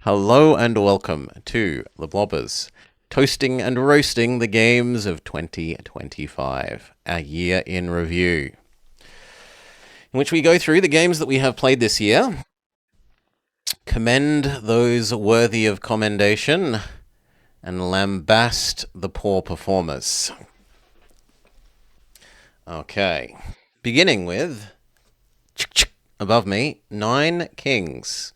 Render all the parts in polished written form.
Hello and welcome to The Blobbers, toasting and roasting the games of 2025, a year in review, in which we go through the games that we have played this year, commend those worthy of commendation, and lambast the poor performers. Okay, beginning with, above me, Nine Kings,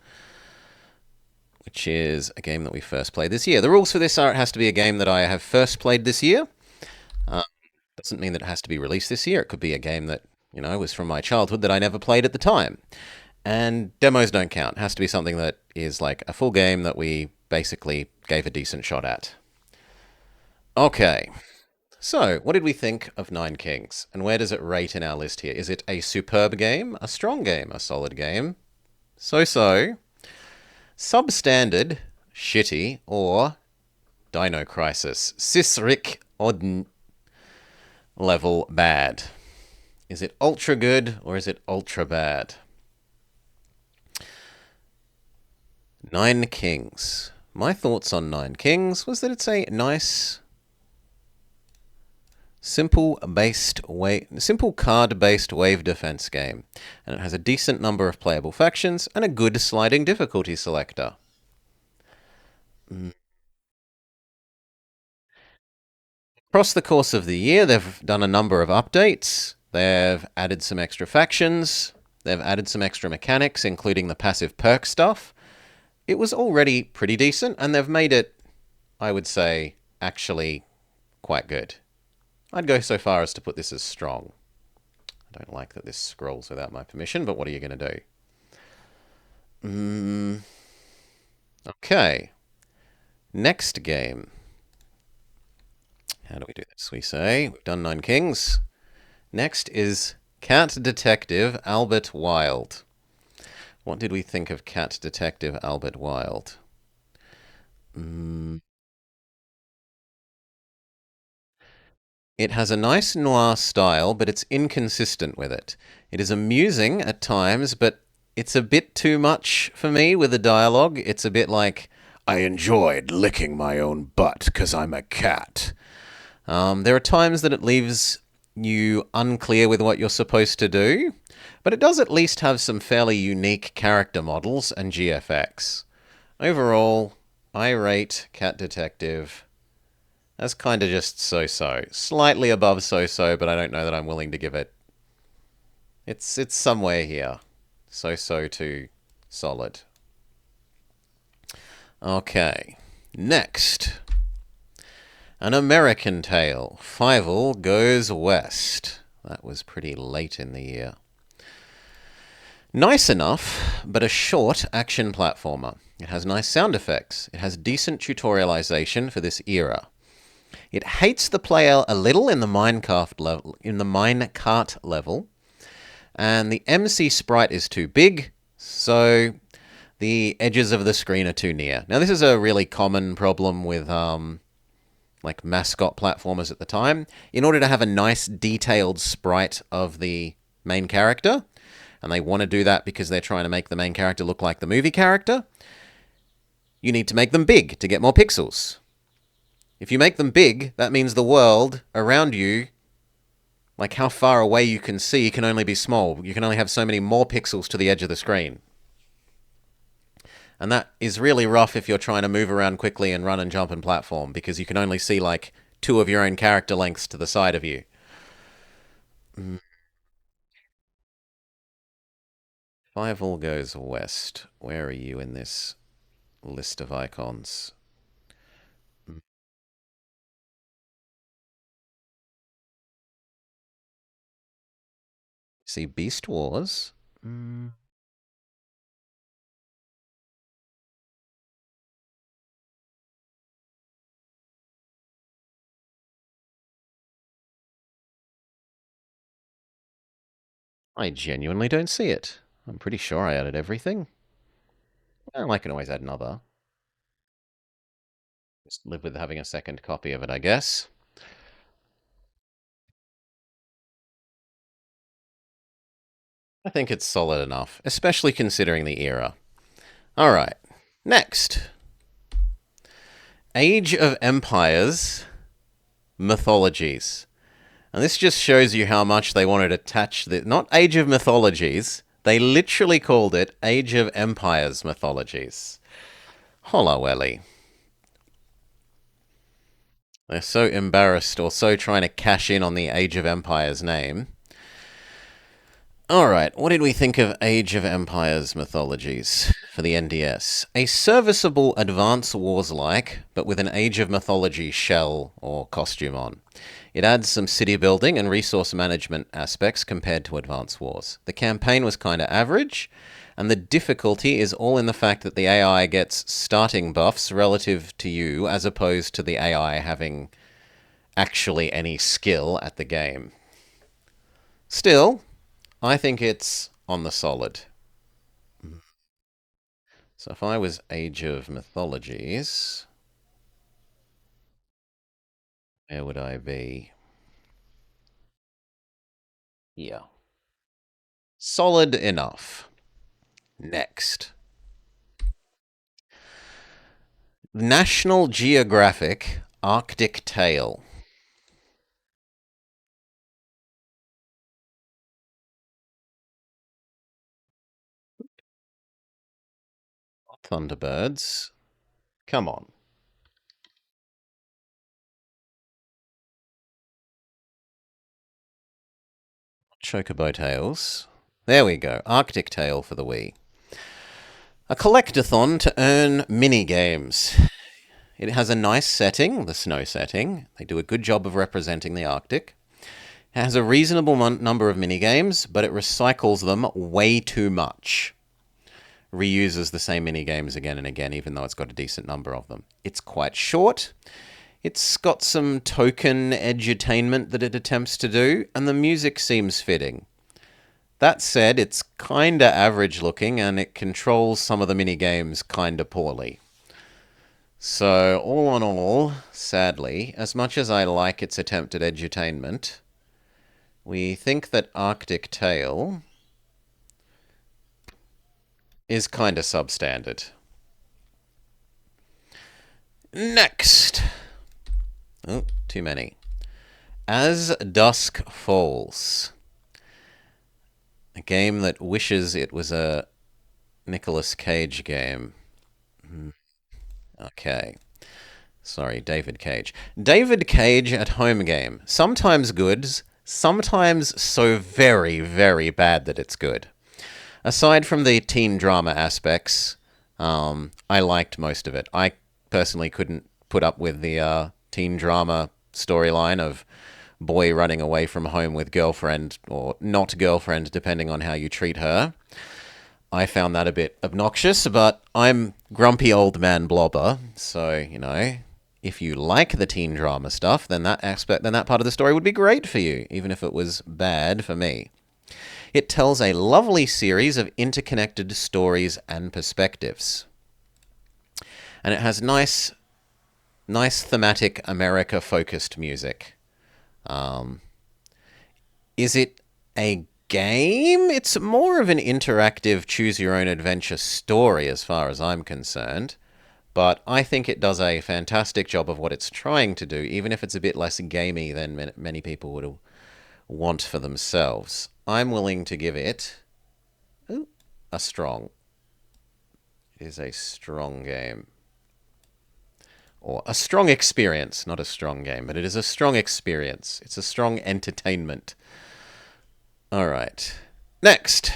which is a game that we first played this year. The rules for this are it has to be a game that I have first played this year. Doesn't mean that it has to be released this year. It could be a game that, was from my childhood that I never played at the time. And demos don't count. It has to be something that is like a full game that we basically gave a decent shot at. Okay. So, what did we think of Nine Kings? And where does it rate in our list here? Is it a superb game, a strong game, a solid game, so, substandard, shitty, or Dino Crisis, Sisric Odin level bad? Is it ultra good or is it ultra bad? Nine Kings. My thoughts on Nine Kings was that it's a nice, simple card-based wave defense game, and it has a decent number of playable factions and a good sliding difficulty selector. Across the course of the year, they've done a number of updates. They've added some extra factions. They've added some extra mechanics, including the passive perk stuff. It was already pretty decent, and they've made it, I would say, actually quite good. I'd go so far as to put this as strong. I don't like that this scrolls without my permission, but what are you going to do? Okay. Next game. How do we do this? We say, we've done Nine Kings. Next is Cat Detective Albert Wild. What did we think of Cat Detective Albert Wild? It has a nice noir style, but it's inconsistent with it. It is amusing at times, but it's a bit too much for me with the dialogue. It's a bit like, I enjoyed licking my own butt because I'm a cat. There are times that it leaves you unclear with what you're supposed to do, but it does at least have some fairly unique character models and GFX. Overall, I rate Cat Detective as kind of just so-so. Slightly above so-so, but I don't know that I'm willing to give it. It's somewhere here. So-so to solid. Okay. Next. An American Tale. Fievel Goes West. That was pretty late in the year. Nice enough, but a short action platformer. It has nice sound effects. It has decent tutorialization for this era. It hates the player a little in the minecart level, and the MC sprite is too big, so the edges of the screen are too near. Now, this is a really common problem with like mascot platformers at the time. In order to have a nice detailed sprite of the main character, and they want to do that because they're trying to make the main character look like the movie character, you need to make them big to get more pixels. If you make them big, that means the world around you, like how far away you can see, can only be small. You can only have so many more pixels to the edge of the screen. And that is really rough if you're trying to move around quickly and run and jump and platform, because you can only see like two of your own character lengths to the side of you. Fievel Goes West. Where are you in this list of icons? See Beast Wars. I genuinely don't see it. I'm pretty sure I added everything. Well, I can always add another. Just live with having a second copy of it, I guess. I think it's solid enough, especially considering the era. Alright. Next, Age of Empires Mythologies. And this just shows you how much they wanted to attach the not Age of Mythologies. They literally called it Age of Empires Mythologies. Holla welly. They're so embarrassed or so trying to cash in on the Age of Empires name. Alright, what did we think of Age of Empires Mythologies for the NDS? A serviceable Advance Wars like, but with an Age of Mythology shell or costume on. It adds some city building and resource management aspects compared to Advance Wars. The campaign was kinda average, and the difficulty is all in the fact that the AI gets starting buffs relative to you, as opposed to the AI having actually any skill at the game. Still, I think it's on the solid. So if I was Age of Mythologies, where would I be? Here. Solid enough. Next. National Geographic Arctic Tale. Thunderbirds. Come on. Chocobo Tales. There we go. Arctic Tale for the Wii. A collectathon to earn mini games. It has a nice setting, the snow setting. They do a good job of representing the Arctic. It has a reasonable number of mini games, but it recycles them way too much. Reuses the same mini games again and again, even though it's got a decent number of them. It's quite short. It's got some token edutainment that it attempts to do, and the music seems fitting. That said, it's kinda average looking, and it controls some of the mini games kinda poorly. So, all in all, sadly, as much as I like its attempt at edutainment, we think that Arctic Tale is kinda substandard. Next! Oh, too many. As Dusk Falls. A game that wishes it was a Nicolas Cage game. Okay. Sorry, David Cage. David Cage at home game. Sometimes good, sometimes so very, very bad that it's good. Aside from the teen drama aspects, I liked most of it. I personally couldn't put up with the teen drama storyline of boy running away from home with girlfriend or not girlfriend, depending on how you treat her. I found that a bit obnoxious, but I'm grumpy old man blobber, so, you know, if you like the teen drama stuff, then that part of the story would be great for you, even if it was bad for me. It tells a lovely series of interconnected stories and perspectives. And it has nice thematic America-focused music. Is it a game? It's more of an interactive choose-your-own-adventure story as far as I'm concerned. But I think it does a fantastic job of what it's trying to do, even if it's a bit less gamey than many people would want for themselves. I'm willing to give it a strong. It is a strong game. Or a strong experience, not a strong game, but it is a strong experience. It's a strong entertainment. All right. Next.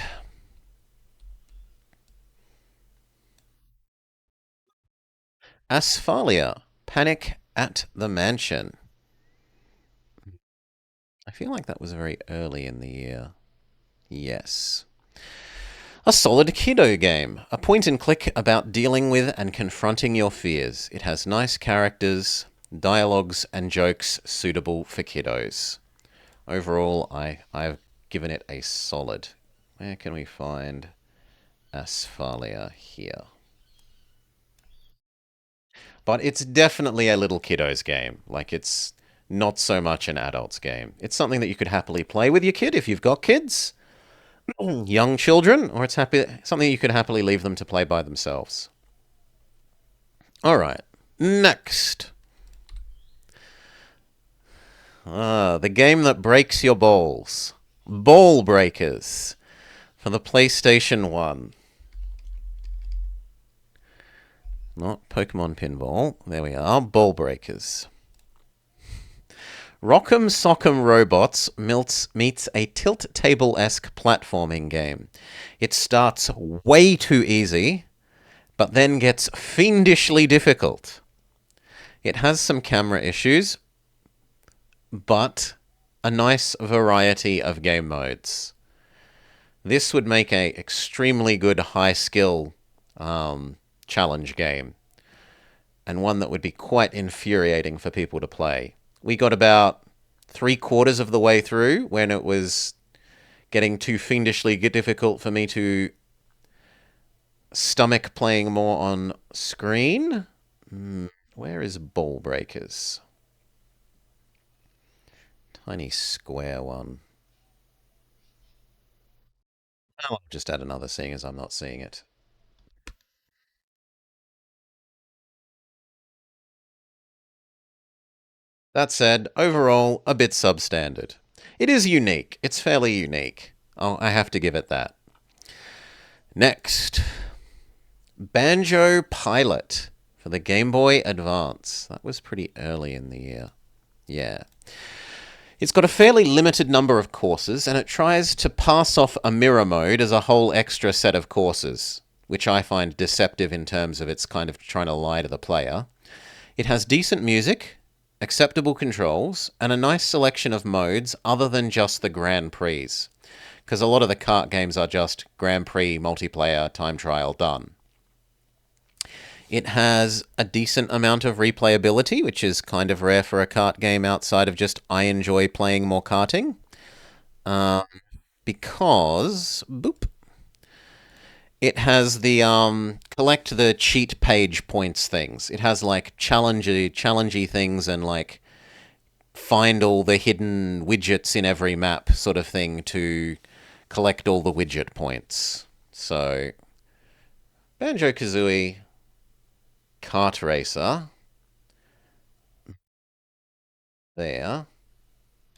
Asphalia, Panic at the Mansion. I feel like that was very early in the year. Yes. A solid kiddo game. A point and click about dealing with and confronting your fears. It has nice characters, dialogues, and jokes suitable for kiddos. Overall, I've given it a solid. Where can we find Asphalia here? But it's definitely a little kiddo's game. Like, it's not so much an adult's game. It's something that you could happily play with your kid if you've got kids, young children, or it's something you could happily leave them to play by themselves. All right. Next. The game that breaks your balls. Ball Breakers for the PlayStation 1. Not Pokemon Pinball. There we are. Ball Breakers. Rock'em Sock'em Robots meets a tilt table-esque platforming game. It starts way too easy, but then gets fiendishly difficult. It has some camera issues, but a nice variety of game modes. This would make a extremely good high skill challenge game, and one that would be quite infuriating for people to play. We got about 3/4 of the way through when it was getting too fiendishly difficult for me to stomach playing more on screen. Where is Ball Breakers? Tiny square one. I'll just add another, seeing as I'm not seeing it. That said, overall, a bit substandard. It is unique. It's fairly unique. Oh, I have to give it that. Next, Banjo Pilot for the Game Boy Advance. That was pretty early in the year. Yeah. It's got a fairly limited number of courses, and it tries to pass off a mirror mode as a whole extra set of courses, which I find deceptive in terms of its kind of trying to lie to the player. It has decent music, acceptable controls, and a nice selection of modes other than just the Grand Prix. Because a lot of the kart games are just Grand Prix, multiplayer, time trial, done. It has a decent amount of replayability, which is kind of rare for a kart game outside of just I enjoy playing more karting. Because, boop, it has the collect the cheat page points things. It has like challengey things and like find all the hidden widgets in every map sort of thing to collect all the widget points. So, Banjo-Kazooie Kart Racer there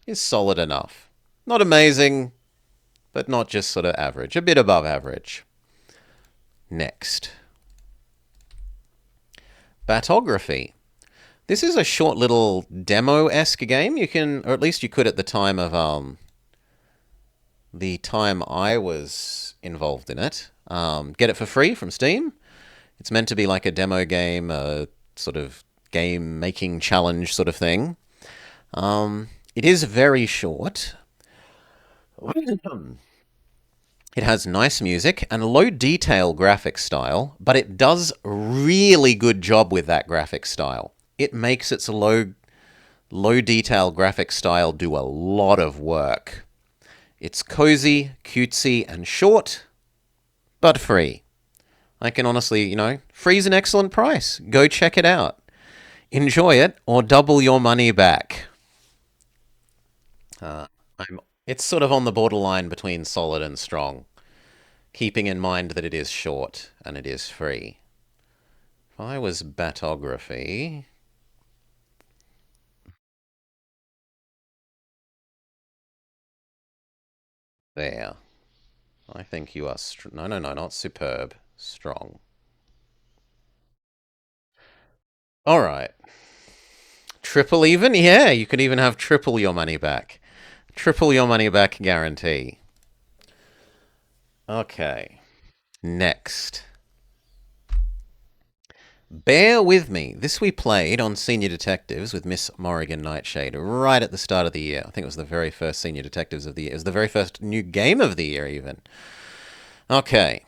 is solid enough. Not amazing, but not just sort of average. A bit above average. Next. Batography. This is a short little demo-esque game. You can, or at least you could at the time of the time I was involved in it. Get it for free from Steam. It's meant to be like a demo game, a sort of game-making challenge sort of thing. It is very short. It has nice music and low detail graphic style, but it does really good job with that graphic style. It makes its low detail graphic style do a lot of work. It's cozy, cutesy, and short, but free. I can honestly, free's an excellent price. Go check it out. Enjoy it or double your money back. It's sort of on the borderline between solid and strong, keeping in mind that it is short and it is free. If I was Batography, there. I think you are no, not superb. Strong. All right. Triple even? Yeah, you could even have triple your money back. Triple your money back guarantee. Okay. Next. Bear with me. This we played on Senior Detectives with Miss Morrigan Nightshade right at the start of the year. I think it was the very first Senior Detectives of the year. It was the very first new game of the year, even. Okay.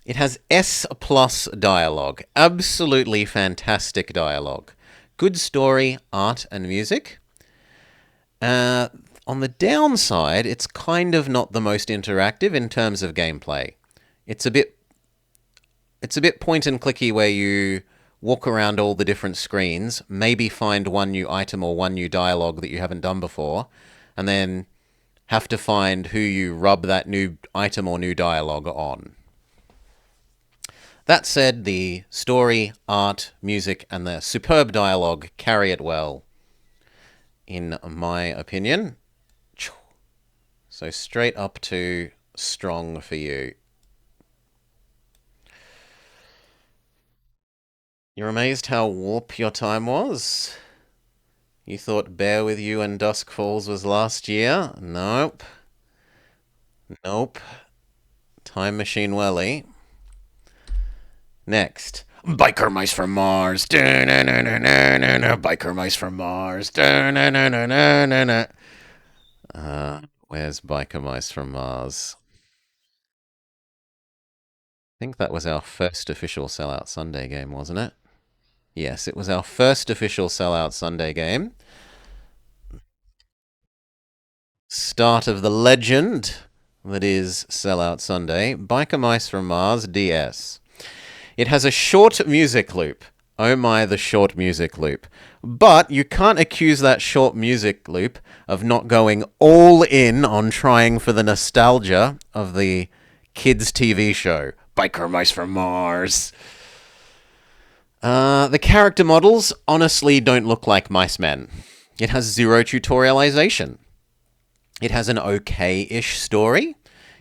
It has S plus dialogue. Absolutely fantastic dialogue. Good story, art, and music. On the downside, it's kind of not the most interactive in terms of gameplay. It's a bit point and clicky where you walk around all the different screens, maybe find one new item or one new dialogue that you haven't done before, and then have to find who you rub that new item or new dialogue on. That said, the story, art, music, and the superb dialogue carry it well, in my opinion. So straight up to strong for you. You're amazed how warp your time was? You thought Bear With You and Dusk Falls was last year? Nope. Nope. Time Machine Welly. Next. Biker Mice from Mars. Biker Mice from Mars. Where's Biker Mice from Mars? I think that was our first official Sellout Sunday game, wasn't it? Yes, it was our first official Sellout Sunday game. Start of the legend that is Sellout Sunday. Biker Mice from Mars DS. It has a short music loop. Oh my, the short music loop. But you can't accuse that short music loop of not going all in on trying for the nostalgia of the kids' TV show, Biker Mice from Mars. The character models honestly don't look like Mice Men. It has zero tutorialization. It has an okay-ish story.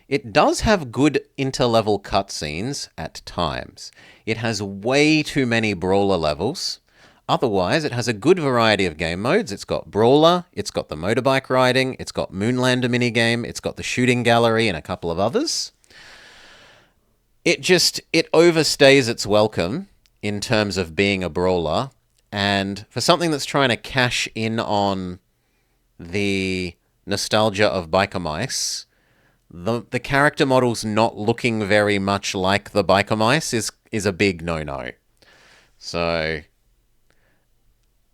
It does have good interlevel cutscenes at times. It has way too many brawler levels. Otherwise, it has a good variety of game modes. It's got brawler, it's got the motorbike riding, it's got Moonlander minigame, it's got the shooting gallery and a couple of others. It overstays its welcome in terms of being a brawler, and for something that's trying to cash in on the nostalgia of Biker Mice, the character models not looking very much like the Biker Mice is a big no-no. So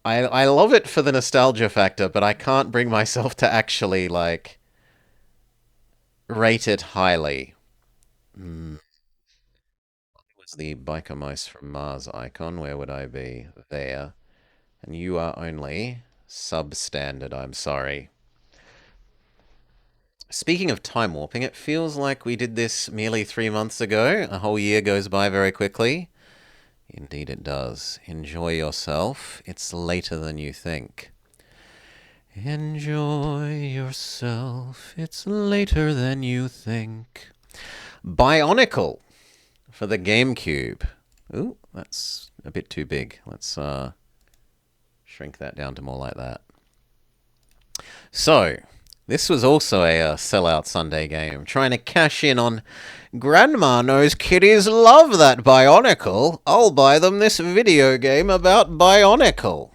I love it for the nostalgia factor, but I can't bring myself to actually rate it highly. Was the Biker Mice from Mars icon? Where would I be? There. And you are only substandard, I'm sorry. Speaking of time warping, it feels like we did this merely 3 months ago. A whole year goes by very quickly. Indeed it does. Enjoy yourself. It's later than you think. Enjoy yourself. It's later than you think. Bionicle for the GameCube. Ooh, that's a bit too big. Let's shrink that down to more like that. So, this was also a Sellout Sunday game, trying to cash in on Grandma knows kiddies love that Bionicle. I'll buy them this video game about Bionicle.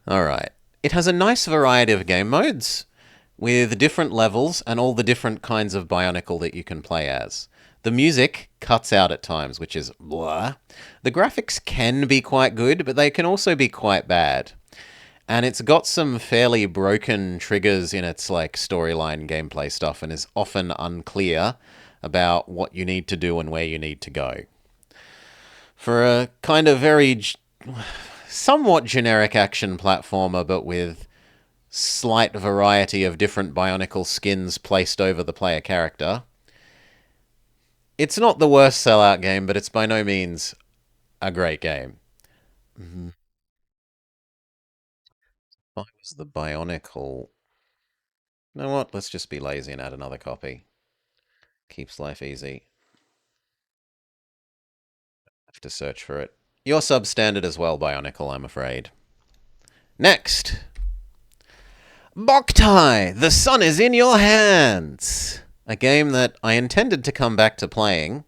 Alright. It has a nice variety of game modes, with different levels and all the different kinds of Bionicle that you can play as. The music cuts out at times, which is blah. The graphics can be quite good, but they can also be quite bad. And it's got some fairly broken triggers in its storyline gameplay stuff and is often unclear about what you need to do and where you need to go. For a kind of very somewhat generic action platformer, but with slight variety of different Bionicle skins placed over the player character, it's not the worst Sellout game, but it's by no means a great game. Why was the Bionicle? You know what? Let's just be lazy and add another copy. Keeps life easy. Have to search for it. You're substandard as well, Bionicle, I'm afraid. Next! Boktai! The sun is in your hands! A game that I intended to come back to playing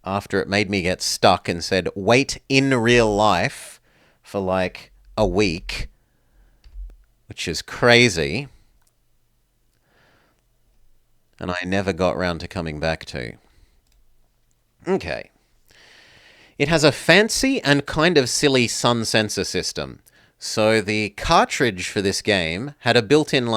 after it made me get stuck and said, wait in real life for a week, which is crazy, and I never got round to coming back to. Okay. It has a fancy and kind of silly sun sensor system. So the cartridge for this game had a built-in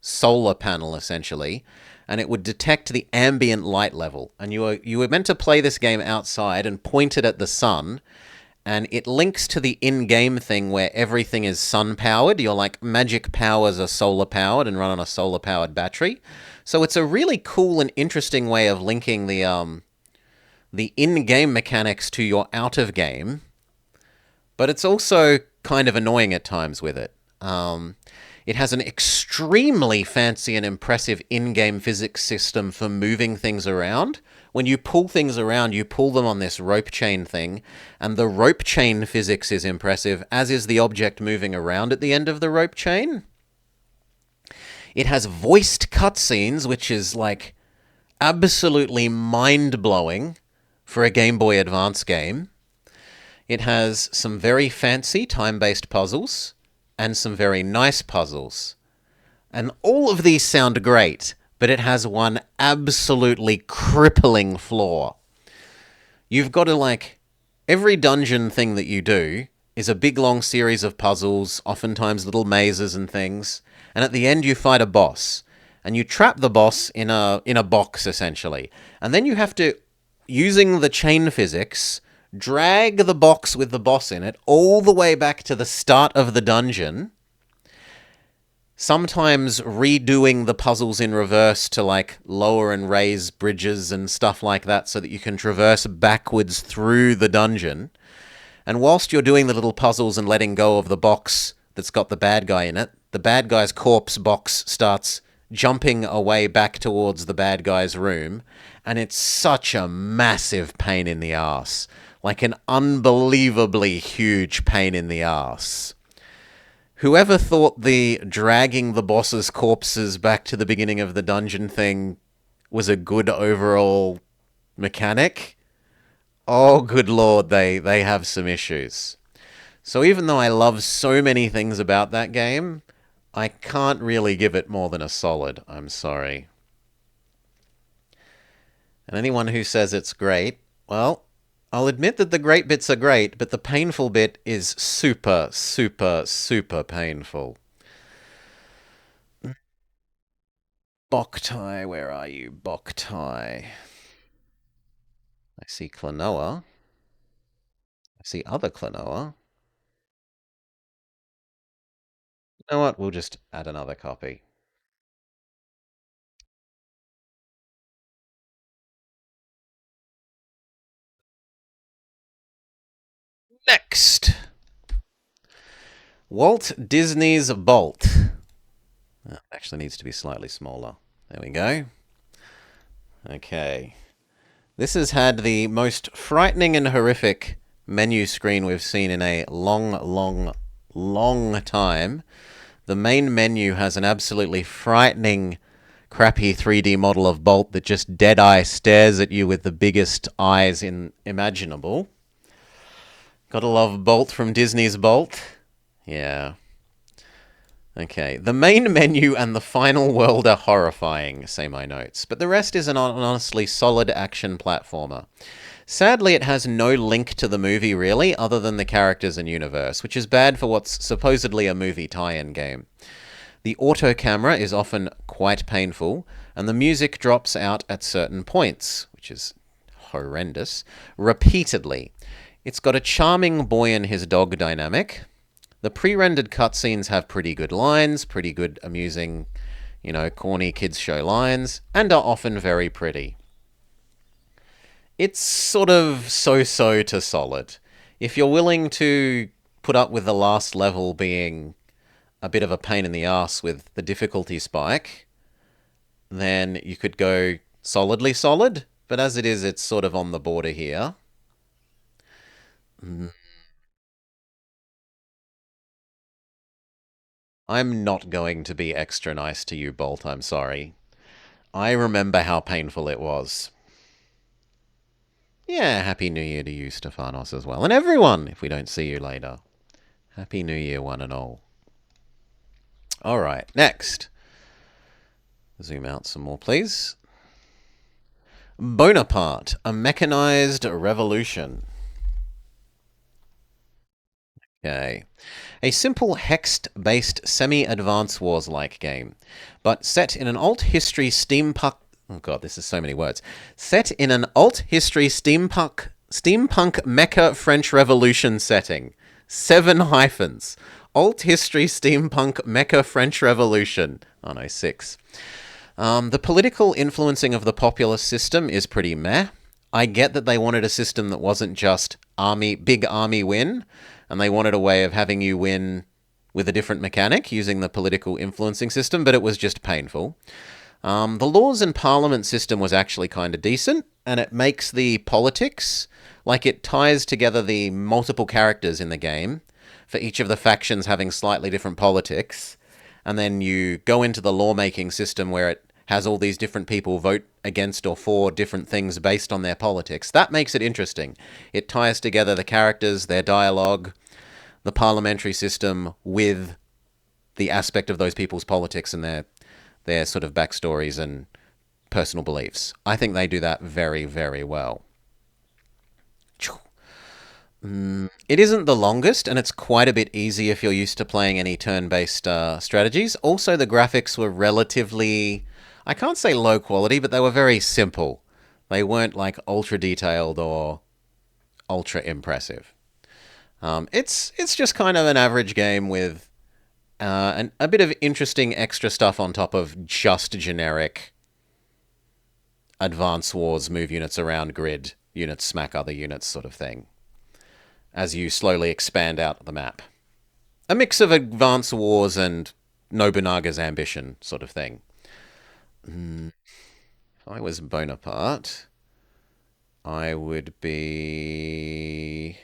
solar panel essentially, and it would detect the ambient light level. And you were meant to play this game outside and point it at the sun, and it links to the in-game thing where everything is sun-powered. Your magic powers are solar-powered and run on a solar-powered battery. So it's a really cool and interesting way of linking the the in-game mechanics to your out-of-game, but it's also kind of annoying at times with it. It has an extremely fancy and impressive in-game physics system for moving things around. When you pull things around, you pull them on this rope chain thing, and the rope chain physics is impressive, as is the object moving around at the end of the rope chain. It has voiced cutscenes, which is like absolutely mind-blowing for a Game Boy Advance game. It has some very fancy time-based puzzles and some very nice puzzles. And all of these sound great, but it has one absolutely crippling flaw. You've got to, every dungeon thing that you do is a big long series of puzzles, oftentimes little mazes and things, and at the end you fight a boss. And you trap the boss in a box, essentially. And then you have to, using the chain physics, drag the box with the boss in it all the way back to the start of the dungeon, sometimes redoing the puzzles in reverse to lower and raise bridges and stuff like that so that you can traverse backwards through the dungeon. And whilst you're doing the little puzzles and letting go of the box that's got the bad guy in it, the bad guy's corpse box starts jumping away back towards the bad guy's room, and it's such a massive pain in the ass. Like an unbelievably huge pain in the ass. Whoever thought the dragging the boss's corpses back to the beginning of the dungeon thing was a good overall mechanic? Oh, good lord, they have some issues. So even though I love so many things about that game, I can't really give it more than a solid. I'm sorry. And anyone who says it's great, well, I'll admit that the great bits are great, but the painful bit is super, super, super painful. Boktai, where are you? Boktai. I see Klonoa. I see other Klonoa. You know what? We'll just add another copy. Next! Walt Disney's Bolt. Oh, actually needs to be slightly smaller. There we go. Okay. This has had the most frightening and horrific menu screen we've seen in a long, long, long time. The main menu has an absolutely frightening, crappy 3D model of Bolt that just dead-eye stares at you with the biggest eyes imaginable. Gotta love Bolt from Disney's Bolt. Yeah. Okay, the main menu and the final world are horrifying, say my notes, but the rest is an honestly solid action platformer. Sadly, it has no link to the movie, really, other than the characters and universe, which is bad for what's supposedly a movie tie-in game. The auto camera is often quite painful, and the music drops out at certain points, which is horrendous, repeatedly. It's got a charming boy and his dog dynamic. The pre-rendered cutscenes have pretty good lines, pretty good, amusing, corny kids show lines, and are often very pretty. It's sort of so-so to solid. If you're willing to put up with the last level being a bit of a pain in the ass with the difficulty spike, then you could go solidly solid, but as it is, it's sort of on the border here. I'm not going to be extra nice to you, Bolt, I'm sorry. I remember how painful it was. Yeah, Happy New Year to you, Stefanos, as well. And everyone, if we don't see you later. Happy New Year, one and all. Alright, next. Zoom out some more, please. Bonaparte, a mechanized revolution. Okay. A simple hex-based semi-advance wars-like game, but set in an alt-history steampunk... Oh god, this is so many words. Set in an alt-history steampunk mecha French Revolution setting. 7 hyphens. Alt-history steampunk mecha French Revolution. Oh no, 6. The political influencing of the populist system is pretty meh. I get that they wanted a system that wasn't just big army win, and they wanted a way of having you win with a different mechanic using the political influencing system, but it was just painful. The laws and parliament system was actually kind of decent, and it makes the politics, like it ties together the multiple characters in the game for each of the factions having slightly different politics, and then you go into the lawmaking system where it has all these different people vote against or for different things based on their politics. That makes it interesting. It ties together the characters, their dialogue, the parliamentary system with the aspect of those people's politics and their sort of backstories and personal beliefs. I think they do that very, very well. It isn't the longest, and it's quite a bit easy if you're used to playing any turn-based strategies. Also, the graphics were relatively, I can't say low quality, but they were very simple. They weren't like ultra detailed or ultra impressive. It's just kind of an average game with a bit of interesting extra stuff on top of just generic Advance Wars, move units around grid, units smack other units sort of thing, as you slowly expand out the map. A mix of Advance Wars and Nobunaga's Ambition sort of thing. If I was Bonaparte, I would be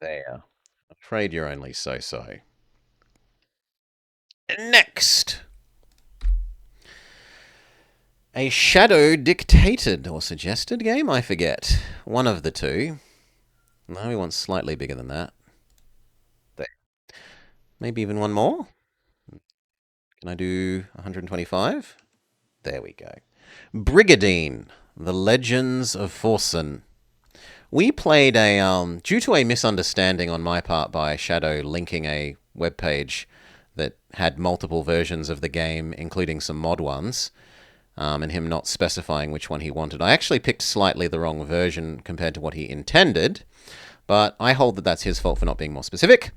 there. Afraid you're only so-so. Next, a shadow dictated or suggested game? I forget. One of the two. No, we want slightly bigger than that. There. Maybe even one more? Can I do 125? There we go. Brigadine, The Legends of Forsen. We played due to a misunderstanding on my part by Shadow linking a webpage that had multiple versions of the game, including some mod ones, and him not specifying which one he wanted. I actually picked slightly the wrong version compared to what he intended, but I hold that that's his fault for not being more specific.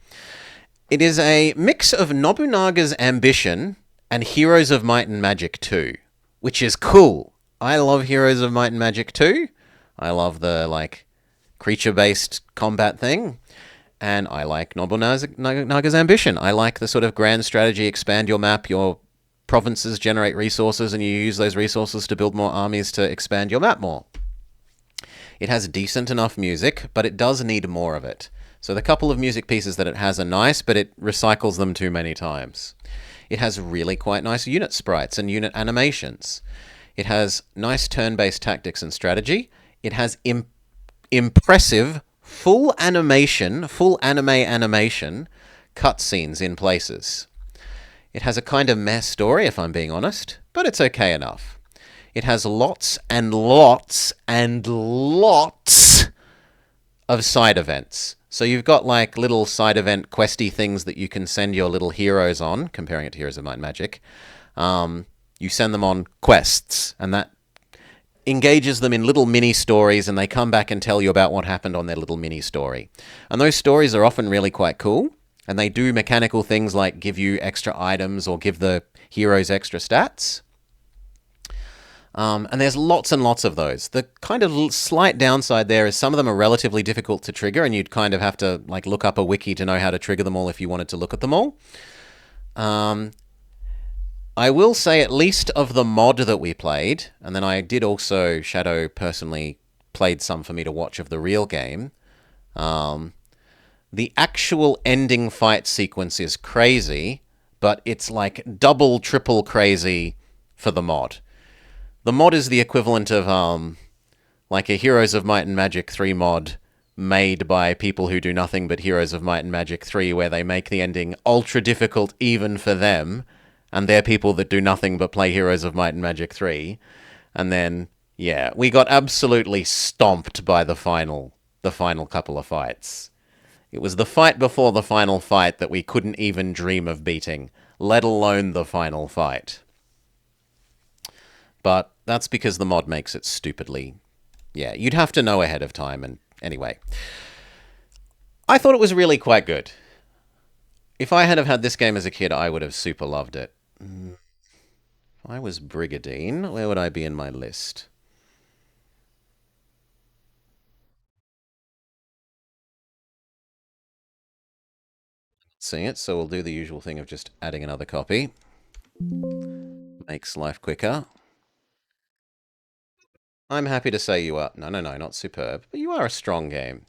It is a mix of Nobunaga's Ambition and Heroes of Might and Magic 2, which is cool. I love Heroes of Might and Magic 2. I love the, like, creature-based combat thing. And I like Nobunaga's Ambition. I like the sort of grand strategy, expand your map, your provinces generate resources, and you use those resources to build more armies to expand your map more. It has decent enough music, but it does need more of it. So the couple of music pieces that it has are nice, but it recycles them too many times. It has really quite nice unit sprites and unit animations. It has nice turn-based tactics and strategy. It has impressive full animation, full anime animation cutscenes in places. It has a kind of meh story, if I'm being honest, but it's okay enough. It has lots and lots and lots of side events. So you've got like little side event questy things that you can send your little heroes on, comparing it to Heroes of Might and Magic. You send them on quests, and that engages them in little mini stories, and they come back and tell you about what happened on their little mini story. And those stories are often really quite cool, and they do mechanical things like give you extra items or give the heroes extra stats. And there's lots and lots of those. The kind of slight downside there is some of them are relatively difficult to trigger, and you'd kind of have to like look up a wiki to know how to trigger them all if you wanted to look at them all. I will say, at least of the mod that we played, and then I did also, Shadow personally played some for me to watch of the real game, the actual ending fight sequence is crazy, but it's like double, triple crazy for the mod. The mod is the equivalent of like a Heroes of Might and Magic 3 mod made by people who do nothing but Heroes of Might and Magic 3, where they make the ending ultra difficult even for them, and they're people that do nothing but play Heroes of Might and Magic 3. And then, yeah, we got absolutely stomped by the final couple of fights. It was the fight before the final fight that we couldn't even dream of beating, let alone the final fight. But that's because the mod makes it stupidly... Yeah, you'd have to know ahead of time, and anyway. I thought it was really quite good. If I had have had this game as a kid, I would have super loved it. If I was Brigadine, where would I be in my list? seeing it, so we'll do the usual thing of just adding another copy. Makes life quicker. I'm happy to say you are... No, not superb, but you are a strong game.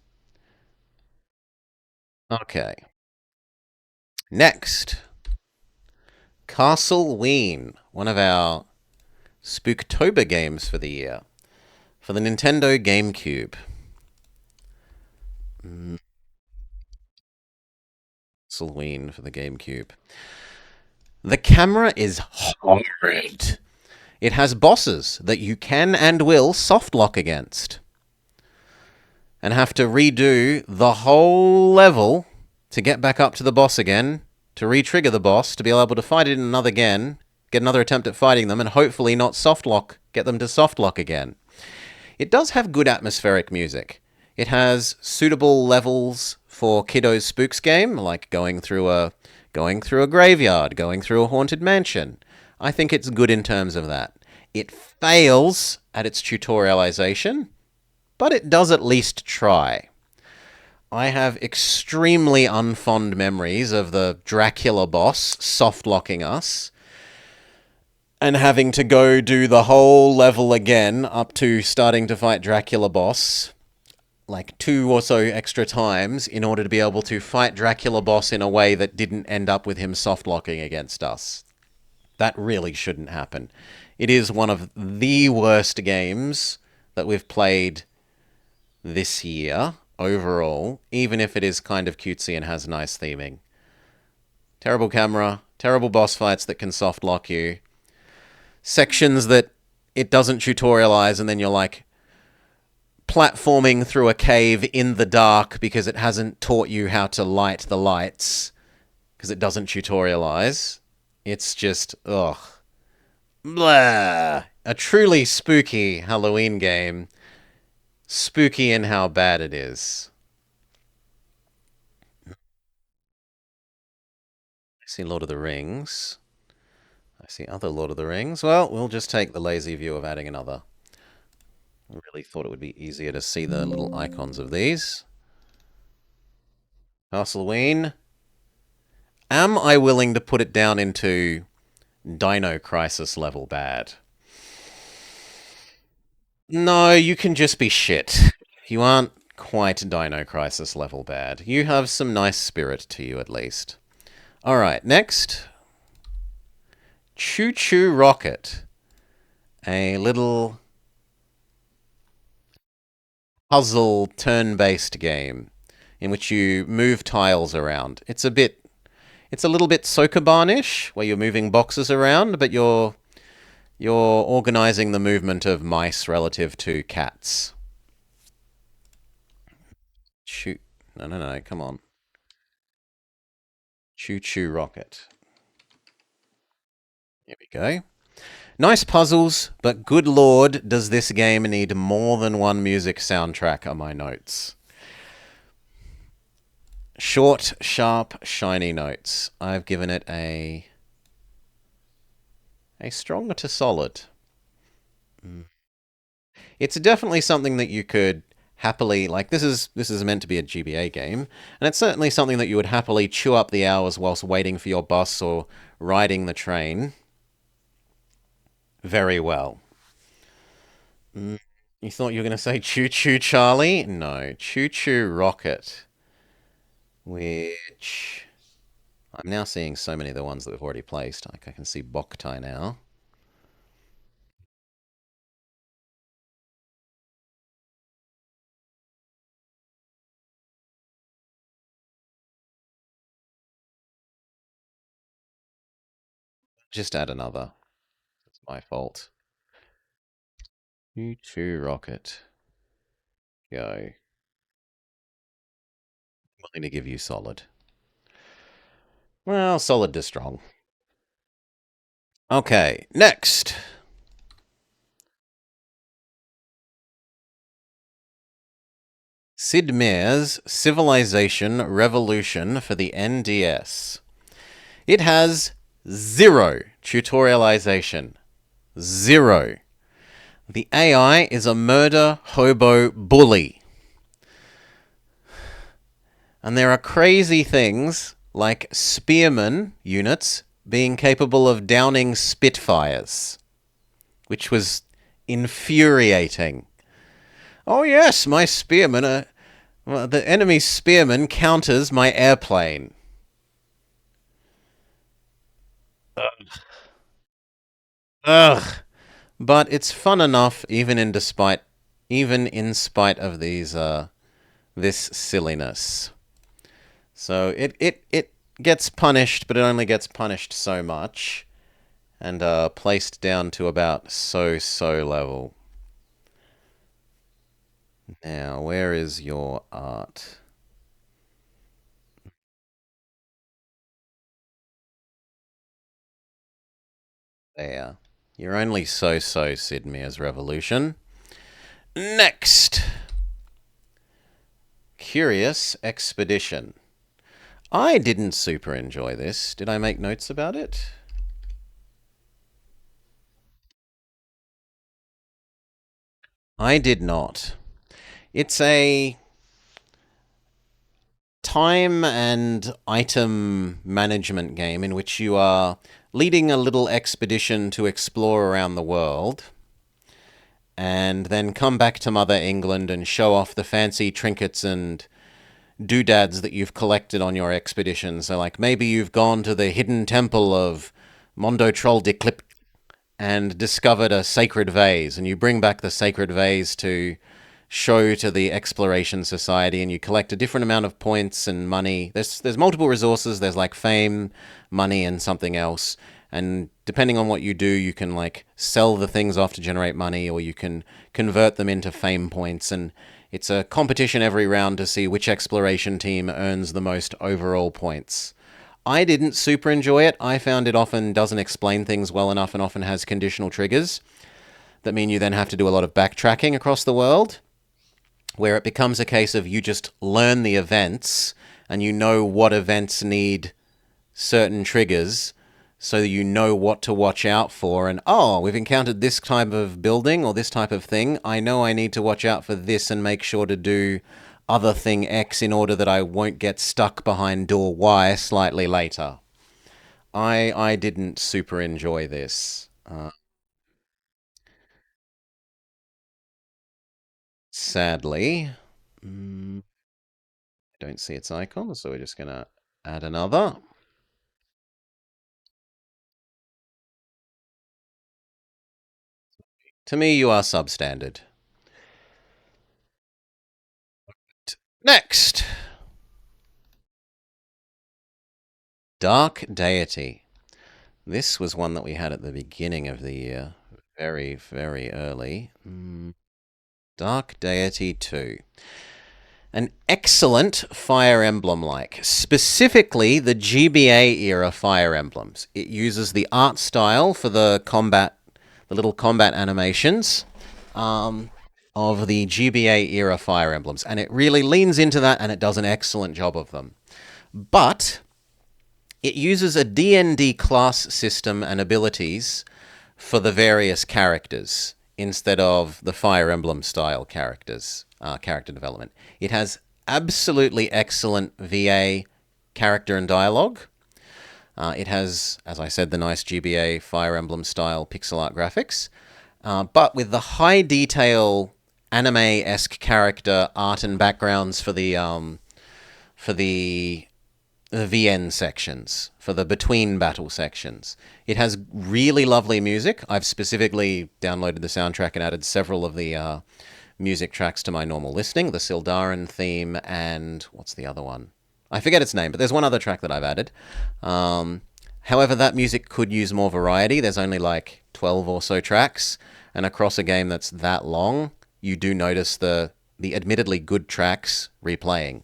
Okay. Next. Castleween, one of our Spooktober games for the year. For the Nintendo GameCube. Castleween for the GameCube. The camera is horrid. It has bosses that you can and will softlock against. And have to redo the whole level to get back up to the boss again, to re-trigger the boss, to be able to fight it in another again, get another attempt at fighting them, and hopefully not softlock, get them to softlock again. It does have good atmospheric music. It has suitable levels for kiddos' spooks game, like going through a graveyard, going through a haunted mansion. I think it's good in terms of that. It fails at its tutorialization, but it does at least try. I have extremely unfond memories of the Dracula boss soft-locking us and having to go do the whole level again up to starting to fight Dracula boss like 2 or so extra times in order to be able to fight Dracula boss in a way that didn't end up with him soft-locking against us. That really shouldn't happen. It is one of the worst games that we've played this year overall, even if it is kind of cutesy and has nice theming. Terrible camera, terrible boss fights that can soft lock you, sections that it doesn't tutorialize, and then you're like platforming through a cave in the dark because it hasn't taught you how to light the lights because it doesn't tutorialize. It's just, ugh. Blah. A truly spooky Halloween game. Spooky in how bad it is. I see Lord of the Rings. I see other Lord of the Rings. Well, we'll just take the lazy view of adding another. I really thought it would be easier to see the little icons of these. Castleween. Am I willing to put it down into Dino Crisis level bad? No, you can just be shit. You aren't quite Dino Crisis level bad. You have some nice spirit to you, at least. Alright, next. ChuChu Rocket. A little puzzle turn-based game in which you move tiles around. It's a little bit Sokoban-ish, where you're moving boxes around, but you're organizing the movement of mice relative to cats. Shoot. No, come on. ChuChu Rocket. Here we go. Nice puzzles, but good lord, does this game need more than one music soundtrack, are my notes. Short, sharp, shiny notes. I've given it a stronger to solid. It's definitely something that you could happily, like, this is meant to be a GBA game, and it's certainly something that you would happily chew up the hours whilst waiting for your bus or riding the train. Very well. You thought you were going to say ChuChu Charlie? No, ChuChu Rocket. Which... I'm now seeing so many of the ones that we've already placed. Like, I can see Boktai now. Just add another. It's my fault. ChuChu Rocket. Go. I'm willing to give you solid. Well, solid to strong. Okay, next. Sid Meier's Civilization Revolution for the NDS. It has 0 tutorialization. 0. The AI is a murder hobo bully. And there are crazy things like spearman units being capable of downing Spitfires, which was infuriating. Oh, yes, my spearman, well, the enemy spearman counters my airplane. Ugh. But it's fun enough, even in spite of this silliness. So it gets punished, but it only gets punished so much, and placed down to about so level. Now, where is your art? There. You're only so, Sid Meier's Revolution. Next, Curious Expedition. I didn't super enjoy this. Did I make notes about it? I did not. It's a time and item management game in which you are leading a little expedition to explore around the world and then come back to Mother England and show off the fancy trinkets and doodads that you've collected on your expedition. So, like, maybe you've gone to the hidden temple of Mondo Troll de Clip and discovered a sacred vase, and you bring back the sacred vase to show to the exploration society, and you collect a different amount of points and money. There's multiple resources. There's like fame, money, and something else. And depending on what you do, you can like sell the things off to generate money, or you can convert them into fame points. And it's a competition every round to see which exploration team earns the most overall points. I didn't super enjoy it. I found it often doesn't explain things well enough and often has conditional triggers that mean you then have to do a lot of backtracking across the world, where it becomes a case of you just learn the events and you know what events need certain triggers so you know what to watch out for. And oh, we've encountered this type of building or this type of thing. I know I need to watch out for this and make sure to do other thing X in order that I won't get stuck behind door Y slightly later. I didn't super enjoy this. Sadly, mm, I don't see its icon, so we're just gonna add another. To me, you are substandard. Next, Dark Deity. This was one that we had at the beginning of the year, very early. Dark Deity 2. An excellent Fire Emblem like, specifically the GBA era Fire Emblems. It uses the art style for the combat, the little combat animations of the GBA era Fire Emblems, and it really leans into that and it does an excellent job of them. But it uses a D&D class system and abilities for the various characters instead of the Fire Emblem style characters, character development. It has absolutely excellent VA character and dialogue. It has, as I said, the nice GBA Fire Emblem style pixel art graphics, but with the high detail anime-esque character art and backgrounds for the VN sections, for the between battle sections. It has really lovely music. I've specifically downloaded the soundtrack and added several of the music tracks to my normal listening. The Sildarin theme and what's the other one? I forget its name, but there's one other track that I've added. However, that music could use more variety. There's only like 12 or so tracks, and across a game that's that long, you do notice the admittedly good tracks replaying.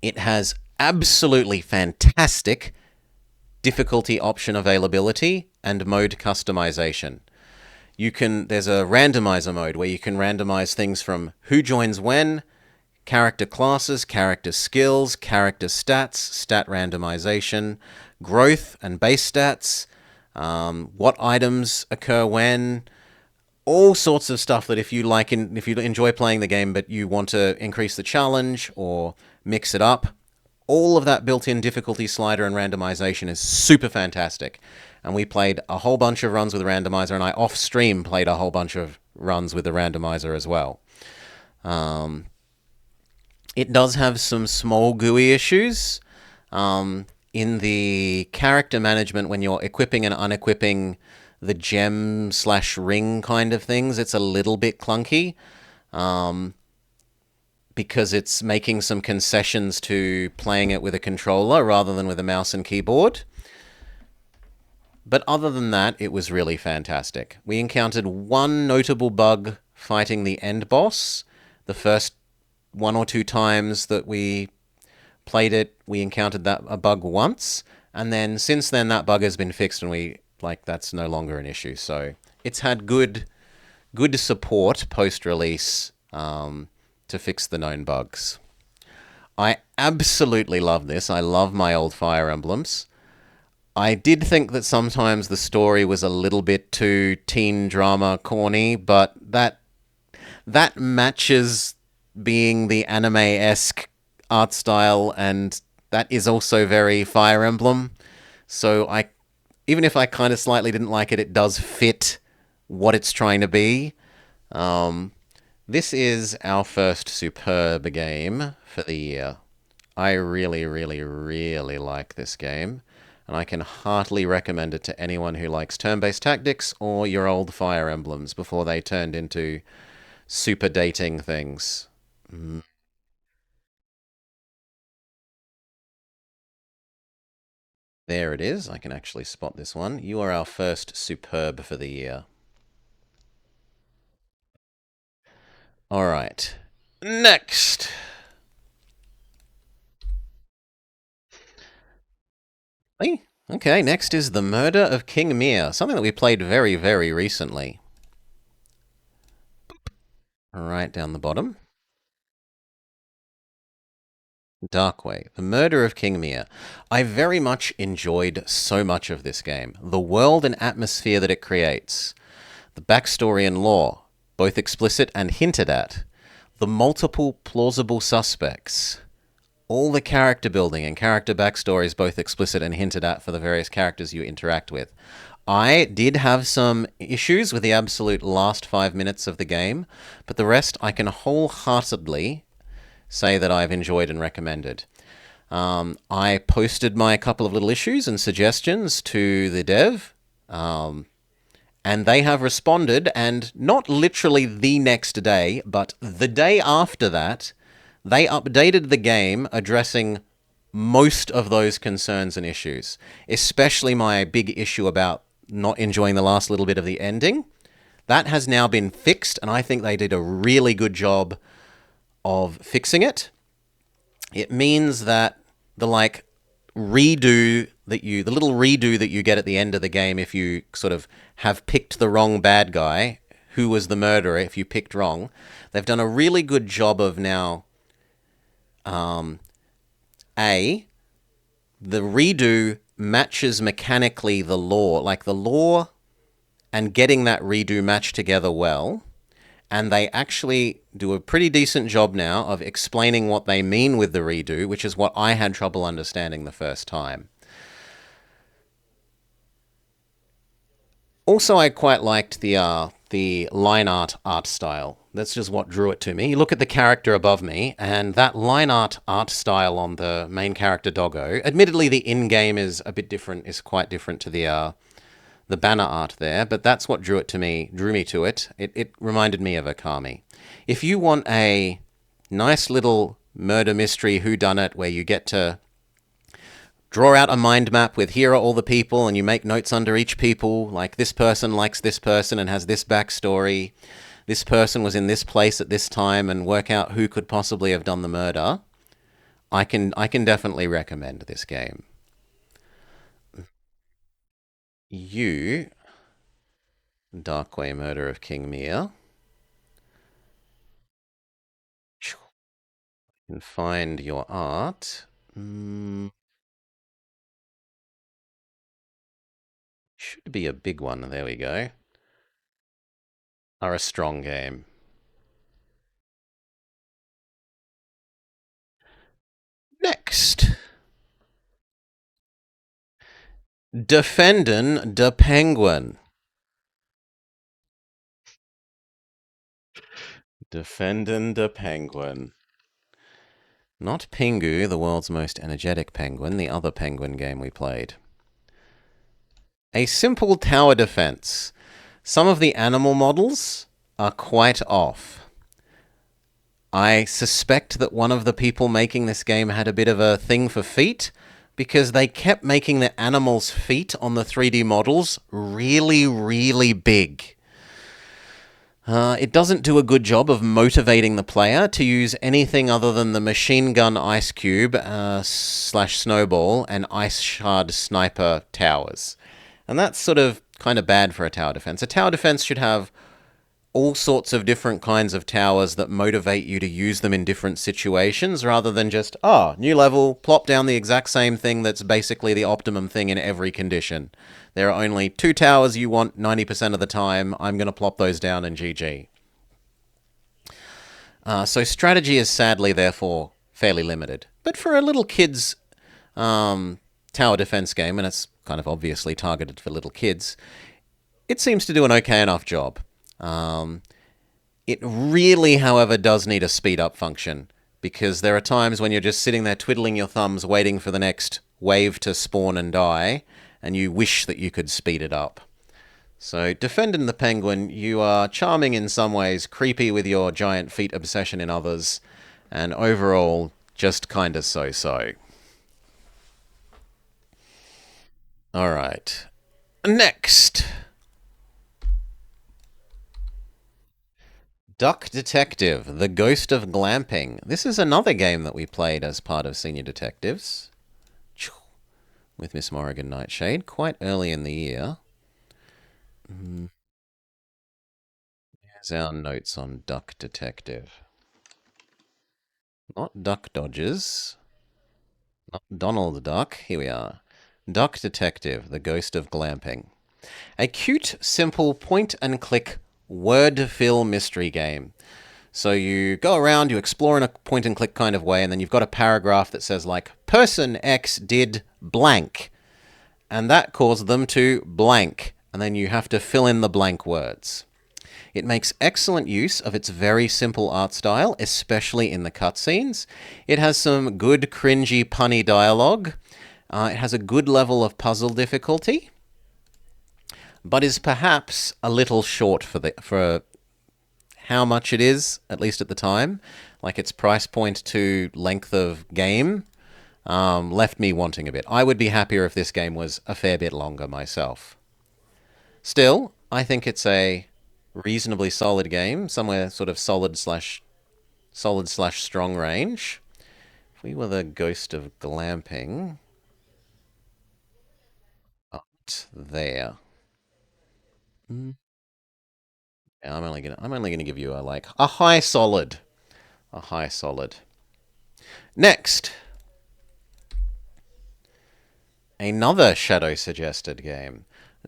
It has absolutely fantastic difficulty option availability and mode customization. There's a randomizer mode where you can randomize things from who joins when, character classes, character skills, character stats, stat randomization, growth and base stats, what items occur when, all sorts of stuff that if you enjoy playing the game but you want to increase the challenge or mix it up, all of that built-in difficulty slider and randomization is super fantastic. And we played a whole bunch of runs with the randomizer, and I off-stream played a whole bunch of runs with the randomizer as well. It does have some small GUI issues. In the character management, when you're equipping and unequipping the gem slash ring kind of things, it's a little bit clunky. Because it's making some concessions to playing it with a controller rather than with a mouse and keyboard. But other than that, it was really fantastic. We encountered one notable bug fighting the end boss. The first one or two times that we played it, we encountered a bug once. And then since then, that bug has been fixed and that's no longer an issue. So it's had good support post-release, to fix the known bugs. I absolutely love this. I love my old Fire Emblems. I did think that sometimes the story was a little bit too teen drama corny, but that matches being the anime-esque art style, and that is also very Fire Emblem. So even if I kind of slightly didn't like it, it does fit what it's trying to be. This is our first superb game for the year. I really, really, really like this game, and I can heartily recommend it to anyone who likes turn-based tactics or your old Fire Emblems before they turned into super dating things. There it is. I can actually spot this one. You are our first superb for the year. All right. Next. Hey, okay, next is The Murder of King Mir, something that we played very, very recently. Right down the bottom. Darkway, The Murder of King Mir. I very much enjoyed so much of this game. The world and atmosphere that it creates. The backstory and lore, both explicit and hinted at. The multiple plausible suspects. All the character building and character backstories, both explicit and hinted at for the various characters you interact with. I did have some issues with the absolute last 5 minutes of the game, but the rest I can wholeheartedly say that I've enjoyed and recommended. I posted my couple of little issues and suggestions to the dev, and they have responded, and not literally the next day, but the day after that, they updated the game addressing most of those concerns and issues, especially my big issue about not enjoying the last little bit of the ending. That has now been fixed, and I think they did a really good job of fixing it. It means that the little redo that you get at the end of the game if you sort of have picked the wrong bad guy, who was the murderer if you picked wrong, they've done a really good job of now, the redo matches mechanically the lore, like the lore and getting that redo match together well. And they actually do a pretty decent job now of explaining what they mean with the redo, which is what I had trouble understanding the first time. Also, I quite liked the line art style. That's just what drew it to me. You look at the character above me, and that line art style on the main character Doggo. Admittedly, the in-game is a bit different. Is quite different to the banner art there, but that's what drew me to it. It reminded me of Okami. If you want a nice little murder mystery whodunit where you get to draw out a mind map with here are all the people and you make notes under each people, like this person likes this person and has this backstory, this person was in this place at this time, and work out who could possibly have done the murder, I can definitely recommend this game. You, Darkway Murder of King Mir, can find your art. Should be a big one. There we go. Are a strong game. Next. Defendin' de Penguin. Defendin' de Penguin. Not Pingu, the world's most energetic penguin, the other penguin game we played. A simple tower defense. Some of the animal models are quite off. I suspect that one of the people making this game had a bit of a thing for feet, because they kept making the animals' feet on the 3D models really, really big. It doesn't do a good job of motivating the player to use anything other than the machine gun ice cube slash snowball and ice shard sniper towers. And that's sort of kind of bad for a tower defense. A tower defense should have all sorts of different kinds of towers that motivate you to use them in different situations rather than just, new level, plop down the exact same thing that's basically the optimum thing in every condition. There are only 2 towers you want 90% of the time. I'm going to plop those down and GG. So strategy is sadly, therefore, fairly limited. But for a little kid's tower defense game, and it's kind of obviously targeted for little kids, it seems to do an okay enough job. It really, however, does need a speed up function, because there are times when you're just sitting there twiddling your thumbs waiting for the next wave to spawn and die, and you wish that you could speed it up. So, Defendin' the Penguin, you are charming in some ways, creepy with your giant feet obsession in others, and overall, just kinda so-so. Alright. Next! Duck Detective, The Ghost of Glamping. This is another game that we played as part of Senior Detectives with Miss Morrigan Nightshade quite early in the year. Here's our notes on Duck Detective. Not Duck Dodgers. Not Donald Duck. Here we are. Duck Detective, The Ghost of Glamping. A cute, simple point-and-click word fill mystery game. So you go around, you explore in a point-and-click kind of way, and then you've got a paragraph that says, like, person X did blank, and that caused them to blank, and then you have to fill in the blank words. It makes excellent use of its very simple art style, especially in the cutscenes. It has some good, cringy, punny dialogue. It has a good level of puzzle difficulty, but is perhaps a little short for how much it is, at least at the time. Like its price point to length of game left me wanting a bit. I would be happier if this game was a fair bit longer myself. Still, I think it's a reasonably solid game, somewhere sort of solid slash strong range. If we were the Ghost of Glamping, up there. Yeah, I'm only gonna give you a high solid. A high solid. Next, another shadow suggested game.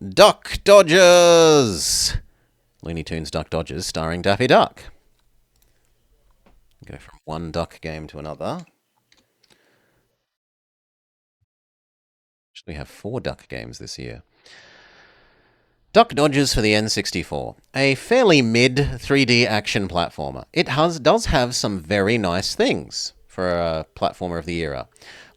Duck Dodgers! Looney Tunes Duck Dodgers starring Daffy Duck. Go from one duck game to another. We have 4 duck games this year. Duck Dodgers for the N64. A fairly mid 3D action platformer. It does have some very nice things for a platformer of the era.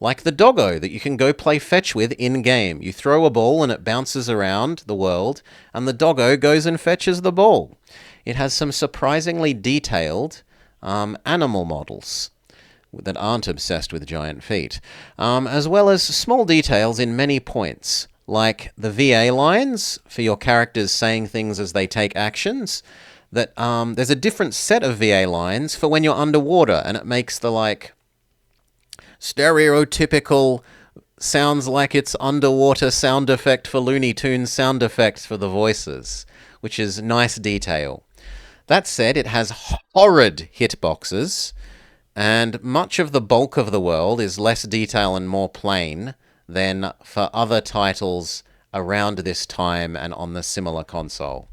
Like the doggo that you can go play fetch with in-game. You throw a ball and it bounces around the world, and the doggo goes and fetches the ball. It has some surprisingly detailed animal models that aren't obsessed with giant feet, as well as small details in many points, like the VA lines for your characters saying things as they take actions. That there's a different set of VA lines for when you're underwater, and it makes the stereotypical sounds like it's underwater sound effect for Looney Tunes sound effects for the voices, which is nice detail. That said, it has horrid hitboxes, and much of the bulk of the world is less detail and more plain than for other titles around this time and on the similar console.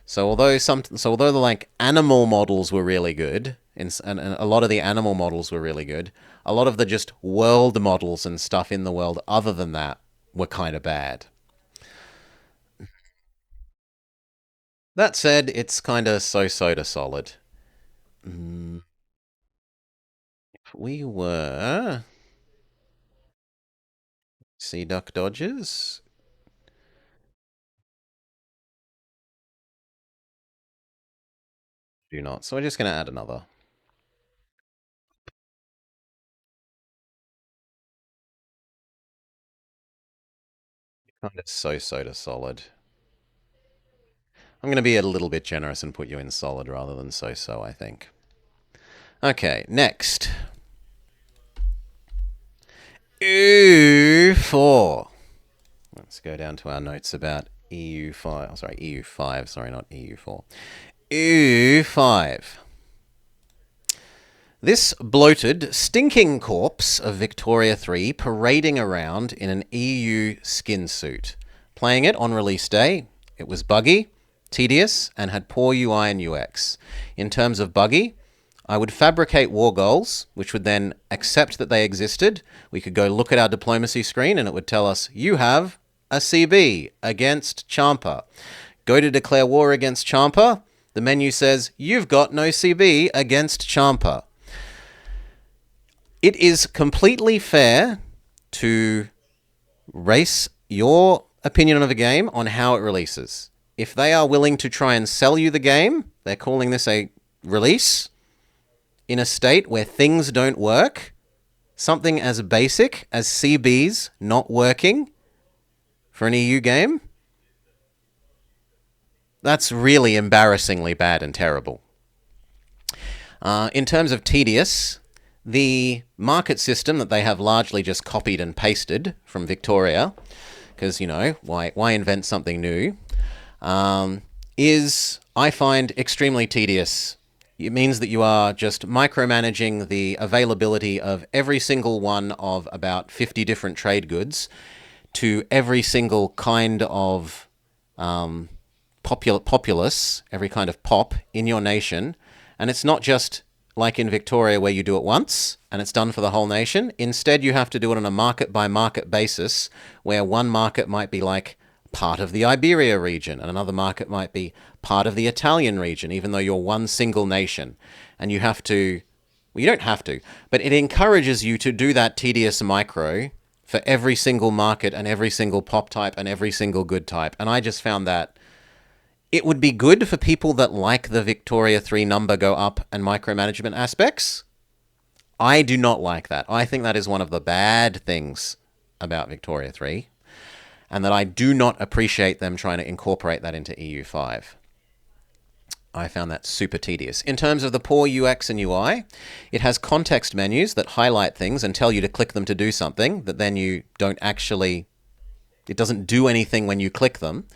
So although the animal models were really good, and a lot of the animal models were really good, a lot of the just world models and stuff in the world other than that were kind of bad. That said, it's kind of so-so to solid. Mm, if we were Sea Duck Dodgers, do not. So we're just going to add another. Kind of so-so to solid. I'm going to be a little bit generous and put you in solid rather than so-so, I think. Okay, next. EU4. Let's go down to our notes about EU5. Oh, sorry, EU5. Sorry, not EU4. EU5. This bloated, stinking corpse of Victoria 3 parading around in an EU skin suit. Playing it on release day, it was buggy, tedious, and had poor UI and UX. In terms of buggy, I would fabricate war goals, which would then accept that they existed. We could go look at our diplomacy screen and it would tell us, you have a CB against Champa. Go to declare war against Champa. The menu says, you've got no CB against Champa. It is completely fair to race your opinion of a game on how it releases. If they are willing to try and sell you the game, they're calling this a release in a state where things don't work, something as basic as CBs not working for an EU game, that's really embarrassingly bad and terrible. In terms of tedious, the market system that they have largely just copied and pasted from Victoria, because, you know, why invent something new, is, I find, extremely tedious. It means that you are just micromanaging the availability of every single one of about 50 different trade goods to every single kind of populace, every kind of pop in your nation. And it's not just like in Victoria where you do it once and it's done for the whole nation. Instead, you have to do it on a market by market basis, where one market might be like part of the Iberia region and another market might be part of the Italian region, even though you're one single nation. And you have to, well, you don't have to, but it encourages you to do that tedious micro for every single market and every single pop type and every single good type. And I just found that it would be good for people that like the Victoria 3 number go up and micromanagement aspects. I do not like that. I think that is one of the bad things about Victoria 3, and that I do not appreciate them trying to incorporate that into EU5. I found that super tedious. In terms of the poor UX and UI, it has context menus that highlight things and tell you to click them to do something that then you don't actually, it doesn't do anything when you click them,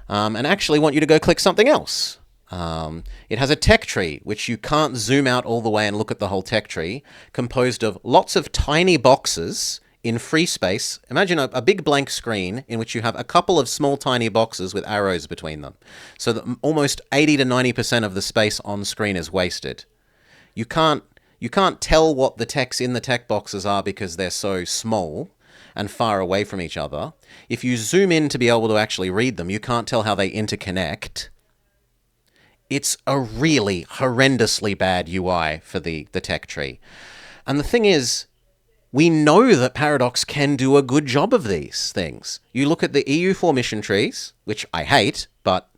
and actually want you to go click something else. It has a tech tree, which you can't zoom out all the way and look at the whole tech tree, composed of lots of tiny boxes in free space. Imagine a big blank screen in which you have a couple of small tiny boxes with arrows between them, so that almost 80 to 90% of the space on screen is wasted. You can't tell what the text in the tech boxes are because they're so small and far away from each other. If you zoom in to be able to actually read them, you can't tell how they interconnect. It's a really horrendously bad UI for the tech tree. And the thing is, we know that Paradox can do a good job of these things. You look at the EU4 mission trees, which I hate, but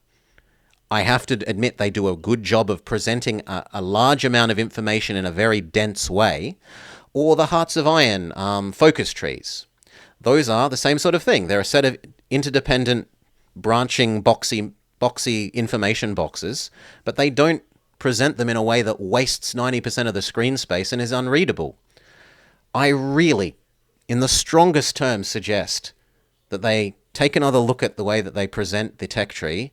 I have to admit they do a good job of presenting a large amount of information in a very dense way, or the Hearts of Iron focus trees. Those are the same sort of thing. They're a set of interdependent, branching, boxy information boxes, but they don't present them in a way that wastes 90% of the screen space and is unreadable. I really, in the strongest terms, suggest that they take another look at the way that they present the tech tree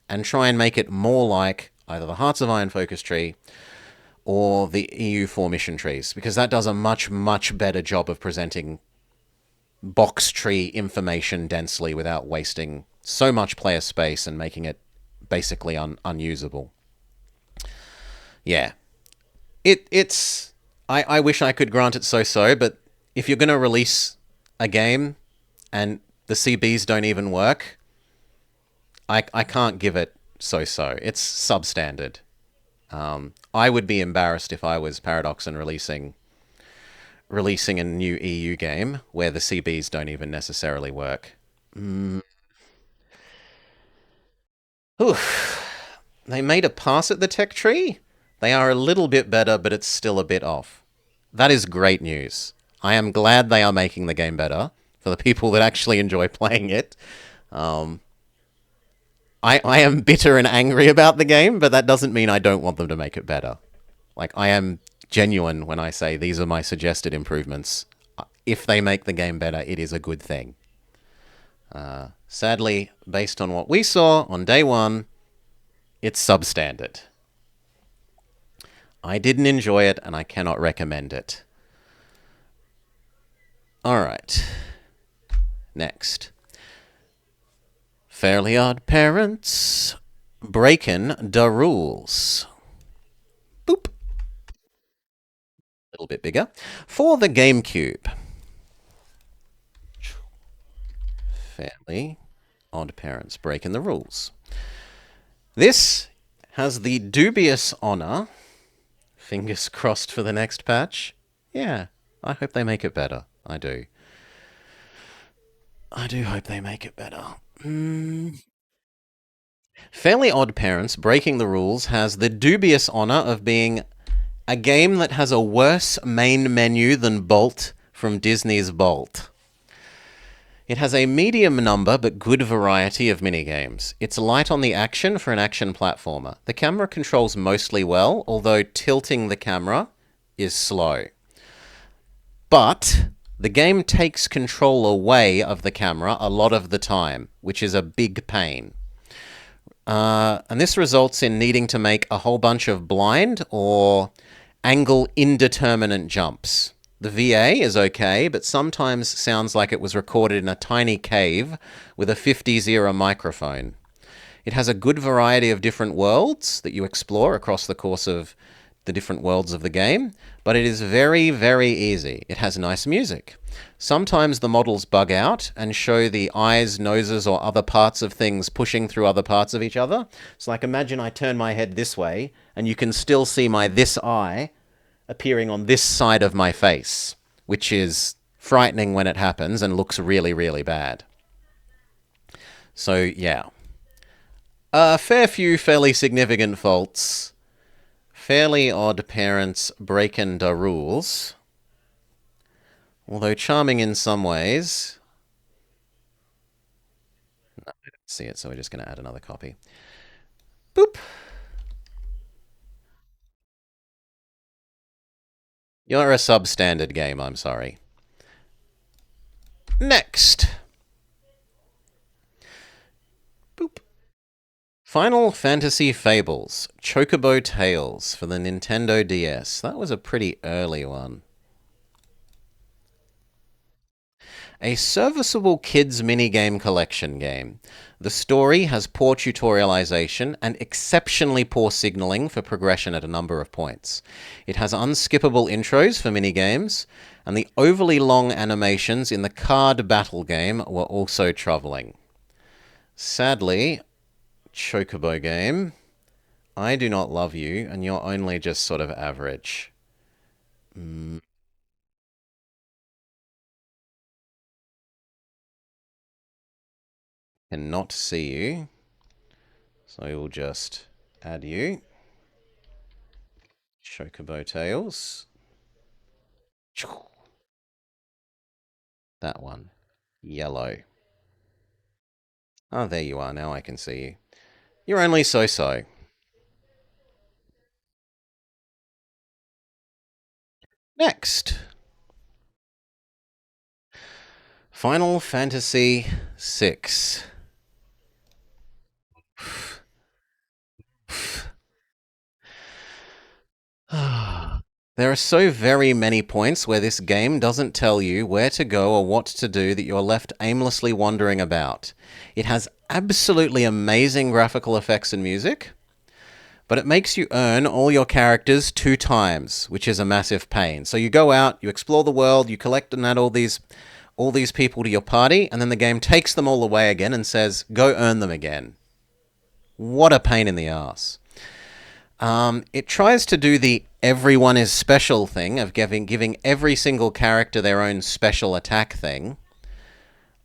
and try and make it more like either the Hearts of Iron focus tree or the EU4 mission trees, because that does a much, much better job of presenting box tree information densely without wasting so much player space and making it basically unusable. Yeah. It's... I wish I could grant it so-so, but if you're going to release a game and the CBs don't even work. I can't give it so-so. It's substandard. I would be embarrassed if I was Paradox and releasing a new EU game where the CBs don't even necessarily work. Oof. They made a pass at the tech tree. They are a little bit better, but it's still a bit off. That is great news. I am glad they are making the game better for the people that actually enjoy playing it. Um, I am bitter and angry about the game, but that doesn't mean I don't want them to make it better. Like, I am genuine when I say these are my suggested improvements. If they make the game better, it is a good thing. Sadly, based on what we saw on day one, it's substandard. I didn't enjoy it, and I cannot recommend it. Alright. Next. Fairly Odd Parents. Breaking the Rules. Boop. A little bit bigger. For the GameCube. Fairly Odd Parents. Breaking the Rules. This has the dubious honor, fingers crossed for the next patch. Yeah, I hope they make it better. I do. I do hope they make it better. Fairly Odd Parents Breaking the Rules has the dubious honor of being a game that has a worse main menu than Bolt from Disney's Bolt. It has a medium number but good variety of minigames. It's light on the action for an action platformer. The camera controls mostly well, although tilting the camera is slow. But the game takes control away of the camera a lot of the time, which is a big pain. And this results in needing to make a whole bunch of blind or angle indeterminate jumps. The VA is okay, but sometimes sounds like it was recorded in a tiny cave with a 50s era microphone. It has a good variety of different worlds that you explore across the course of the different worlds of the game, but it is very, very easy. It has nice music. Sometimes the models bug out and show the eyes, noses, or other parts of things pushing through other parts of each other. So like imagine I turn my head this way and you can still see my this eye appearing on this side of my face, which is frightening when it happens and looks really, really bad. So, yeah. A fair few fairly significant faults. Fairly Odd Parents Breaking the Rules. Although charming in some ways. No, I don't see it, so we're just going to add another copy. Boop. You're a substandard game, I'm sorry. Next. Boop. Final Fantasy Fables, Chocobo Tales for the Nintendo DS. That was a pretty early one. A serviceable kids minigame collection game. The story has poor tutorialization and exceptionally poor signaling for progression at a number of points. It has unskippable intros for minigames, and the overly long animations in the card battle game were also troubling. Sadly, Chocobo game, I do not love you, and you're only just sort of average. Cannot see you, so we'll just add you. Chocobo Tales. That one. Yellow. Oh, there you are. Now I can see you. You're only so-so. Next. Final Fantasy VI. There are so very many points where this game doesn't tell you where to go or what to do that you're left aimlessly wandering about. It has absolutely amazing graphical effects and music, but it makes you earn all your characters 2 times, which is a massive pain. So you go out, you explore the world, you collect and add all these all these people to your party, and then the game takes them all away again and says, go earn them again. What a pain in the ass. It tries to do the everyone is special thing of giving every single character their own special attack thing,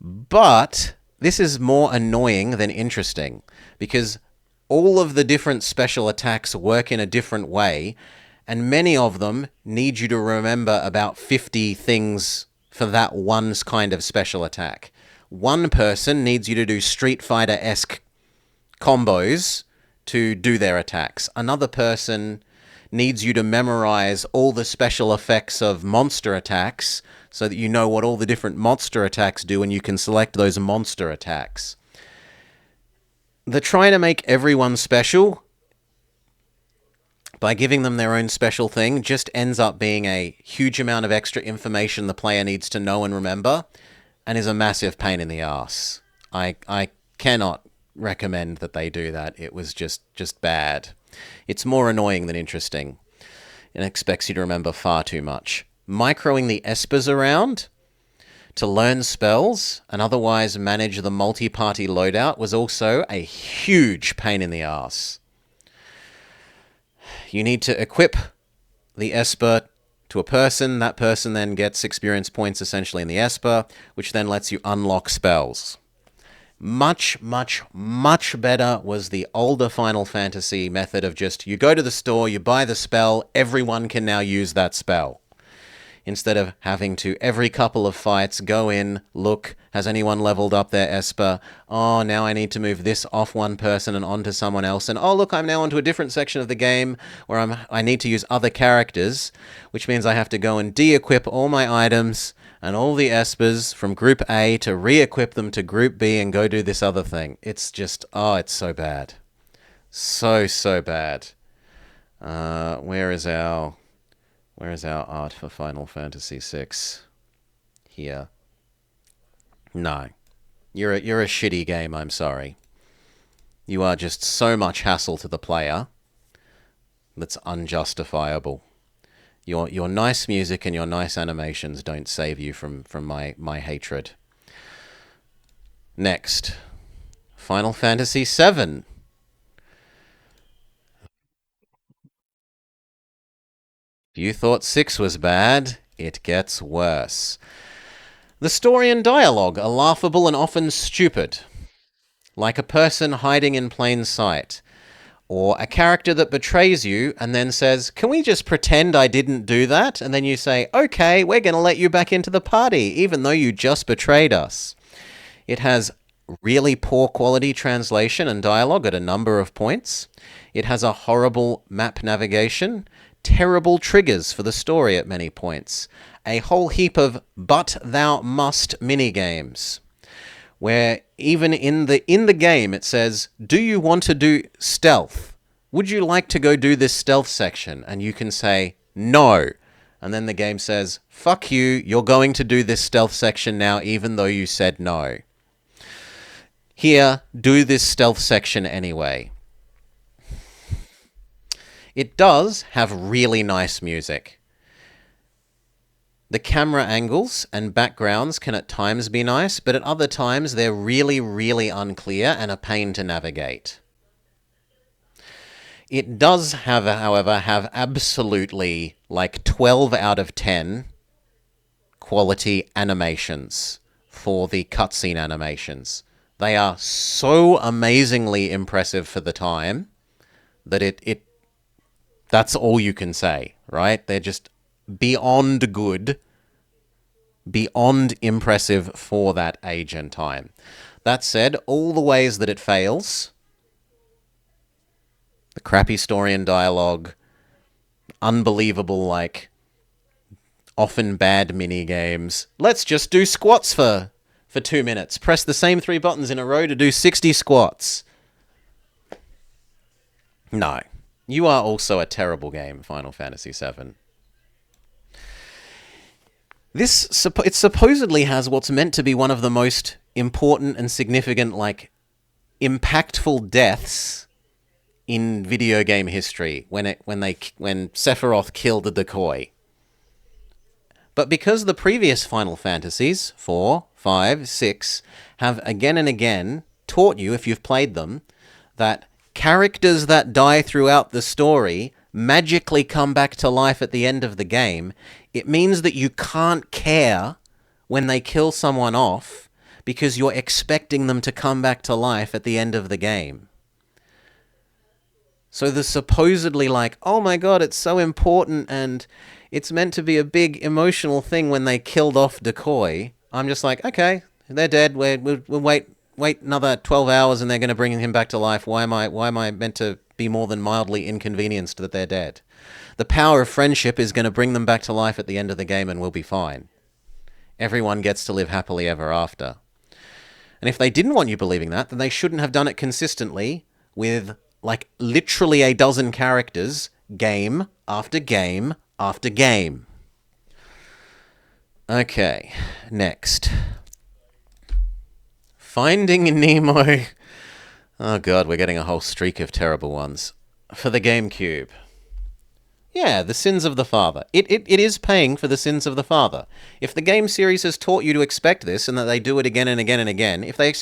but this is more annoying than interesting because all of the different special attacks work in a different way, and many of them need you to remember about 50 things for that one kind of special attack. One person needs you to do Street Fighter-esque combos to do their attacks. Another person needs you to memorize all the special effects of monster attacks so that you know what all the different monster attacks do and you can select those monster attacks. They're trying to make everyone special by giving them their own special thing just ends up being a huge amount of extra information the player needs to know and remember and is a massive pain in the ass. I cannot recommend that they do that. It was just bad. It's more annoying than interesting and expects you to remember far too much. Microing the espers around to learn spells and otherwise manage the multi-party loadout was also a huge pain in the ass. You need to equip the esper to a person. That person then gets experience points essentially in the esper, which then lets you unlock spells. Much, much, much better was the older Final Fantasy method of just, you go to the store, you buy the spell, everyone can now use that spell. Instead of having to, every couple of fights, go in, look, has anyone leveled up their Esper? Oh, now I need to move this off one person and onto someone else. And oh, look, I'm now onto a different section of the game where I need to use other characters, which means I have to go and de-equip all my items and all the Espers from Group A to re-equip them to Group B and go do this other thing. It's just, oh, it's so bad. So bad. Where is our art for Final Fantasy VI? Here. No. You're a shitty game, I'm sorry. You are just so much hassle to the player that's unjustifiable. Your nice music and your nice animations don't save you from my hatred. Next. Final Fantasy VII. If you thought 6 was bad, it gets worse. The story and dialogue are laughable and often stupid. Like a person hiding in plain sight. Or a character that betrays you and then says, can we just pretend I didn't do that? And then you say, okay, we're going to let you back into the party, even though you just betrayed us. It has really poor quality translation and dialogue at a number of points. It has a horrible map navigation, terrible triggers for the story at many points, a whole heap of but thou must minigames, where even in the game it says, do you want to do stealth? Would you like to go do this stealth section? And you can say, no. And then the game says, fuck you, you're going to do this stealth section now even though you said no. Here, do this stealth section anyway. It does have really nice music. The camera angles and backgrounds can at times be nice, but at other times they're really, really unclear and a pain to navigate. It does, however, have absolutely like 12 out of 10 quality animations for the cutscene animations. They are so amazingly impressive for the time that that's all you can say, right? They're just beyond good, beyond impressive for that age and time. That said, all the ways that it fails, the crappy story and dialogue, unbelievable, like, often bad mini-games. Let's just do squats for 2 minutes. Press the same 3 buttons in a row to do 60 squats. No. You are also a terrible game, Final Fantasy VII. It supposedly has what's meant to be one of the most important and significant, like, impactful deaths in video game history when Sephiroth killed the decoy. But because the previous Final Fantasies, 4, 5, 6, have again and again taught you, if you've played them, that characters that die throughout the story magically come back to life at the end of the game, it means that you can't care when they kill someone off because you're expecting them to come back to life at the end of the game. So the supposedly like, oh my god, it's so important and it's meant to be a big emotional thing when they killed off Decoy. I'm just like, okay, they're dead. We'll wait another 12 hours and they're going to bring him back to life. Why am I meant to be more than mildly inconvenienced that they're dead? The power of friendship is going to bring them back to life at the end of the game and we'll be fine. Everyone gets to live happily ever after. And if they didn't want you believing that, then they shouldn't have done it consistently with like literally a dozen characters, game after game after game. Okay, next. Finding Nemo. Oh god, we're getting a whole streak of terrible ones. For the GameCube. Yeah, The Sins of the Father. It is paying for The Sins of the Father. If the game series has taught you to expect this and that they do it again and again and again, if they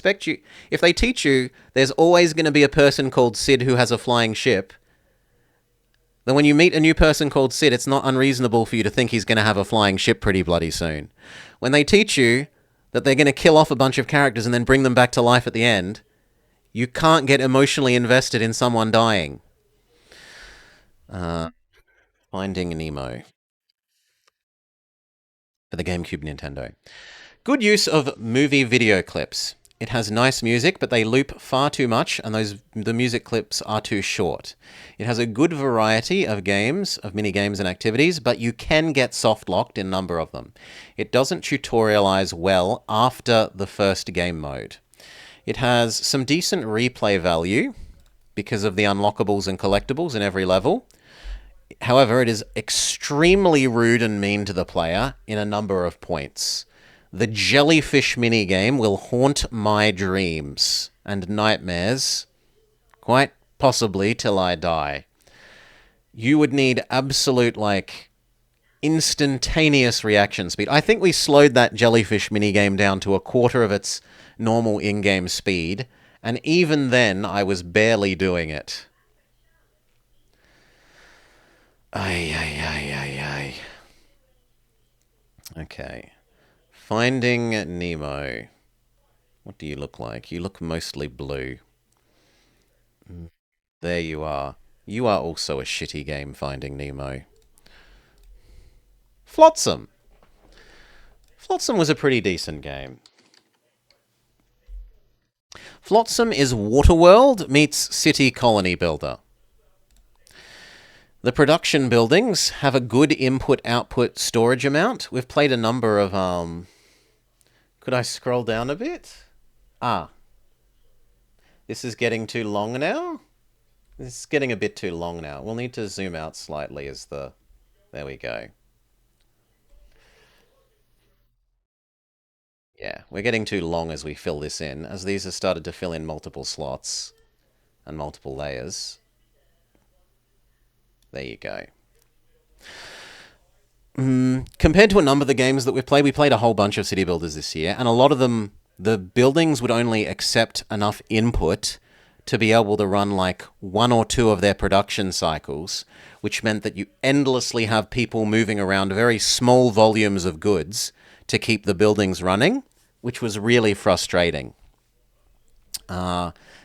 teach you there's always going to be a person called Sid who has a flying ship, then when you meet a new person called Sid, it's not unreasonable for you to think he's going to have a flying ship pretty bloody soon. When they teach you that they're going to kill off a bunch of characters and then bring them back to life at the end, you can't get emotionally invested in someone dying. Finding Nemo. For the GameCube Nintendo. Good use of movie video clips. It has nice music, but they loop far too much, and the music clips are too short. It has a good variety of games, of mini-games and activities, but you can get soft-locked in a number of them. It doesn't tutorialize well after the first game mode. It has some decent replay value because of the unlockables and collectibles in every level. However, it is extremely rude and mean to the player in a number of points. The jellyfish minigame will haunt my dreams and nightmares, quite possibly till I die. You would need absolute, instantaneous reaction speed. I think we slowed that jellyfish minigame down to a quarter of its normal in-game speed, and even then I was barely doing it. Ay. Okay. Finding Nemo. What do you look like? You look mostly blue. There you are. You are also a shitty game, Finding Nemo. Flotsam. Flotsam was a pretty decent game. Flotsam is Waterworld meets City Colony Builder. The production buildings have a good input-output storage amount. We've played a number of, Could I scroll down a bit? This is getting too long now? This is getting a bit too long now. We'll need to zoom out slightly as the... There we go. Yeah, we're getting too long as we fill this in, as these have started to fill in multiple slots and multiple layers. There you go. Compared to a number of the games that we played a whole bunch of city builders this year, and a lot of them, the buildings would only accept enough input to be able to run like one or two of their production cycles, which meant that you endlessly have people moving around very small volumes of goods to keep the buildings running, which was really frustrating.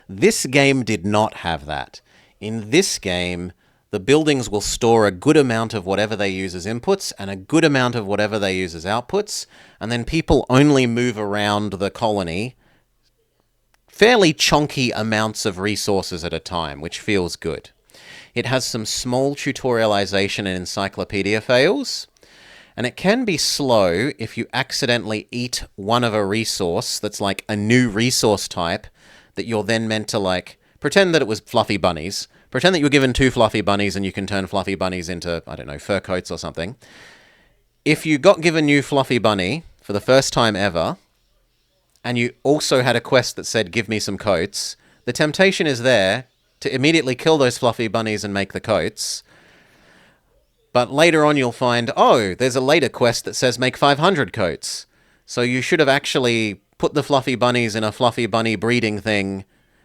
This game did not have that. In this game, the buildings will store a good amount of whatever they use as inputs and a good amount of whatever they use as outputs, and then people only move around the colony fairly chunky amounts of resources at a time, which feels good. It has some small tutorialization and encyclopedia fails, and it can be slow if you accidentally eat one of a resource that's like a new resource type that you're then meant to pretend that it was fluffy bunnies. Pretend that you were given 2 fluffy bunnies and you can turn fluffy bunnies into, I don't know, fur coats or something. If you got given new fluffy bunny for the first time ever, and you also had a quest that said, give me some coats, the temptation is there to immediately kill those fluffy bunnies and make the coats. But later on, you'll find, oh, there's a later quest that says make 500 coats. So you should have actually put the fluffy bunnies in a fluffy bunny breeding thing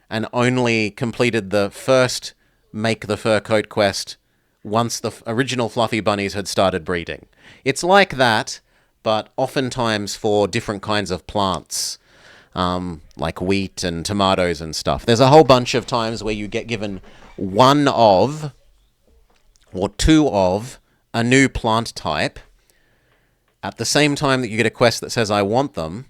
and only completed the first make the fur coat quest once the original fluffy bunnies had started breeding. It's like that, but oftentimes for different kinds of plants, like wheat and tomatoes and stuff. There's a whole bunch of times where you get given one of or two of a new plant type at the same time that you get a quest that says I want them,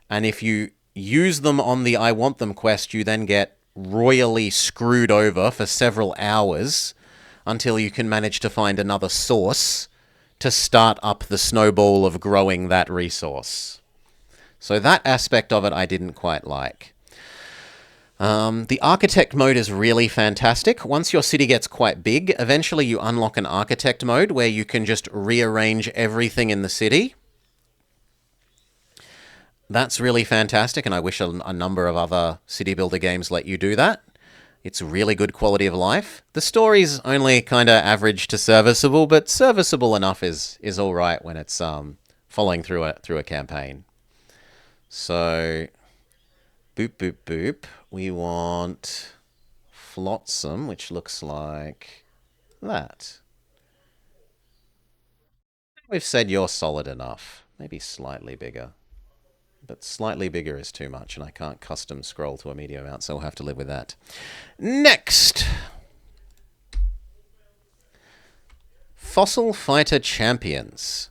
and if you use them on the I want them quest, you then get royally screwed over for several hours until you can manage to find another source to start up the snowball of growing that resource. So that aspect of it I didn't quite like. The architect mode is really fantastic. Once your city gets quite big, eventually you unlock an architect mode where you can just rearrange everything in the city. That's really fantastic, and I wish a number of other city builder games let you do that. It's really good quality of life. The story's only kind of average to serviceable, but serviceable enough is all right when it's following through a campaign. So, boop, boop, boop. We want Flotsam, which looks like that. We've said you're solid enough. Maybe slightly bigger. But slightly bigger is too much, and I can't custom scroll to a medium amount, so we'll have to live with that. Next! Fossil Fighter Champions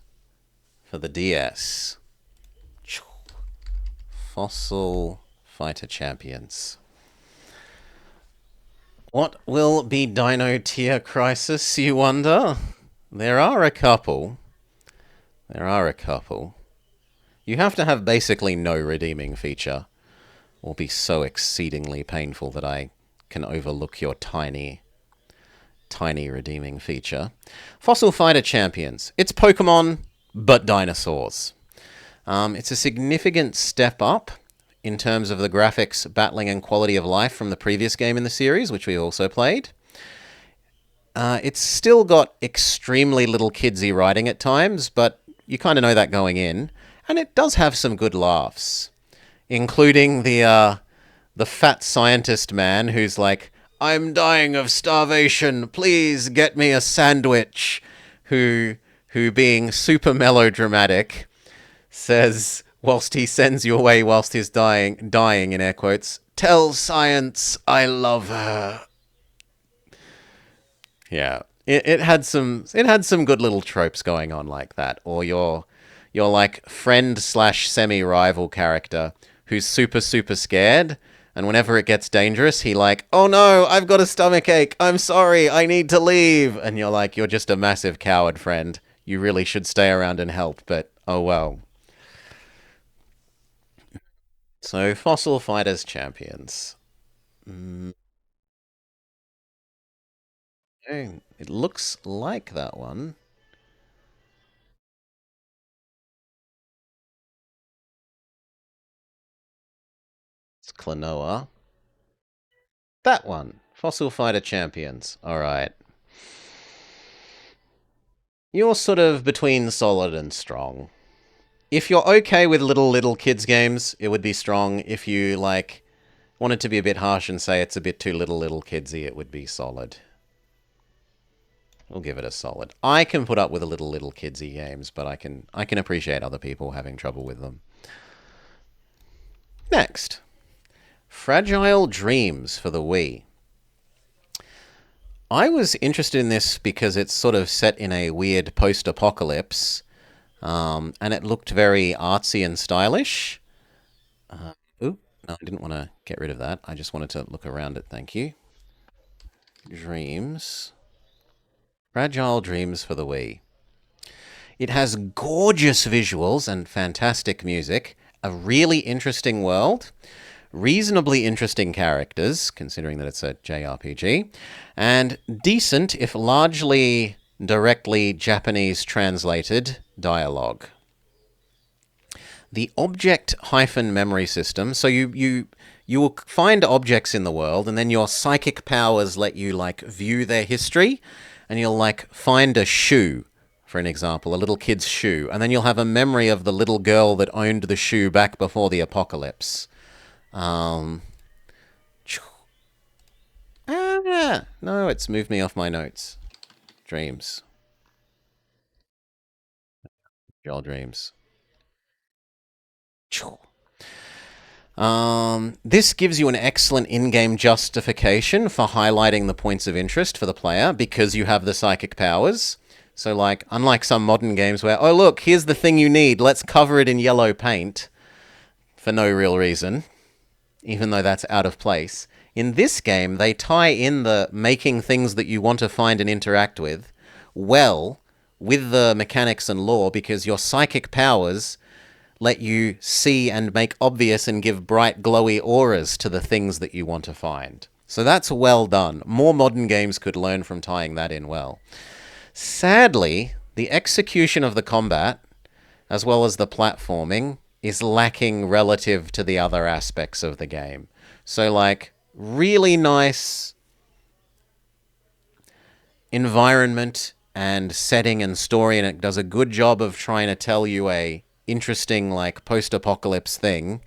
for the DS. Fossil Fighter Champions. What will be Dino Tier Crisis, you wonder? There are a couple. You have to have basically no redeeming feature, or be so exceedingly painful that I can overlook your tiny redeeming feature. Fossil Fighter Champions. It's Pokemon, but dinosaurs. It's a significant step up in terms of the graphics, battling, and quality of life from the previous game in the series, which we also played. It's still got extremely little kidsy writing at times, but you kind of know that going in. And it does have some good laughs, including the fat scientist man who's like, I'm dying of starvation, please get me a sandwich, who being super melodramatic, says, whilst he sends you away whilst he's dying in air quotes, tell science I love her. Yeah, it had some good little tropes going on like that, or your like friend / semi-rival character who's super scared, and whenever it gets dangerous, he like, oh no, I've got a stomachache, I'm sorry, I need to leave. And you're like, you're just a massive coward, friend. You really should stay around and help, but oh well. So, Fossil Fighters Champions. It looks like that one. It's Klonoa. That one. Fossil Fighter Champions. Alright. You're sort of between solid and strong. If you're okay with little kids games, it would be strong. If you, like, wanted to be a bit harsh and say it's a bit too little kidsy, it would be solid. We'll give it a solid. I can put up with a little kidsy games, but I can appreciate other people having trouble with them. Next. Fragile Dreams for the Wii. I was interested in this because it's sort of set in a weird post-apocalypse, and it looked very artsy and stylish. No, I didn't want to get rid of that. I just wanted to look around it, thank you. Dreams. Fragile Dreams for the Wii. It has gorgeous visuals and fantastic music, a really interesting world, reasonably interesting characters, considering that it's a JRPG, and decent, if largely directly Japanese translated, dialogue. The object-memory system, so you will find objects in the world, and then your psychic powers let you, like, view their history, and you'll like find a shoe, for an example, a little kid's shoe, and then you'll have a memory of the little girl that owned the shoe back before the apocalypse. No, it's moved me off my notes. Dreams. Your dreams. This gives you an excellent in-game justification for highlighting the points of interest for the player because you have the psychic powers. So, like, unlike some modern games where, oh, look, here's the thing you need, let's cover it in yellow paint for no real reason, even though that's out of place. In this game, they tie in the making things that you want to find and interact with well with the mechanics and lore because your psychic powers let you see and make obvious and give bright, glowy auras to the things that you want to find. So that's well done. More modern games could learn from tying that in well. Sadly, the execution of the combat, as well as the platforming, is lacking relative to the other aspects of the game. So, like, really nice environment and setting and story, and it does a good job of trying to tell you a interesting, like, post-apocalypse thing,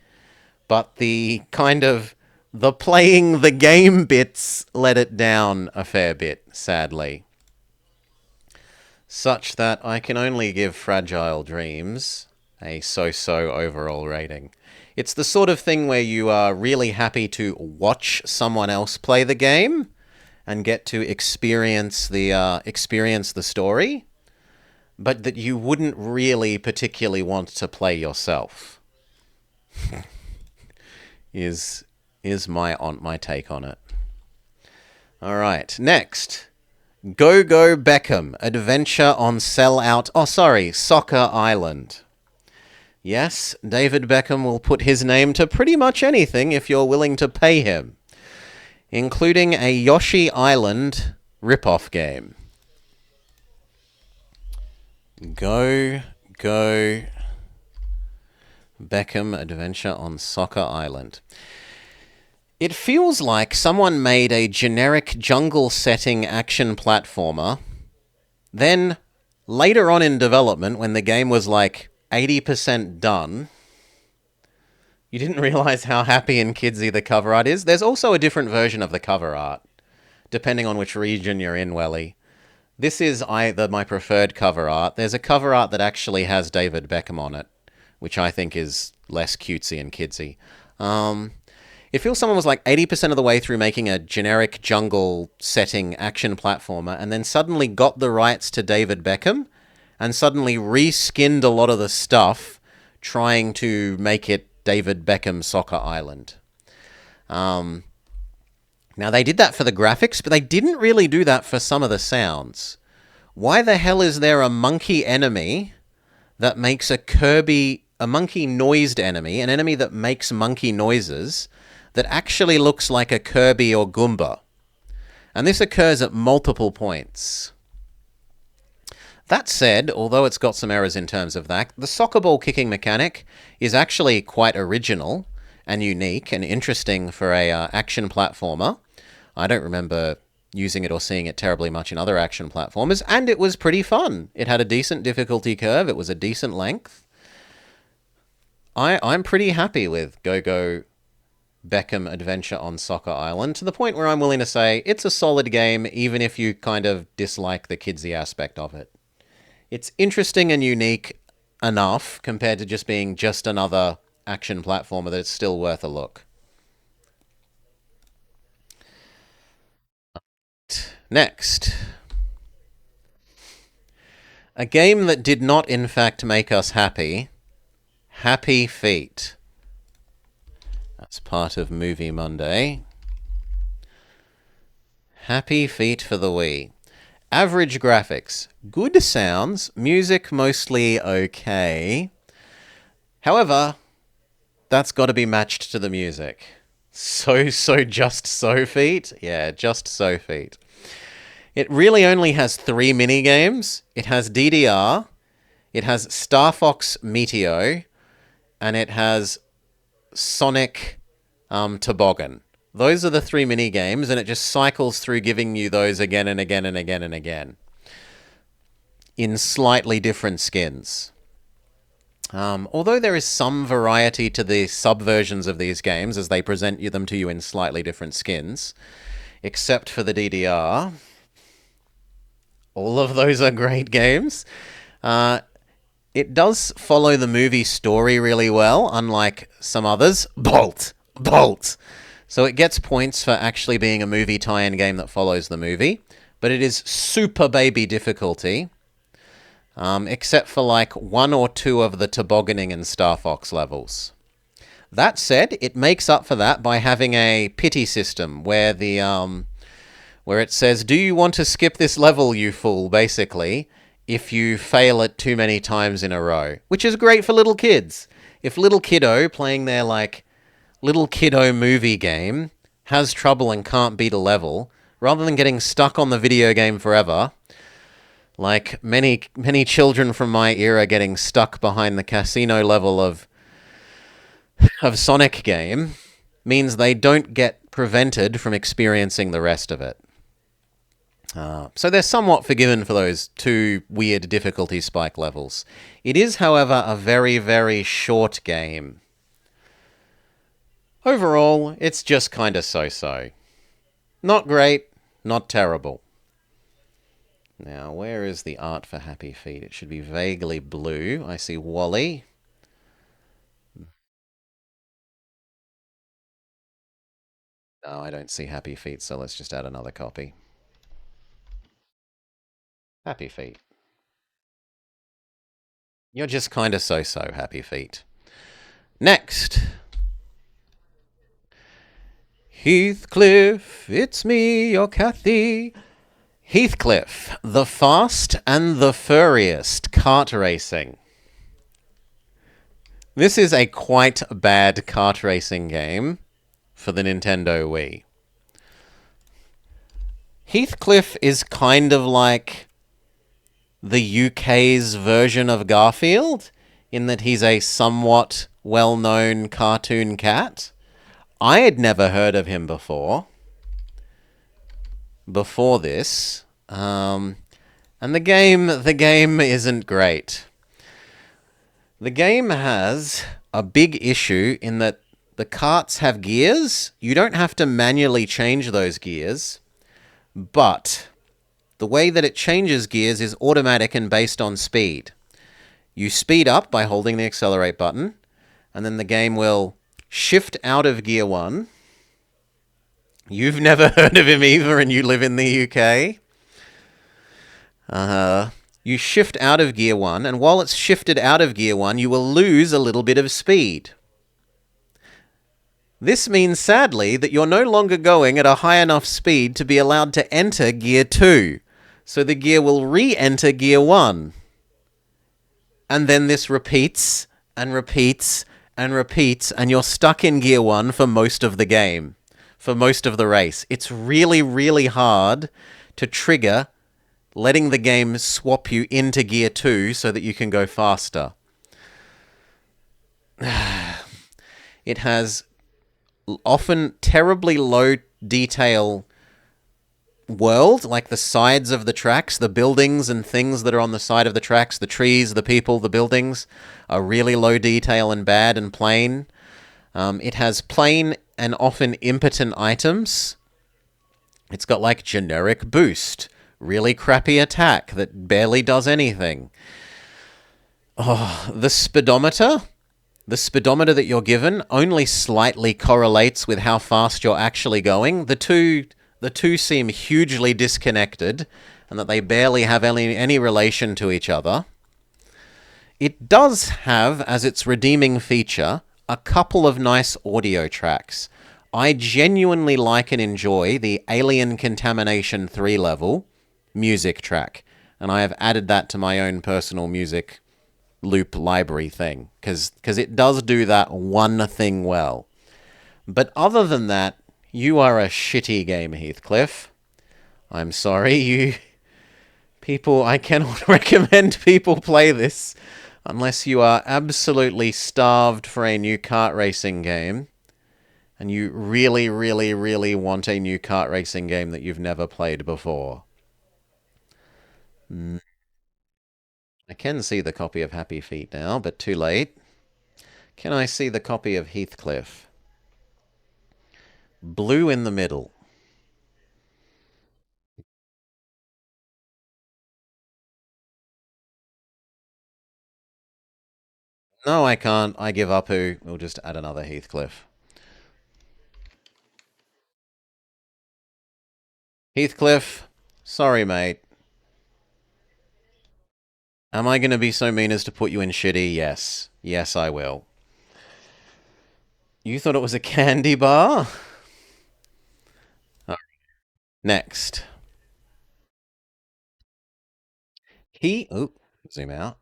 but the kind of the playing the game bits let it down a fair bit, sadly. Such that I can only give Fragile Dreams a so-so overall rating. It's the sort of thing where you are really happy to watch someone else play the game and get to experience the story, but that you wouldn't really particularly want to play yourself. is my take on it. All right, next, Go Go Beckham: Adventure on Soccer Island. Yes, David Beckham will put his name to pretty much anything if you're willing to pay him, including a Yoshi Island rip-off game. Go Beckham: Adventure on Soccer Island. It feels like someone made a generic jungle setting action platformer, then later on in development, when the game was like 80% done, you didn't realize how happy and kidsy the cover art is. There's also a different version of the cover art, depending on which region you're in, Welly. This is my preferred cover art. There's a cover art that actually has David Beckham on it, which I think is less cutesy and kidsy. It feels someone was like 80% of the way through making a generic jungle setting action platformer and then suddenly got the rights to David Beckham and suddenly reskinned a lot of the stuff trying to make it David Beckham Soccer Island. Now, they did that for the graphics, but they didn't really do that for some of the sounds. Why the hell is there a monkey enemy that makes a monkey-noised enemy, an enemy that makes monkey noises, that actually looks like a Kirby or Goomba? And this occurs at multiple points. That said, although it's got some errors in terms of that, the soccer ball kicking mechanic is actually quite original and unique and interesting for a action platformer. I don't remember using it or seeing it terribly much in other action platformers, and it was pretty fun. It had a decent difficulty curve. It was a decent length. I'm pretty happy with Go Go Beckham Adventure on Soccer Island, to the point where I'm willing to say it's a solid game, even if you kind of dislike the kidsy aspect of it. It's interesting and unique enough compared to just being just another action platformer that it's still worth a look. Next, a game that did not in fact make us happy, Happy Feet. That's part of Movie Monday. Happy Feet for the Wii. Average graphics, good sounds, music mostly okay. However, that's got to be matched to the music. So just so feet? Yeah, just so feet. It really only has 3 minigames. It has DDR, it has Star Fox Meteo, and it has Sonic Toboggan. Those are the 3 mini games, and it just cycles through giving you those again and again and again and again in slightly different skins. Although there is some variety to the subversions of these games as they present them to you in slightly different skins, except for the DDR, all of those are great games. It does follow the movie story really well, unlike some others. Bolt! Bolt! So it gets points for actually being a movie tie-in game that follows the movie, but it is super baby difficulty, except for like 1 or 2 of the tobogganing and Star Fox levels. That said, it makes up for that by having a pity system where where it says, "Do you want to skip this level, you fool?" basically, if you fail it too many times in a row, which is great for little kids. If little kiddo playing their like little kiddo movie game has trouble and can't beat a level, rather than getting stuck on the video game forever, like many children from my era getting stuck behind the casino level of Sonic game, means they don't get prevented from experiencing the rest of it. So they're somewhat forgiven for those 2 weird difficulty spike levels. It is, however, a very, very short game. Overall, it's just kind of so-so. Not great, not terrible. Now, where is the art for Happy Feet? It should be vaguely blue. I see Wally. No, I don't see Happy Feet, so let's just add another copy. Happy Feet. You're just kind of so-so, Happy Feet. Next. Heathcliff, it's me, your Kathy. Heathcliff, the fast and the furriest kart racing. This is a quite bad kart racing game for the Nintendo Wii. Heathcliff is kind of like the UK's version of Garfield, in that he's a somewhat well-known cartoon cat. I had never heard of him before this. And the game isn't great. The game has a big issue in that the carts have gears. You don't have to manually change those gears, but the way that it changes gears is automatic and based on speed. You speed up by holding the accelerate button, and then the game will shift out of gear 1. You've never heard of him either, and you live in the UK. You shift out of gear 1, and while it's shifted out of gear 1, you will lose a little bit of speed. This means, sadly, that you're no longer going at a high enough speed to be allowed to enter gear 2. So the gear will re-enter gear 1. And then this repeats and repeats and repeats, and you're stuck in gear 1 for most of the game, for most of the race. It's really, really hard to trigger letting the game swap you into gear 2 so that you can go faster. It has often terribly low detail world, like the sides of the tracks, the buildings and things that are on the side of the tracks, the trees, the people, the buildings are really low detail and bad and plain. It has plain and often impotent items. It's got like generic boost, really crappy attack that barely does anything. The speedometer that you're given only slightly correlates with how fast you're actually going. The two seem hugely disconnected, and that they barely have any relation to each other. It does have, as its redeeming feature, a couple of nice audio tracks. I genuinely like and enjoy the Alien Contamination 3 level music track, and I have added that to my own personal music loop library thing, because it does do that one thing well. But other than that, you are a shitty game, Heathcliff. I'm sorry, I cannot recommend people play this unless you are absolutely starved for a new kart racing game, and you really, really, really want a new kart racing game that you've never played before. I can see the copy of Happy Feet now, but too late. Can I see the copy of Heathcliff? Blue in the middle. No, I can't. I give up. Who? We'll just add another Heathcliff. Heathcliff, sorry, mate. Am I going to be so mean as to put you in shitty? Yes. Yes, I will. You thought it was a candy bar? Oh, next. Oh, zoom out.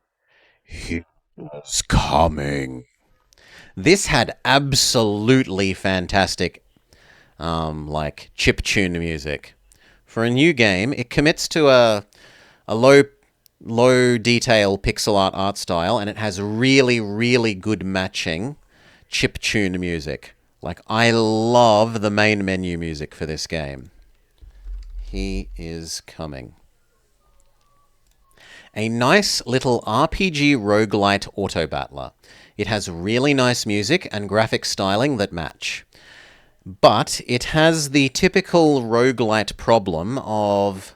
He was coming. This had absolutely fantastic, like chip tune music. For a new game, it commits to a low detail pixel art style, and it has really, really good matching chip tune music. Like, I love the main menu music for this game. He is coming. A nice little RPG roguelite auto battler. It has really nice music and graphic styling that match. But it has the typical roguelite problem of,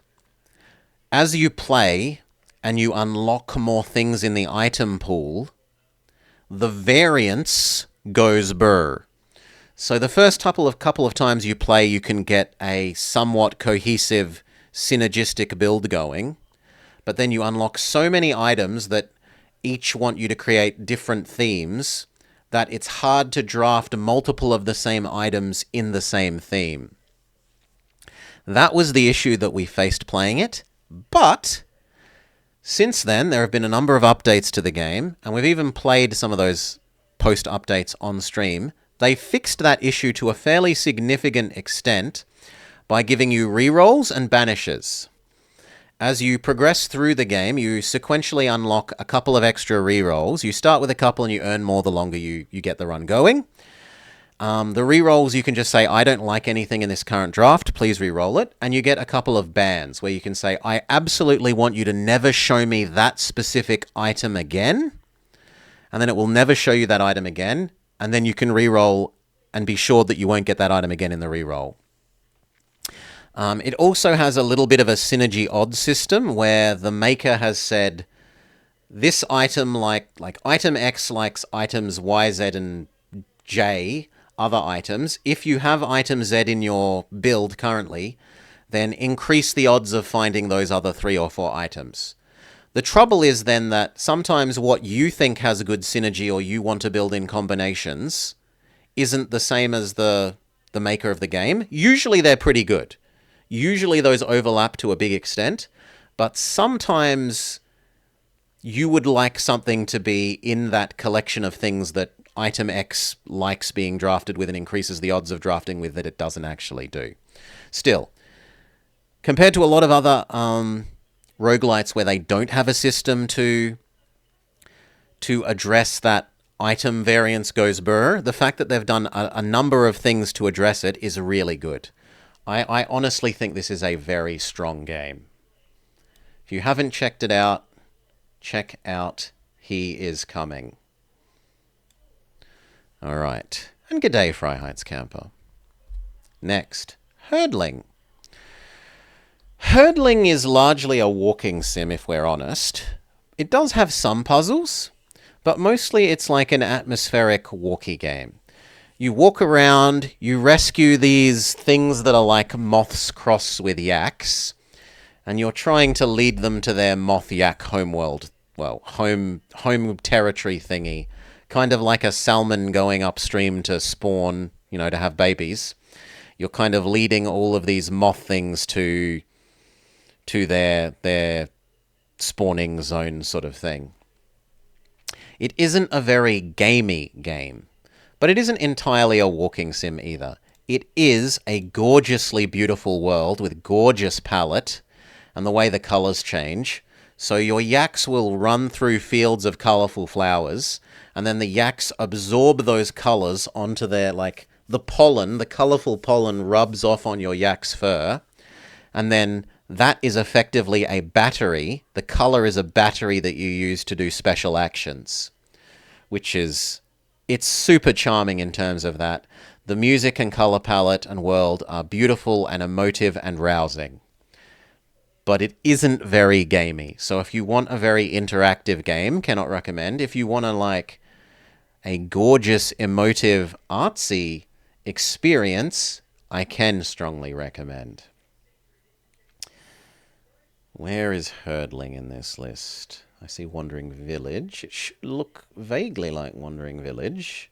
as you play and you unlock more things in the item pool, the variance goes burr. So the first couple of times you play, you can get a somewhat cohesive, synergistic build going, but then you unlock so many items that each want you to create different themes that it's hard to draft multiple of the same items in the same theme. That was the issue that we faced playing it, but since then there have been a number of updates to the game, and we've even played some of those post-updates on stream. They fixed that issue to a fairly significant extent by giving you rerolls and banishes. As you progress through the game, you sequentially unlock a couple of extra rerolls. You start with a couple and you earn more the longer you get the run going. The rerolls, you can just say, I don't like anything in this current draft, please reroll it. And you get a couple of bans where you can say, I absolutely want you to never show me that specific item again. And then it will never show you that item again. And then you can reroll and be sure that you won't get that item again in the reroll. It also has a little bit of a synergy odds system where the maker has said, this item, like item X likes items Y, Z, and J, other items. If you have item Z in your build currently, then increase the odds of finding those other 3 or 4 items. The trouble is then that sometimes what you think has a good synergy or you want to build in combinations isn't the same as the maker of the game. Usually they're pretty good. Usually those overlap to a big extent, but sometimes you would like something to be in that collection of things that item X likes being drafted with and increases the odds of drafting with that it doesn't actually do. Still, compared to a lot of other roguelites where they don't have a system to address that item variance goes burr, the fact that they've done a number of things to address it is really good. I honestly think this is a very strong game. If you haven't checked it out, check out He Is Coming. All right. And g'day, Fry Heights Camper. Next, Hurdling. Hurdling is largely a walking sim, if we're honest. It does have some puzzles, but mostly it's like an atmospheric walkie game. You walk around, you rescue these things that are like moths crossed with yaks, and you're trying to lead them to their moth-yak homeworld, well, home territory thingy, kind of like a salmon going upstream to spawn, to have babies. You're kind of leading all of these moth things to their spawning zone sort of thing. It isn't a very gamey game, but it isn't entirely a walking sim either. It is a gorgeously beautiful world with gorgeous palette and the way the colors change. So your yaks will run through fields of colorful flowers, and then the yaks absorb those colors onto their the pollen, the colorful pollen, rubs off on your yak's fur, and then that is effectively a battery. The color is a battery that you use to do special actions, which is it's super charming in terms of that. The music and color palette and world are beautiful and emotive and rousing, but it isn't very gamey. So if you want a very interactive game, cannot recommend. If you want to like a gorgeous, emotive, artsy experience, I can strongly recommend. Where is Herdling in this list? I see Wandering Village. It should look vaguely like Wandering Village.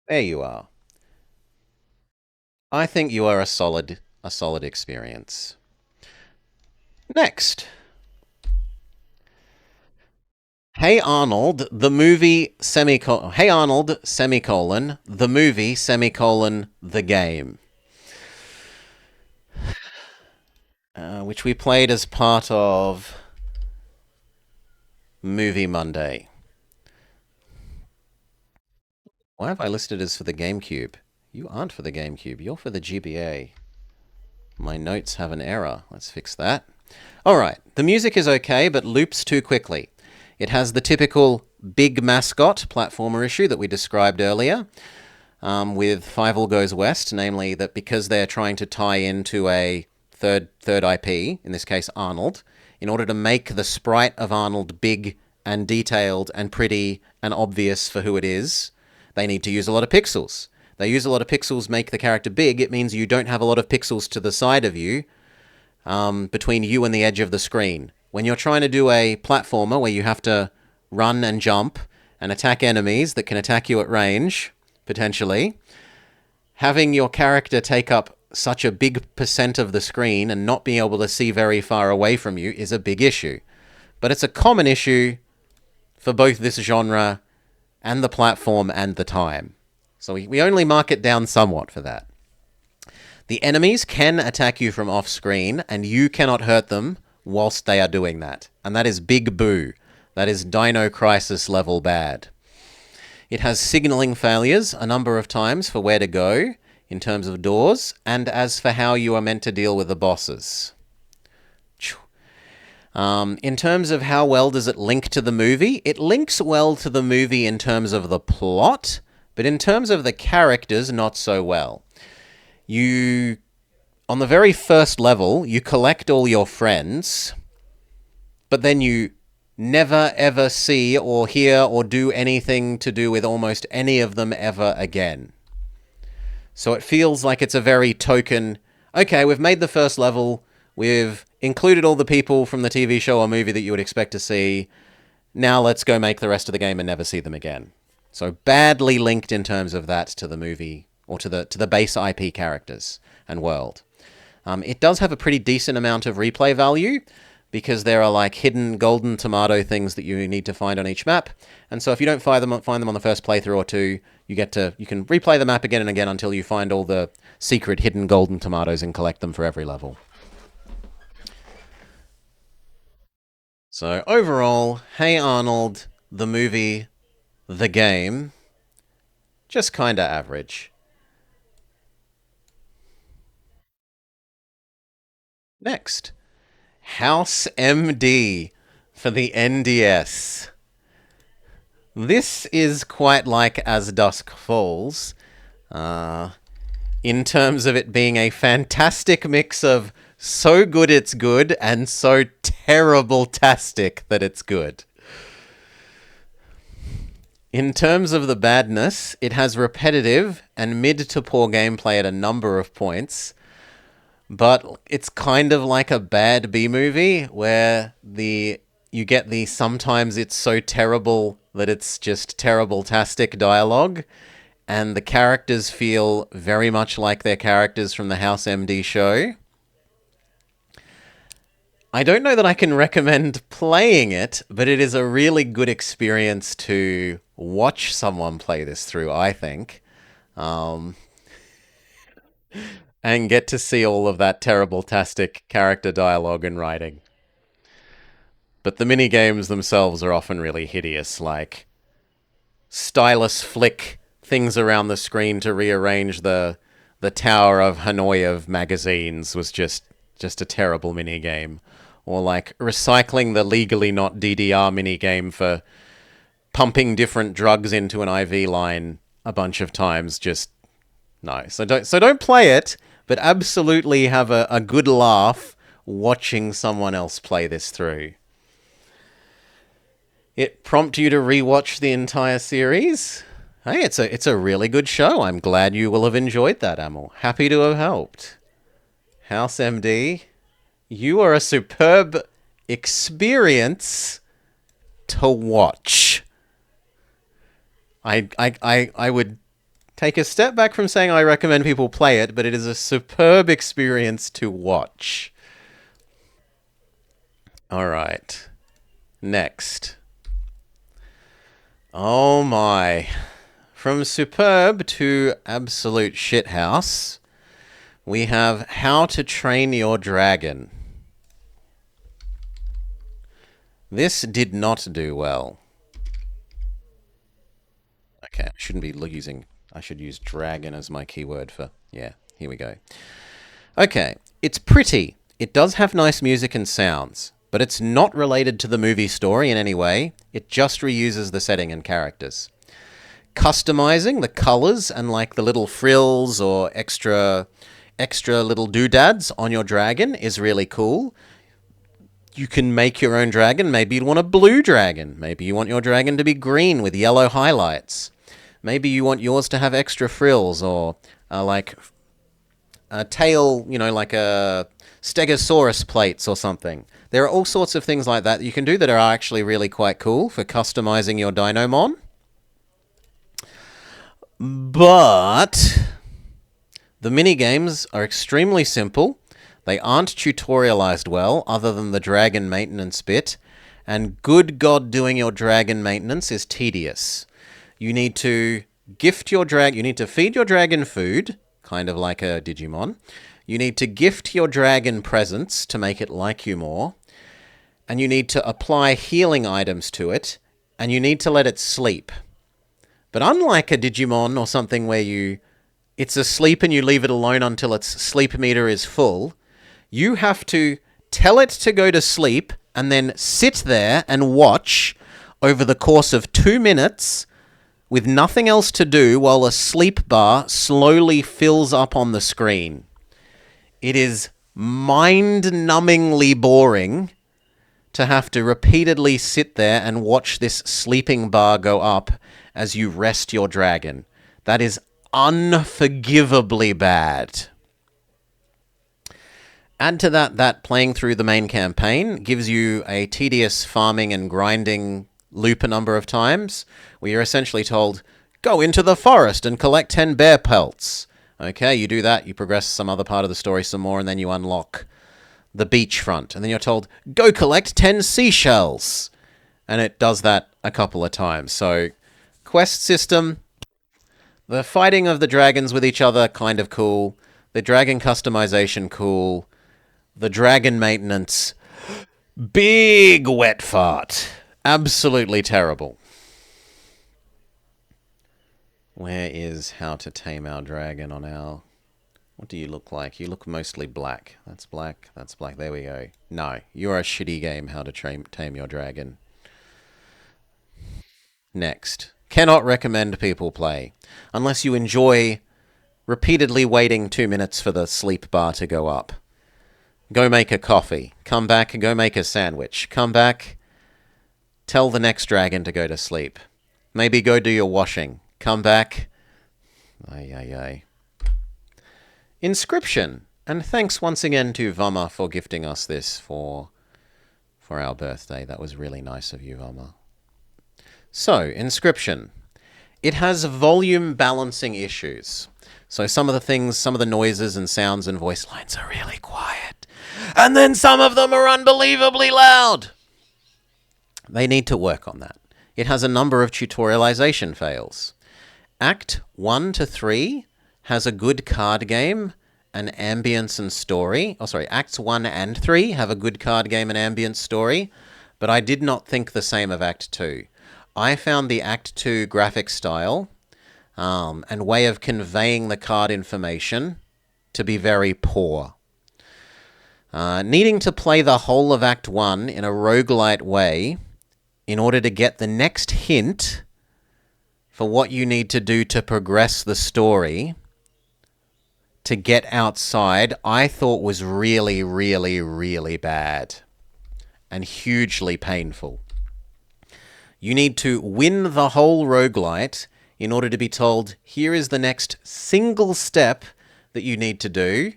There you are. I think you are a solid experience. Next. Hey Arnold, the movie semicolon. Hey Arnold, semicolon, the movie semicolon, the game. Which we played as part of Movie Monday. Why have I listed as for the GameCube? You aren't for the GameCube, you're for the GBA. My notes have an error. Let's fix that. Alright, the music is okay, but loops too quickly. It has the typical big mascot platformer issue that we described earlier with Five All Goes West, namely that because they're trying to tie into a third IP, in this case Arnold, in order to make the sprite of Arnold big and detailed and pretty and obvious for who it is, they need to use a lot of pixels. They use a lot of pixels, make the character big. It means you don't have a lot of pixels to the side of you, between you and the edge of the screen. When you're trying to do a platformer where you have to run and jump and attack enemies that can attack you at range, potentially, having your character take up such a big percent of the screen and not being able to see very far away from you is a big issue. But it's a common issue for both this genre and the platform and the time. So we only mark it down somewhat for that. The enemies can attack you from off screen, and you cannot hurt them whilst they are doing that. And that is big boo. That is Dino Crisis level bad. It has signaling failures a number of times for where to go in terms of doors, and as for how you are meant to deal with the bosses. In terms of how well does it link to the movie, it links well to the movie in terms of the plot, but in terms of the characters, not so well. On the very first level, you collect all your friends, but then you never ever see or hear or do anything to do with almost any of them ever again. So it feels like it's a very token, okay, we've made the first level, we've included all the people from the TV show or movie that you would expect to see, now let's go make the rest of the game and never see them again. So badly linked in terms of that to the movie, or to the base IP characters and world. It does have a pretty decent amount of replay value, because there are like hidden golden tomato things that you need to find on each map. And so if you don't find them on the first playthrough or two, you can replay the map again and again until you find all the secret hidden golden tomatoes and collect them for every level. So overall, Hey Arnold, the movie, the game, just kinda average. Next, House MD for the NDS. This is quite like As Dusk Falls, in terms of it being a fantastic mix of so good it's good and so terrible-tastic that it's good. In terms of the badness, it has repetitive and mid to poor gameplay at a number of points, but it's kind of like a bad B movie where you get the sometimes it's so terrible that it's just terrible-tastic dialogue, and the characters feel very much like their characters from the House MD show. I don't know that I can recommend playing it, but it is a really good experience to watch someone play this through, I think. And get to see all of that terrible-tastic character dialogue and writing. but the mini games themselves are often really hideous, like stylus flick things around the screen to rearrange the Tower of Hanoi of magazines was just a terrible mini game. Or like recycling the legally not DDR mini game for pumping different drugs into an IV line a bunch of times. Just no. So don't play it, but absolutely have a good laugh watching someone else play this through. It prompt you to rewatch the entire series. Hey, it's a really good show. I'm glad you will have enjoyed that, Amel. Happy to have helped. House MD, you are a superb experience to watch. I would take a step back from saying I recommend people play it, but it is a superb experience to watch. All right. Next. Oh my. From superb to absolute shithouse, we have How to Train Your Dragon. This did not do well. Okay, I shouldn't be using... I should use dragon as my keyword for... Yeah, here we go. Okay, it's pretty. It does have nice music and sounds, but it's not related to the movie story in any way. It just reuses the setting and characters. Customizing the colors and like the little frills or extra little doodads on your dragon is really cool. You can make your own dragon. Maybe you want a blue dragon. Maybe you want your dragon to be green with yellow highlights. Maybe you want yours to have extra frills or like a tail, like a Stegosaurus plates or something. There are all sorts of things like that you can do that are actually really quite cool for customizing your Dinomon. But the mini-games are extremely simple. They aren't tutorialized well, other than the dragon maintenance bit. And good God, doing your dragon maintenance is tedious. You need to gift your you need to feed your dragon food, kind of like a Digimon. You need to gift your dragon presents to make it like you more. And you need to apply healing items to it. And you need to let it sleep. But unlike a Digimon or something where it's asleep and you leave it alone until its sleep meter is full, you have to tell it to go to sleep and then sit there and watch over the course of 2 minutes with nothing else to do while a sleep bar slowly fills up on the screen. It is mind-numbingly boring to have to repeatedly sit there and watch this sleeping bar go up as you rest your dragon. That is unforgivably bad. Add to that playing through the main campaign gives you a tedious farming and grinding loop a number of times, where you're essentially told, go into the forest and collect 10 bear pelts. Okay, you do that, you progress some other part of the story some more, and then you unlock the beachfront. And then you're told, go collect 10 seashells. And it does that a couple of times. So, quest system, the fighting of the dragons with each other, kind of cool. The dragon customization, cool. The dragon maintenance, big wet fart. Absolutely terrible. Where is How to Tame Our Dragon on our... What do you look like? You look mostly black. That's black. That's black. There we go. No, you're a shitty game, How to Tame Your Dragon. Next. Cannot recommend people play. Unless you enjoy repeatedly waiting 2 minutes for the sleep bar to go up. Go make a coffee. Come back and go make a sandwich. Come back. Tell the next dragon to go to sleep. Maybe go do your washing. Come back. Ay. Inscription. And thanks once again to Vama for gifting us this for our birthday. That was really nice of you, Vama. So, Inscription. It has volume balancing issues. So some of the noises and sounds and voice lines are really quiet. And then some of them are unbelievably loud. They need to work on that. It has a number of tutorialization fails. Act 1 to 3 has a good card game, an ambience and story. Acts 1 and 3 have a good card game and ambience story, but I did not think the same of Act 2. I found the Act 2 graphic style and way of conveying the card information to be very poor. Needing to play the whole of Act 1 in a roguelite way in order to get the next hint for what you need to do to progress the story to get outside, I thought was really, really, really bad and hugely painful. You need to win the whole roguelite in order to be told, here is the next single step that you need to do.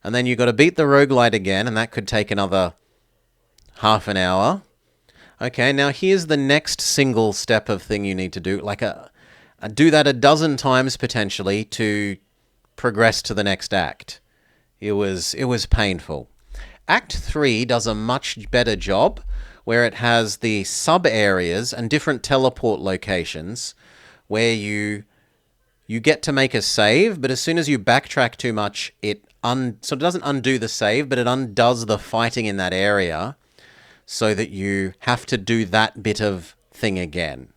And then you've got to beat the roguelite again, and that could take another half an hour. Okay, now here's the next single step of thing you need to do. Do that a dozen times potentially to progress to the next act. It was painful. Act 3 does a much better job where it has the sub-areas and different teleport locations where you get to make a save, but as soon as you backtrack too much, it doesn't undo the save, but it undoes the fighting in that area so that you have to do that bit of thing again.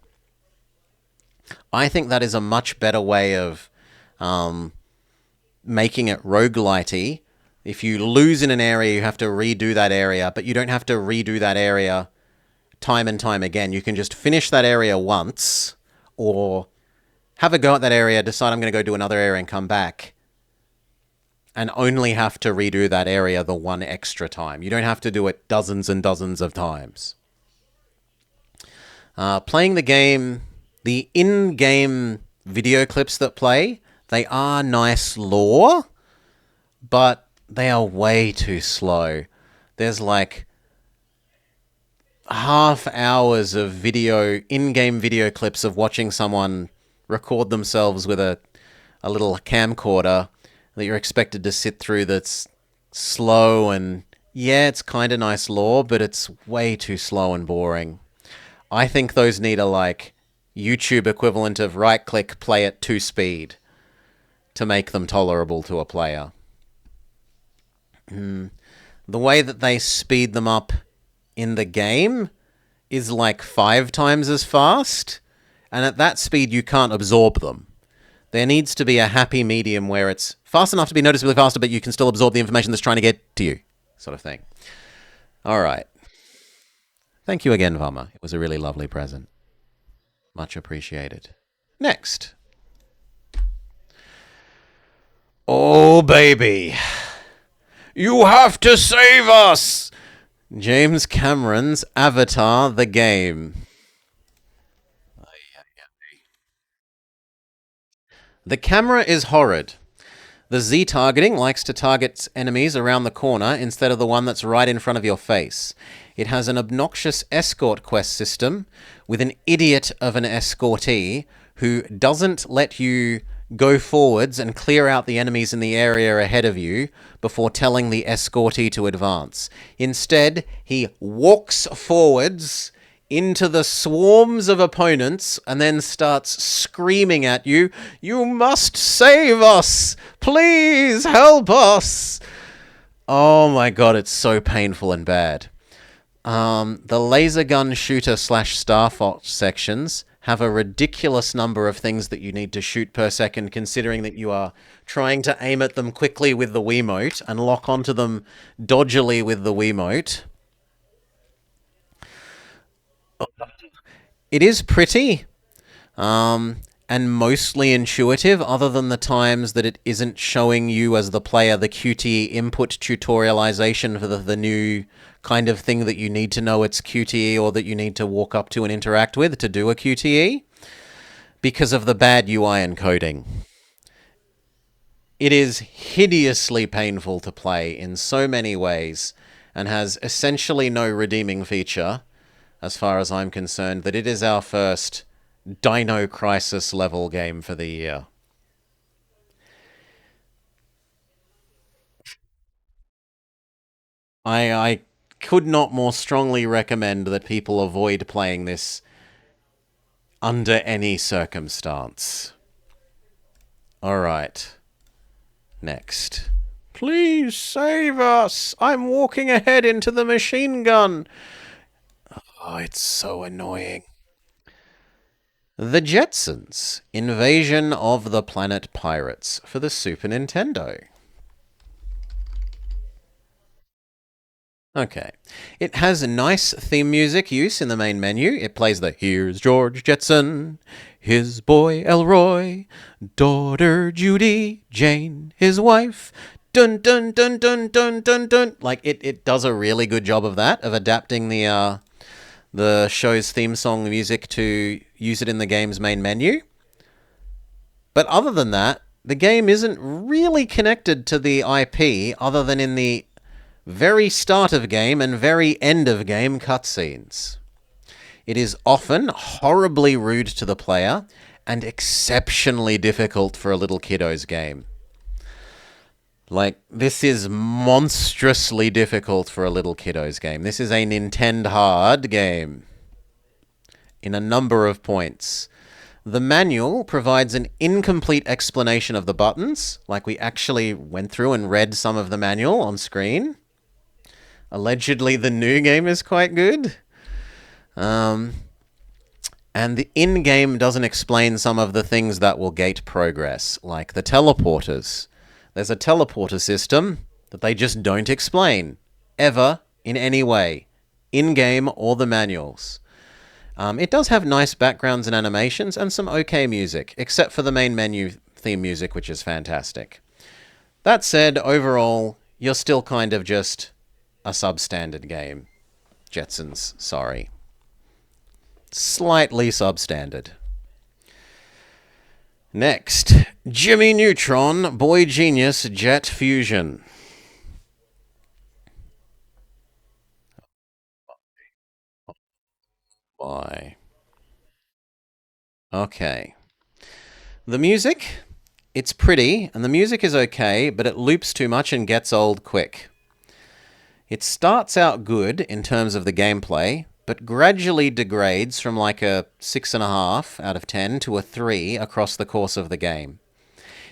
I think that is a much better way of making it roguelite-y. If you lose in an area, you have to redo that area, but you don't have to redo that area time and time again. You can just finish that area once, or have a go at that area, decide I'm going to go do another area and come back, and only have to redo that area the one extra time. You don't have to do it dozens and dozens of times. Playing the game, the in-game video clips that play, they are nice lore, but they are way too slow. There's like half hours of video, in-game video clips of watching someone record themselves with a little camcorder that you're expected to sit through that's slow, and yeah, it's kind of nice lore, but it's way too slow and boring. I think those need a like YouTube equivalent of right-click play at 2 speed to make them tolerable to a player. The way that they speed them up in the game is like 5 times as fast, and at that speed you can't absorb them. There needs to be a happy medium where it's fast enough to be noticeably faster, but you can still absorb the information that's trying to get to you, sort of thing. All right. Thank you again, Vama. It was a really lovely present. Much appreciated. Next. Oh, baby. You have to save us! James Cameron's Avatar the Game. The camera is horrid. The Z targeting likes to target enemies around the corner instead of the one that's right in front of your face. It has an obnoxious escort quest system with an idiot of an escortee who doesn't let you go forwards and clear out the enemies in the area ahead of you before telling the escortee to advance. Instead, he walks forwards into the swarms of opponents and then starts screaming at you, "You must save us! Please help us!" Oh my god, it's so painful and bad. The laser gun shooter / Star Fox sections have a ridiculous number of things that you need to shoot per second, considering that you are trying to aim at them quickly with the Wiimote and lock onto them dodgily with the Wiimote. It is pretty, and mostly intuitive, other than the times that it isn't showing you as the player the QTE input tutorialization for the new kind of thing that you need to know it's QTE, or that you need to walk up to and interact with to do a QTE, because of the bad UI encoding. It is hideously painful to play in so many ways, and has essentially no redeeming feature, as far as I'm concerned, that it is our first Dino Crisis level game for the year. I could not more strongly recommend that people avoid playing this under any circumstance. Alright. Next. Please save us! I'm walking ahead into the machine gun! Oh, it's so annoying. The Jetsons, Invasion of the Planet Pirates for the Super Nintendo. Okay. It has nice theme music use in the main menu. It plays the Here's George Jetson, his boy Elroy, daughter Judy, Jane, his wife. Dun dun dun dun dun dun dun. Like it does a really good job of that, of adapting the show's theme song music to use it in the game's main menu. But other than that, the game isn't really connected to the IP other than in the very start of game and very end of game cutscenes. It is often horribly rude to the player and exceptionally difficult for a little kiddo's game. Like, this is monstrously difficult for a little kiddo's game. This is a Nintendo hard game in a number of points. The manual provides an incomplete explanation of the buttons, like we actually went through and read some of the manual on screen. Allegedly, the new game is quite good. And the in-game doesn't explain some of the things that will gate progress, like the teleporters. There's a teleporter system that they just don't explain, ever, in any way, in-game or the manuals. It does have nice backgrounds and animations and some okay music, except for the main menu theme music, which is fantastic. That said, overall, you're still kind of just a substandard game. Jetsons, sorry. Slightly substandard. Next, Jimmy Neutron, Boy Genius, Jet Fusion. Why? Okay. The music, it's pretty, and the music is okay, but it loops too much and gets old quick. It starts out good in terms of the gameplay, but gradually degrades from like a 6.5 out of 10 to a 3 across the course of the game.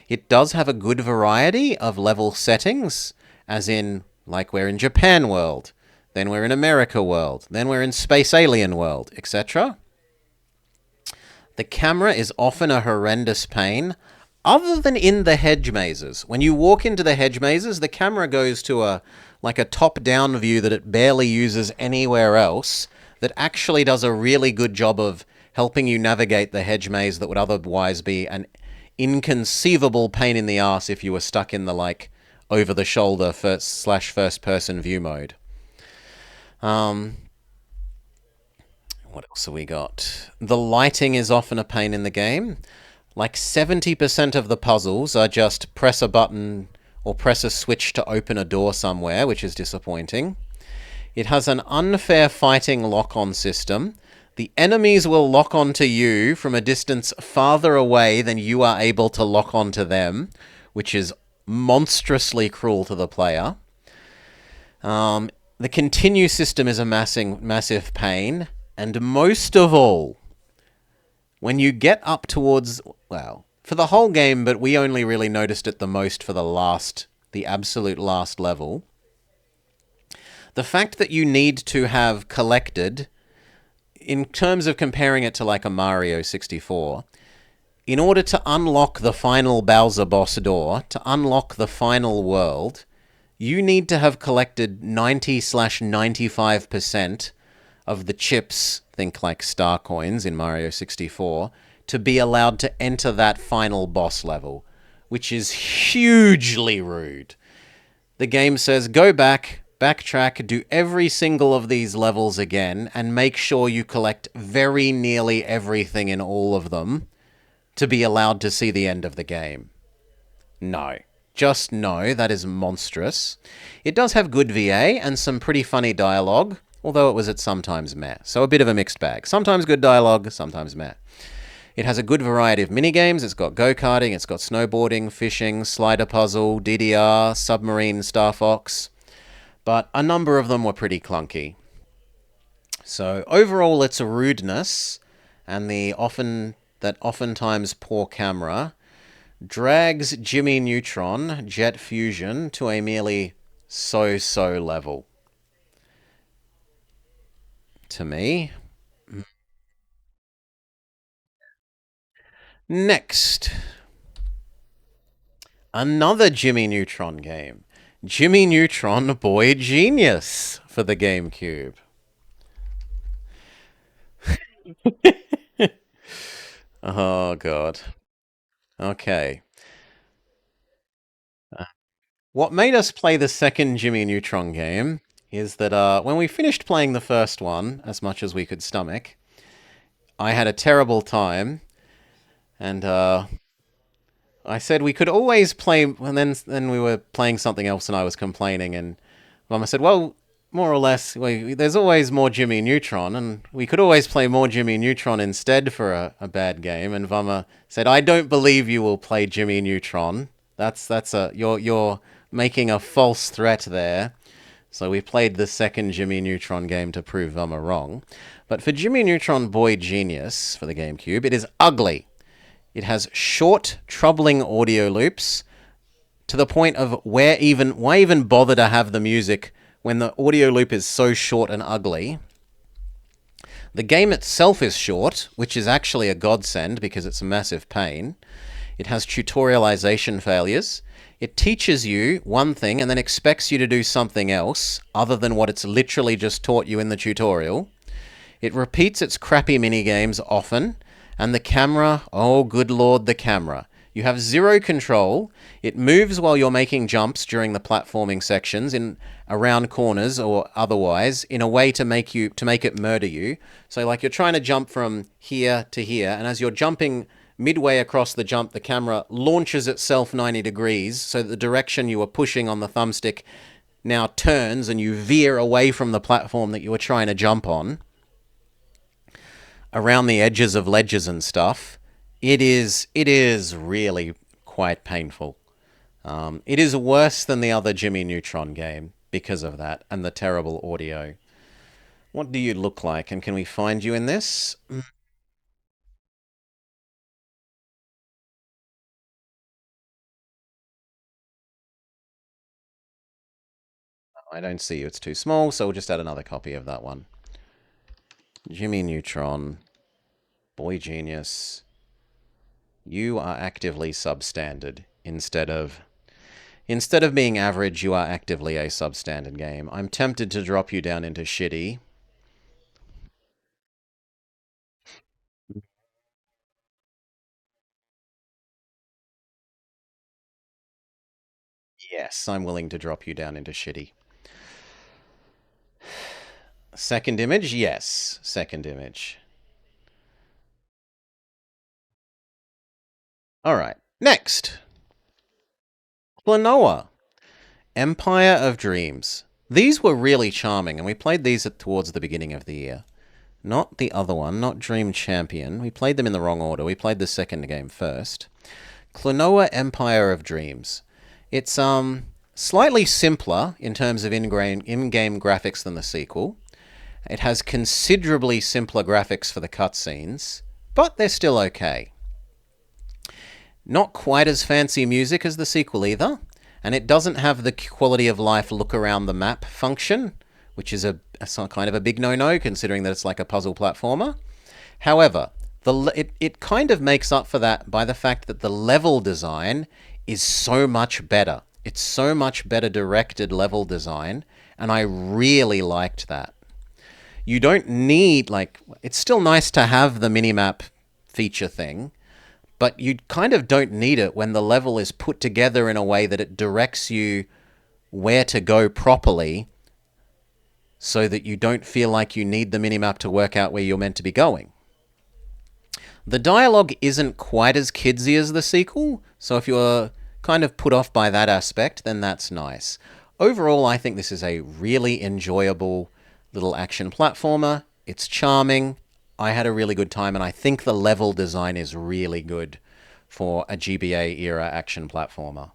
It does have a good variety of level settings, as in, like we're in Japan world, then we're in America world, then we're in Space Alien world, etc. The camera is often a horrendous pain, other than in the hedge mazes. When you walk into the hedge mazes, the camera goes to a top-down view that it barely uses anywhere else, that actually does a really good job of helping you navigate the hedge maze that would otherwise be an inconceivable pain in the ass if you were stuck in the over-the-shoulder first-person view mode. What else have we got? The lighting is often a pain in the game. Like 70% of the puzzles are just press a button or press a switch to open a door somewhere, which is disappointing. It has an unfair fighting lock-on system. The enemies will lock onto you from a distance farther away than you are able to lock onto them, which is monstrously cruel to the player. The continue system is a massive pain. And most of all, when you get up towards, well, for the whole game, but we only really noticed it the most for the absolute last level, the fact that you need to have collected, in terms of comparing it to like a Mario 64, in order to unlock the final Bowser boss door, to unlock the final world, you need to have collected 90/95% of the chips, think like star coins in Mario 64, to be allowed to enter that final boss level, which is hugely rude. The game says, go back, backtrack, do every single of these levels again, and make sure you collect very nearly everything in all of them to be allowed to see the end of the game. No. Just no, that is monstrous. It does have good VA and some pretty funny dialogue, although it was at sometimes meh. So a bit of a mixed bag. Sometimes good dialogue, sometimes meh. It has a good variety of minigames. It's got go-karting, it's got snowboarding, fishing, slider puzzle, DDR, submarine, Star Fox. But a number of them were pretty clunky. So overall, it's a rudeness, and oftentimes poor camera drags Jimmy Neutron, Jet Fusion, to a merely so-so level. to me. Next, another Jimmy Neutron game. Jimmy Neutron Boy Genius for the GameCube. Oh, God. Okay. What made us play the second Jimmy Neutron game is that when we finished playing the first one, as much as we could stomach, I had a terrible time, and I said we could always play, and then we were playing something else, and I was complaining, and Mama said, "Well, more or less, there's always more Jimmy Neutron, and we could always play more Jimmy Neutron instead for a bad game." And Vama said, "I don't believe you will play Jimmy Neutron. You're making a false threat there." So we played the second Jimmy Neutron game to prove Vama wrong. But for Jimmy Neutron Boy Genius for the GameCube, it is ugly. It has short, troubling audio loops to the point of why even bother to have the music when the audio loop is so short and ugly. The game itself is short, which is actually a godsend because it's a massive pain. It has tutorialization failures. It teaches you one thing and then expects you to do something else other than what it's literally just taught you in the tutorial. It repeats its crappy minigames often, and the camera, oh good lord, the camera. You have zero control. It moves while you're making jumps during the platforming sections in around corners or otherwise in a way to make it murder you. So like you're trying to jump from here to here, and as you're jumping midway across the jump, the camera launches itself 90 degrees so that the direction you were pushing on the thumbstick now turns and you veer away from the platform that you were trying to jump on around the edges of ledges and stuff. It is really quite painful. It is worse than the other Jimmy Neutron game because of that and the terrible audio. What do you look like, and can we find you in this? I don't see you. It's too small, so we'll just add another copy of that one. Jimmy Neutron, Boy Genius. You are actively substandard instead of being average, you are actively a substandard game. I'm tempted to drop you down into shitty. Yes, I'm willing to drop you down into shitty. Second image? Yes, second image. All right, next. Klonoa, Empire of Dreams. These were really charming, and we played these towards the beginning of the year. Not the other one, not Dream Champion. We played them in the wrong order. We played the second game first. Klonoa Empire of Dreams. It's slightly simpler in terms of in-game graphics than the sequel. It has considerably simpler graphics for the cutscenes, but they're still okay. Not quite as fancy music as the sequel either, and it doesn't have the quality of life look around the map function, which is a kind of a big no-no considering that it's like a puzzle platformer. However, it kind of makes up for that by the fact that the level design is so much better. It's so much better directed level design, and I really liked that. You don't need, like, it's still nice to have the minimap feature thing, but you kind of don't need it when the level is put together in a way that it directs you where to go properly so that you don't feel like you need the minimap to work out where you're meant to be going. The dialogue isn't quite as kidsy as the sequel, so if you're kind of put off by that aspect, then that's nice. Overall, I think this is a really enjoyable little action platformer. It's charming. I had a really good time, and I think the level design is really good for a GBA era action platformer.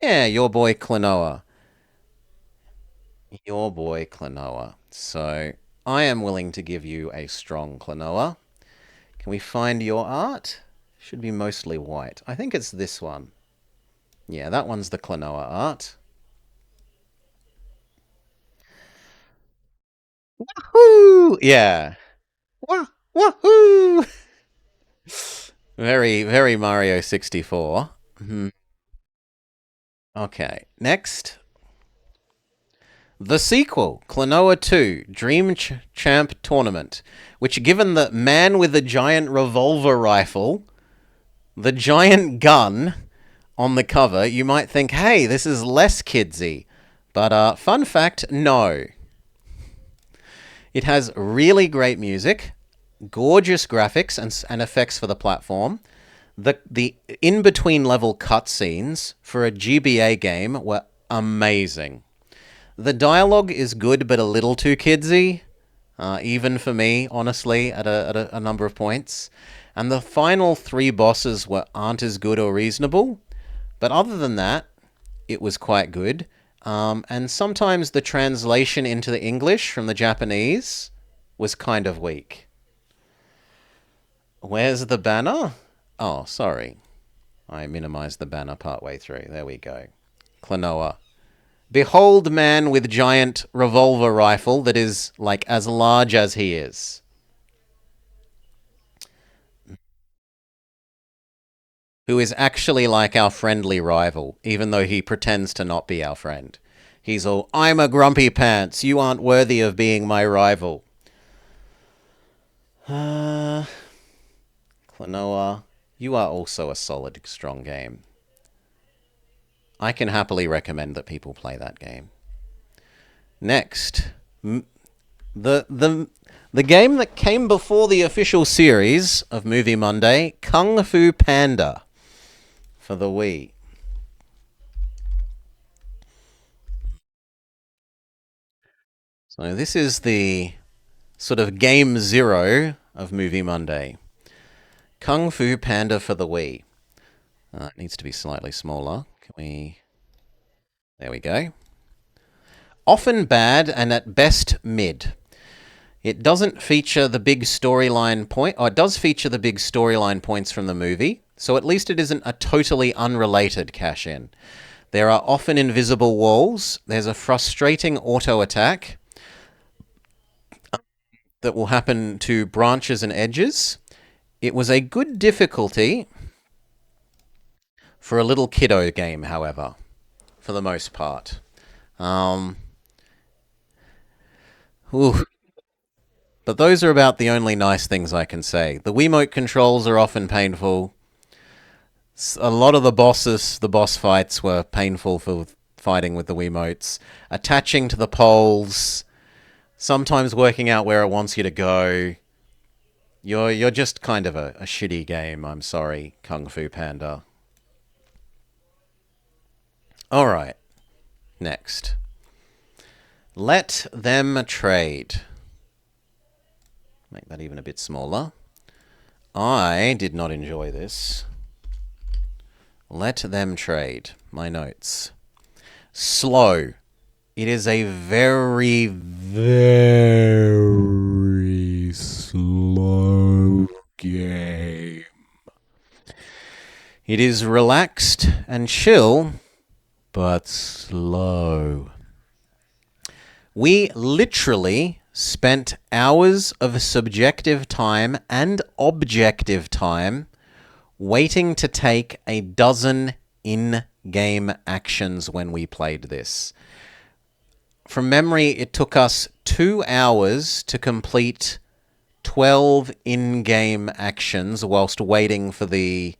Yeah, your boy Klonoa. Your boy Klonoa. So I am willing to give you a strong Klonoa. Can we find your art? Should be mostly white. I think it's this one. Yeah, that one's the Klonoa art. Woo! Yeah. Wah! Wahoo! Very, very Mario 64. Mhm. Okay, next. The sequel, Klonoa 2 Dream Champ Tournament, which, given the man with the giant revolver rifle, the giant gun on the cover, you might think, hey, this is less kidsy. But fun fact, no. It has really great music, gorgeous graphics and effects for the platform. The in between level cutscenes for a GBA game were amazing. The dialogue is good, but a little too kidsy, even for me, honestly, at a number of points. And the final three bosses aren't as good or reasonable, but other than that, it was quite good. And sometimes the translation into the English from the Japanese was kind of weak. Where's the banner? Oh, sorry. I minimized the banner partway through. There we go. Klonoa. Behold man with giant revolver rifle that is like as large as he is. Who is actually like our friendly rival, even though he pretends to not be our friend. He's all, I'm a grumpy pants. You aren't worthy of being my rival. Klonoa, you are also a solid, strong game. I can happily recommend that people play that game. Next, the the game that came before the official series of Movie Monday, Kung Fu Panda, for the Wii. So this is the sort of game zero of Movie Monday. Kung Fu Panda for the Wii. It needs to be slightly smaller. Can we? There we go. Often bad and at best mid. It doesn't feature the big storyline point, or it does feature the big storyline points from the movie, so at least it isn't a totally unrelated cash in. There are often invisible walls, there's a frustrating auto attack that will happen to branches and edges. It was a good difficulty for a little kiddo game, however, for the most part. Um, ooh. But those are about the only nice things I can say. The Wiimote controls are often painful. A lot of the boss fights were painful for fighting with the Wiimotes. Attaching to the poles, sometimes working out where it wants you to go. You're just kind of a shitty game. I'm sorry, Kung Fu Panda. All right, next. Let Them Trade. Make that even a bit smaller. I did not enjoy this. Let Them Trade. My notes. Slow. It is a very, very slow game. It is relaxed and chill, but slow. We literally spent hours of subjective time and objective time waiting to take a dozen in-game actions when we played this. From memory, it took us 2 hours to complete 12 in-game actions whilst waiting for the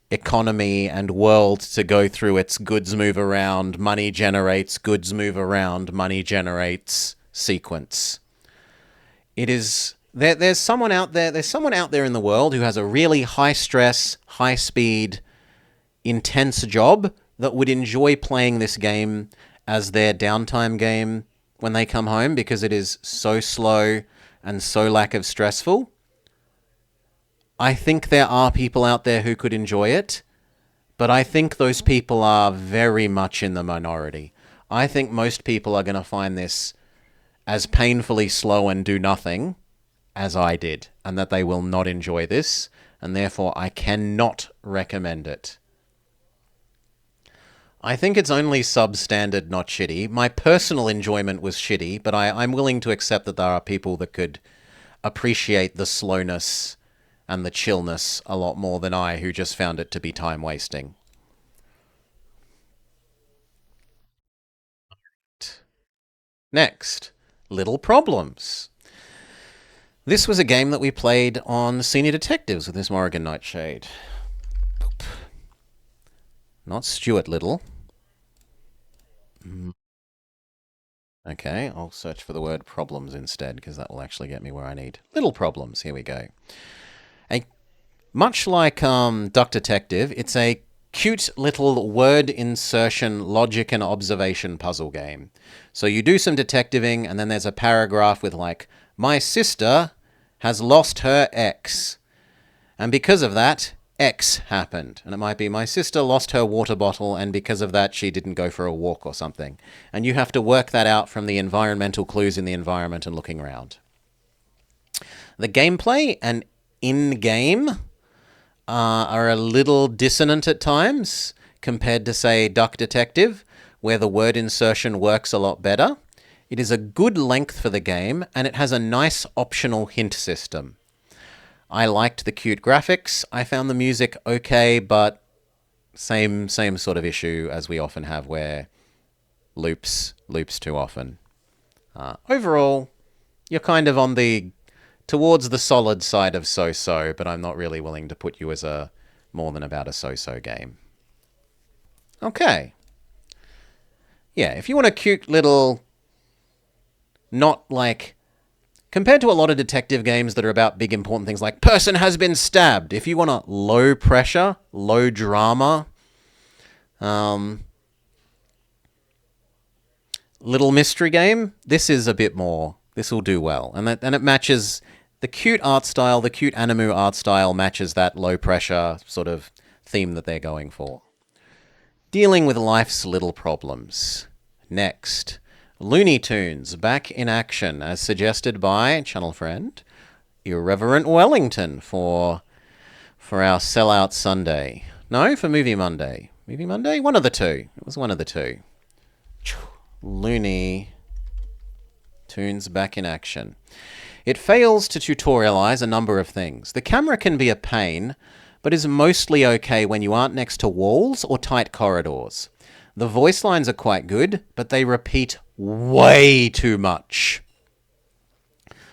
economy and world to go through its goods move around, money generates, goods move around, money generates sequence. It is there's someone out there in the world who has a really high stress, high speed, intense job that would enjoy playing this game as their downtime game when they come home because it is so slow and so lack of stressful. I think there are people out there who could enjoy it, but I think those people are very much in the minority. I think most people are going to find this as painfully slow and do nothing as I did, and that they will not enjoy this, and therefore I cannot recommend it. I think it's only substandard, not shitty. My personal enjoyment was shitty, but I'm willing to accept that there are people that could appreciate the slowness and the chillness a lot more than I, who just found it to be time wasting. Next, Little Problems. This was a game that we played on Senior Detectives with Miss Morrigan Nightshade. Boop. Not Stuart Little. Okay, I'll search for the word problems instead, because that will actually get me where I need. Little Problems, here we go. A, much like Duck Detective, it's a cute little word insertion, logic, and observation puzzle game. So you do some detectiving, and then there's a paragraph with, like, my sister has lost her ex. And because of that, X happened. And it might be my sister lost her water bottle, and because of that, she didn't go for a walk or something. And you have to work that out from the environmental clues in the environment and looking around. The gameplay and in game are a little dissonant at times compared to, say, Duck Detective, where the word insertion works a lot better. It is a good length for the game, and it has a nice optional hint system. I liked the cute graphics. I found the music okay, but same sort of issue as we often have, where loops too often. Overall, you're kind of on the towards the solid side of so-so, but I'm not really willing to put you as a more than about a so-so game. Okay. Yeah, if you want a cute little, not like, compared to a lot of detective games that are about big important things like person has been stabbed, if you want a low pressure, low drama, um, little mystery game, this is a bit more. This will do well, and it matches the cute art style. The cute anime art style matches that low pressure sort of theme that they're going for. Dealing with life's little problems. Next, Looney Tunes back in action, as suggested by channel friend Irreverent Wellington for our sellout Sunday. No, for Movie Monday. Movie Monday? One of the two. It was one of the two. Looney Tunes back in action. It fails to tutorialize a number of things. The camera can be a pain, but is mostly okay when you aren't next to walls or tight corridors. The voice lines are quite good, but they repeat way too much.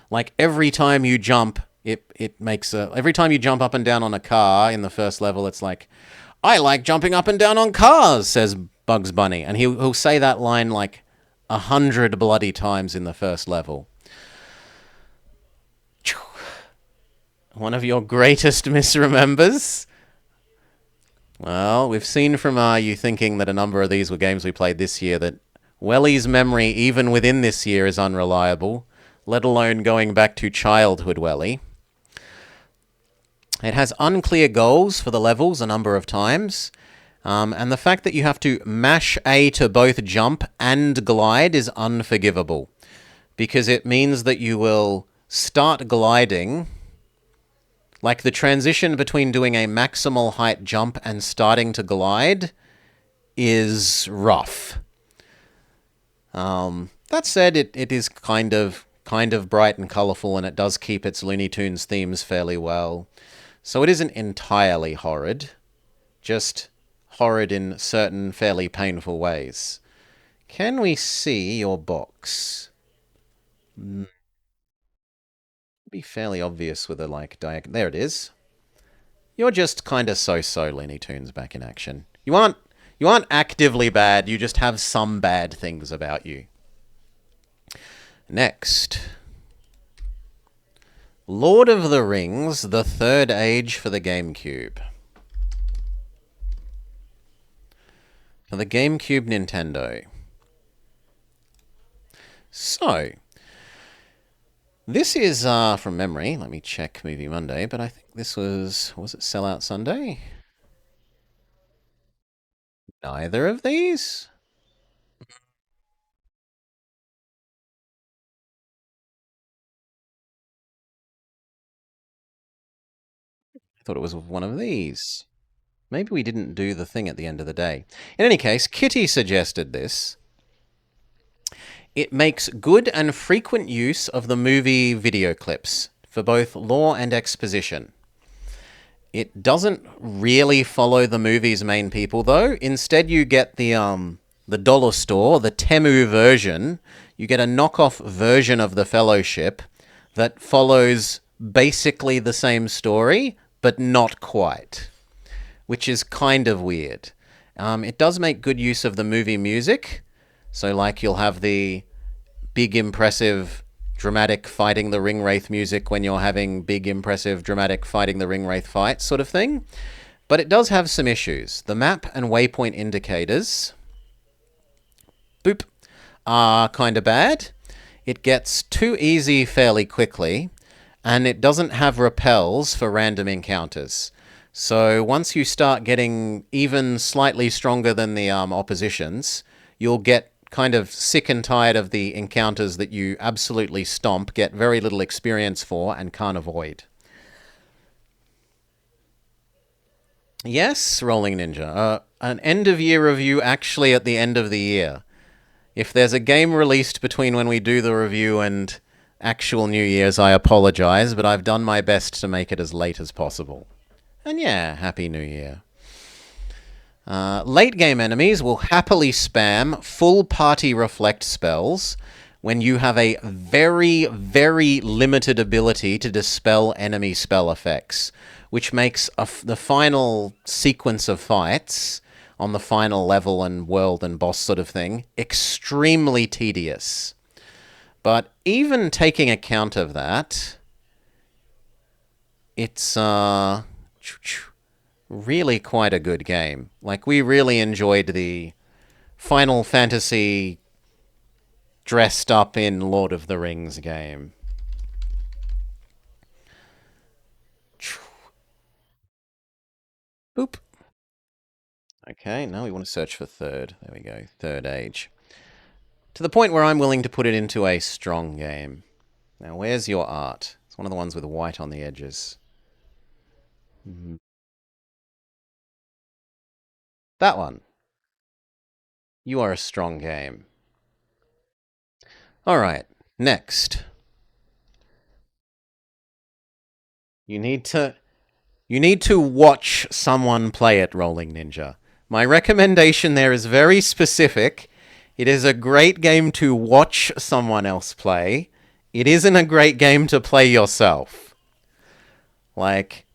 Like every time you jump, it makes a. Every time you jump up and down on a car in the first level, it's like, I like jumping up and down on cars, says Bugs Bunny. And he'll say that line like 100 bloody times in the first level. One of your greatest misremembers? Well, we've seen from you thinking that a number of these were games we played this year that Welly's memory, even within this year, is unreliable, let alone going back to childhood Welly. It has unclear goals for the levels a number of times, and the fact that you have to mash A to both jump and glide is unforgivable, because it means that you will start gliding. Like the transition between doing a maximal height jump and starting to glide is rough. That said, it is kind of bright and colourful, and it does keep its Looney Tunes themes fairly well. So it isn't entirely horrid, just horrid in certain fairly painful ways. Can we see your box? Be fairly obvious with a like diagonal. There it is. You're just kind of so-so Looney Tunes back in action. You aren't actively bad. You just have some bad things about you. Next, Lord of the Rings: The Third Age for the GameCube. For the GameCube Nintendo. So, this is from memory. Let me check Movie Monday, but I think this was it Sellout Sunday? Neither of these? I thought it was one of these. Maybe we didn't do the thing at the end of the day. In any case, Kitty suggested this. It makes good and frequent use of the movie video clips for both lore and exposition. It doesn't really follow the movie's main people, though. Instead, you get the dollar store, the Temu version. You get a knockoff version of the Fellowship that follows basically the same story, but not quite, which is kind of weird. It does make good use of the movie music. So, like, you'll have the big, impressive, dramatic fighting the Ringwraith music when you're having big, impressive, dramatic fighting the Ringwraith fight sort of thing. But it does have some issues. The map and waypoint indicators, boop, are kind of bad. It gets too easy fairly quickly, and it doesn't have repels for random encounters. So once you start getting even slightly stronger than the oppositions, you'll get kind of sick and tired of the encounters that you absolutely stomp, get very little experience for, and can't avoid. Yes, Rolling Ninja. An end-of-year review actually at the end of the year. If there's a game released between when we do the review and actual New Year's, I apologize, but I've done my best to make it as late as possible. And yeah, Happy New Year. Late game enemies will happily spam full party reflect spells when you have a very, very limited ability to dispel enemy spell effects, which makes the final sequence of fights on the final level and world and boss sort of thing extremely tedious. But even taking account of that, it's really quite a good game. Like, we really enjoyed the Final Fantasy dressed up in Lord of the Rings game. Boop. Okay, now we want to search for third. There we go, Third Age. To the point where I'm willing to put it into a strong game. Now, where's your art? It's one of the ones with white on the edges. That one. You are a strong game. Alright, next. You need to watch someone play it, Rolling Ninja. My recommendation there is very specific. It is a great game to watch someone else play. It isn't a great game to play yourself. Like,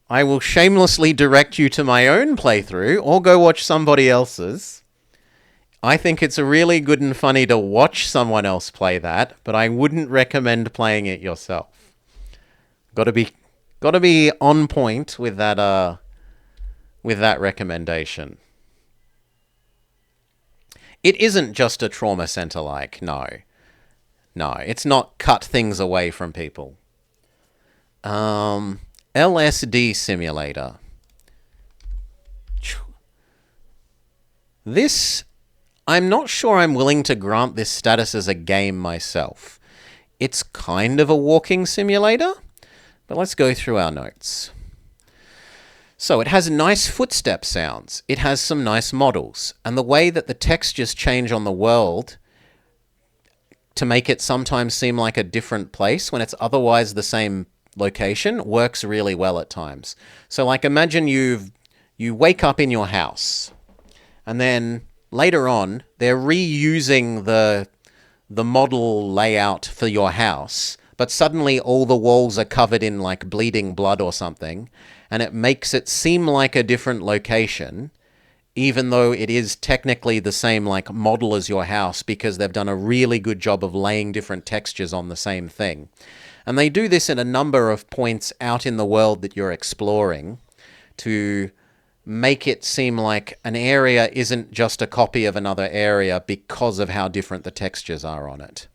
I will shamelessly direct you to my own playthrough, or go watch somebody else's. I think it's really good and funny to watch someone else play that, but I wouldn't recommend playing it yourself. Gotta be on point with that recommendation. It isn't just a trauma center like, no. No, it's not cut things away from people. LSD Simulator. This, I'm not sure I'm willing to grant this status as a game myself. It's kind of a walking simulator, but let's go through our notes. So it has nice footstep sounds. It has some nice models. And the way that the textures change on the world to make it sometimes seem like a different place when it's otherwise the same location works really well at times. So, like, imagine you wake up in your house, and then later on they're reusing the model layout for your house, but suddenly all the walls are covered in like bleeding blood or something, and it makes it seem like a different location, even though it is technically the same like model as your house, because they've done a really good job of laying different textures on the same thing. And they do this at a number of points out in the world that you're exploring to make it seem like an area isn't just a copy of another area because of how different the textures are on it.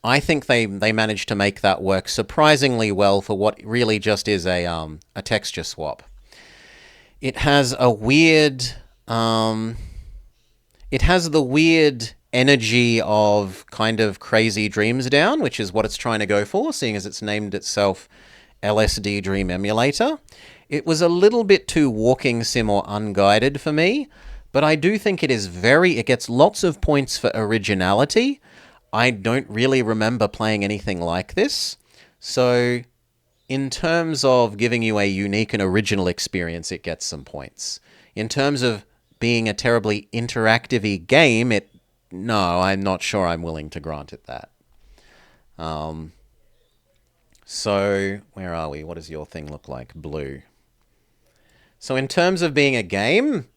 I think they managed to make that work surprisingly well for what really just is a texture swap. It has a weird... it has the weird energy of kind of Crazy Dreams Down, which is what it's trying to go for, seeing as it's named itself LSD Dream Emulator. It was a little bit too walking sim or unguided for me, but I do think it is it gets lots of points for originality. I don't really remember playing anything like this. So, in terms of giving you a unique and original experience, it gets some points. In terms of being a terribly interactive game, no, I'm not sure I'm willing to grant it that. So, where are we? What does your thing look like? Blue. So, in terms of being a game,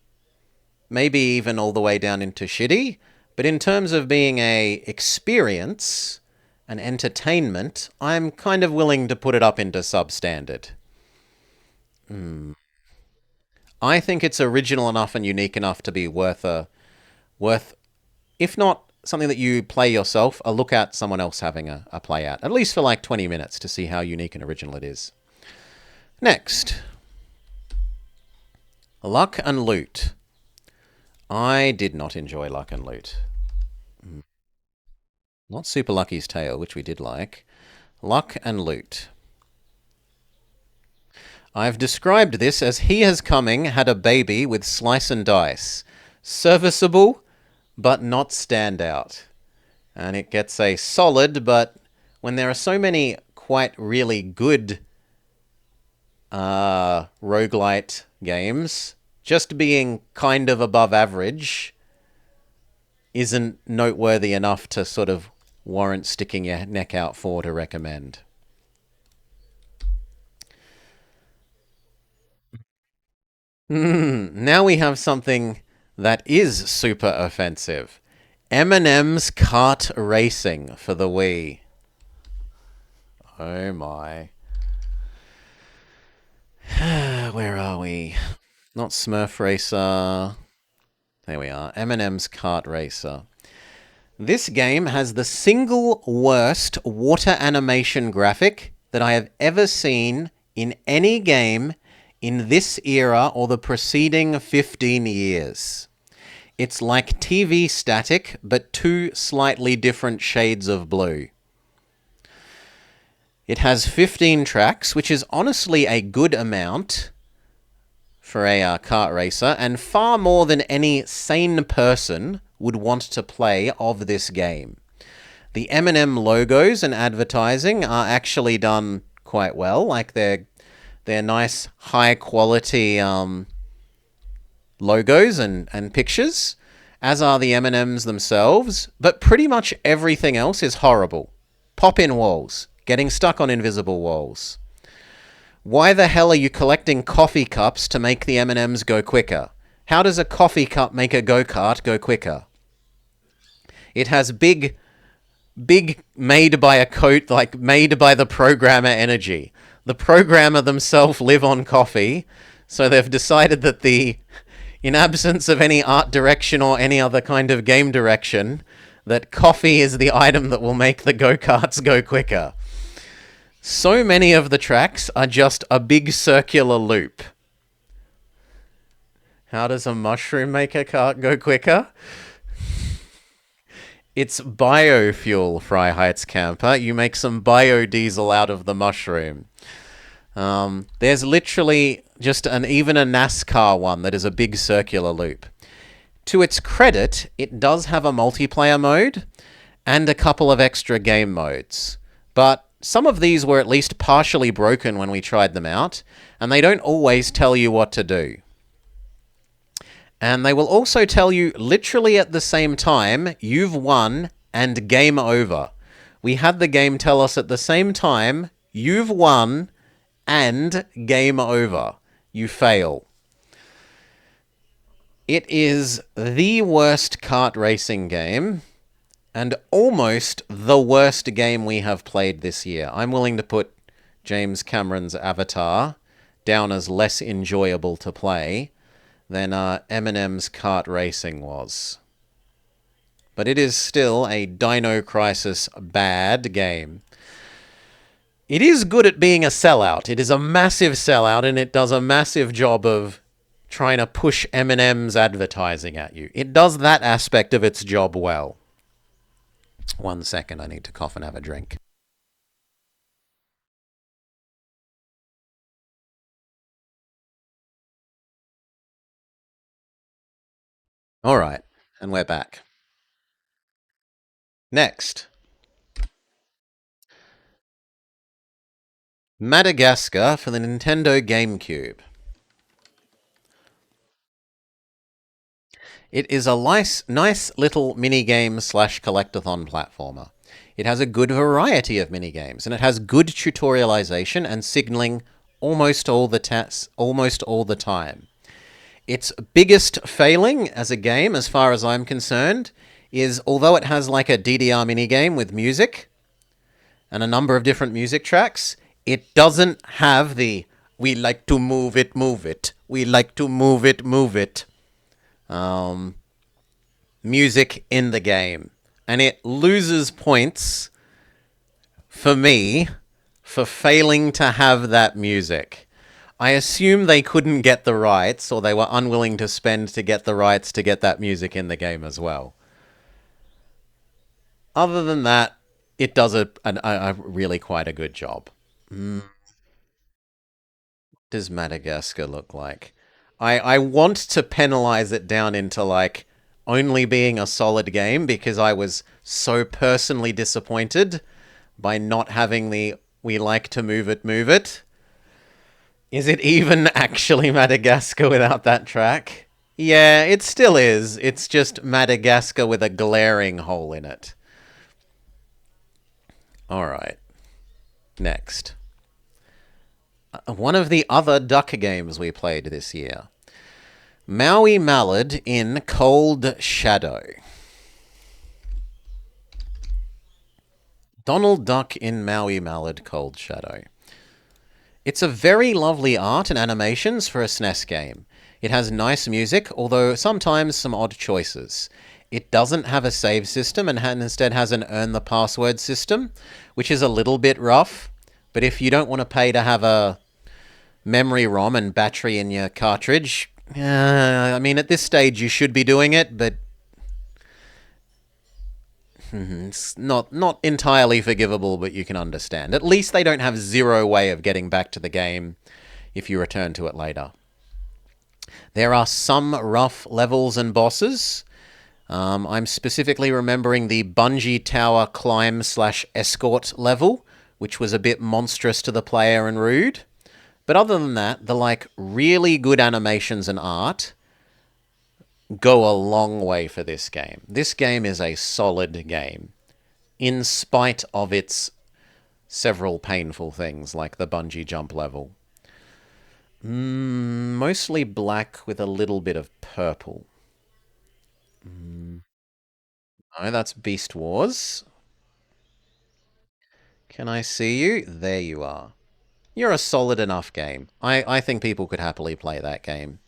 maybe even all the way down into shitty, but in terms of being a experience, an entertainment, I'm kind of willing to put it up into substandard. I think it's original enough and unique enough to be worth, if not something that you play yourself, a look at someone else having a play at least for like 20 minutes to see how unique and original it is. Next, Luck and Loot. I did not enjoy Luck and Loot. Not Super Lucky's Tale, which we did like. Luck and Loot. I've described this as he has coming had a baby with slice and dice. Serviceable, but not standout. And it gets a solid, but when there are so many quite really good roguelite games, just being kind of above average isn't noteworthy enough to sort of warrant sticking your neck out for to recommend. Now we have something that is super offensive. M&M's Kart Racing for the Wii. Oh my. Where are we? Not Smurf Racer. There we are. M&M's Kart Racer. This game has the single worst water animation graphic that I have ever seen in any game in this era or the preceding 15 years. It's like TV static, but two slightly different shades of blue. It has 15 tracks, which is honestly a good amount for a kart racer, and far more than any sane person would want to play of this game. The M&M logos and advertising are actually done quite well. Like they're nice, high quality logos and pictures, as are the M&Ms themselves. But pretty much everything else is horrible. Pop-in walls, getting stuck on invisible walls. Why the hell are you collecting coffee cups to make the M&Ms go quicker? How does a coffee cup make a go-kart go quicker? It has big made by a coat, like made by the programmer energy. The programmer themselves live on coffee, so they've decided that in absence of any art direction or any other kind of game direction, that coffee is the item that will make the go-karts go quicker. So many of the tracks are just a big circular loop. How does a mushroom make a cart go quicker? It's biofuel, Freiheits Camper. You make some biodiesel out of the mushroom. There's literally just even a NASCAR one that is a big circular loop. To its credit, it does have a multiplayer mode and a couple of extra game modes. But some of these were at least partially broken when we tried them out, and they don't always tell you what to do. And they will also tell you literally at the same time, you've won and game over. We had the game tell us at the same time, you've won and game over. You fail. It is the worst kart racing game and almost the worst game we have played this year. I'm willing to put James Cameron's Avatar down as less enjoyable to play than M&M's Kart Racing was. But it is still a Dino Crisis bad game. It is good at being a sellout. It is a massive sellout, and it does a massive job of trying to push M&M's advertising at you. It does that aspect of its job well. 1 second, I need to cough and have a drink. All right, and we're back. Next, Madagascar for the Nintendo GameCube. It is a nice little minigame slash collectathon platformer. It has a good variety of minigames, and it has good tutorialization and signaling almost all the time. Its biggest failing as a game, as far as I'm concerned, is although it has like a DDR minigame with music and a number of different music tracks, it doesn't have the "we like to move it, we like to move it" music in the game. And it loses points for me for failing to have that music. I assume they couldn't get the rights, or they were unwilling to spend to get the rights to get that music in the game as well. Other than that, it does a really quite a good job. Does Madagascar look like? I want to penalize it down into like only being a solid game because I was so personally disappointed by not having the "we like to move it." Is it even actually Madagascar without that track? Yeah, it still is. It's just Madagascar with a glaring hole in it. Alright, next. One of the other duck games we played this year. Maui Mallard in Cold Shadow. Donald Duck in Maui Mallard Cold Shadow. It's a very lovely art and animations for a SNES game. It has nice music, although sometimes some odd choices. It doesn't have a save system and instead has an earn the password system, which is a little bit rough. But if you don't want to pay to have a memory ROM and battery in your cartridge, I mean, at this stage you should be doing it, but it's not entirely forgivable, but you can understand. At least they don't have zero way of getting back to the game if you return to it later. There are some rough levels and bosses. I'm specifically remembering the bungee tower climb slash escort level, which was a bit monstrous to the player and rude. But other than that, the like really good animations and art go a long way for this game. This game is a solid game, in spite of its several painful things, like the bungee jump level. Mostly black with a little bit of purple. No, that's Beast Wars. Can I see you? There you are. You're a solid enough game. I think people could happily play that game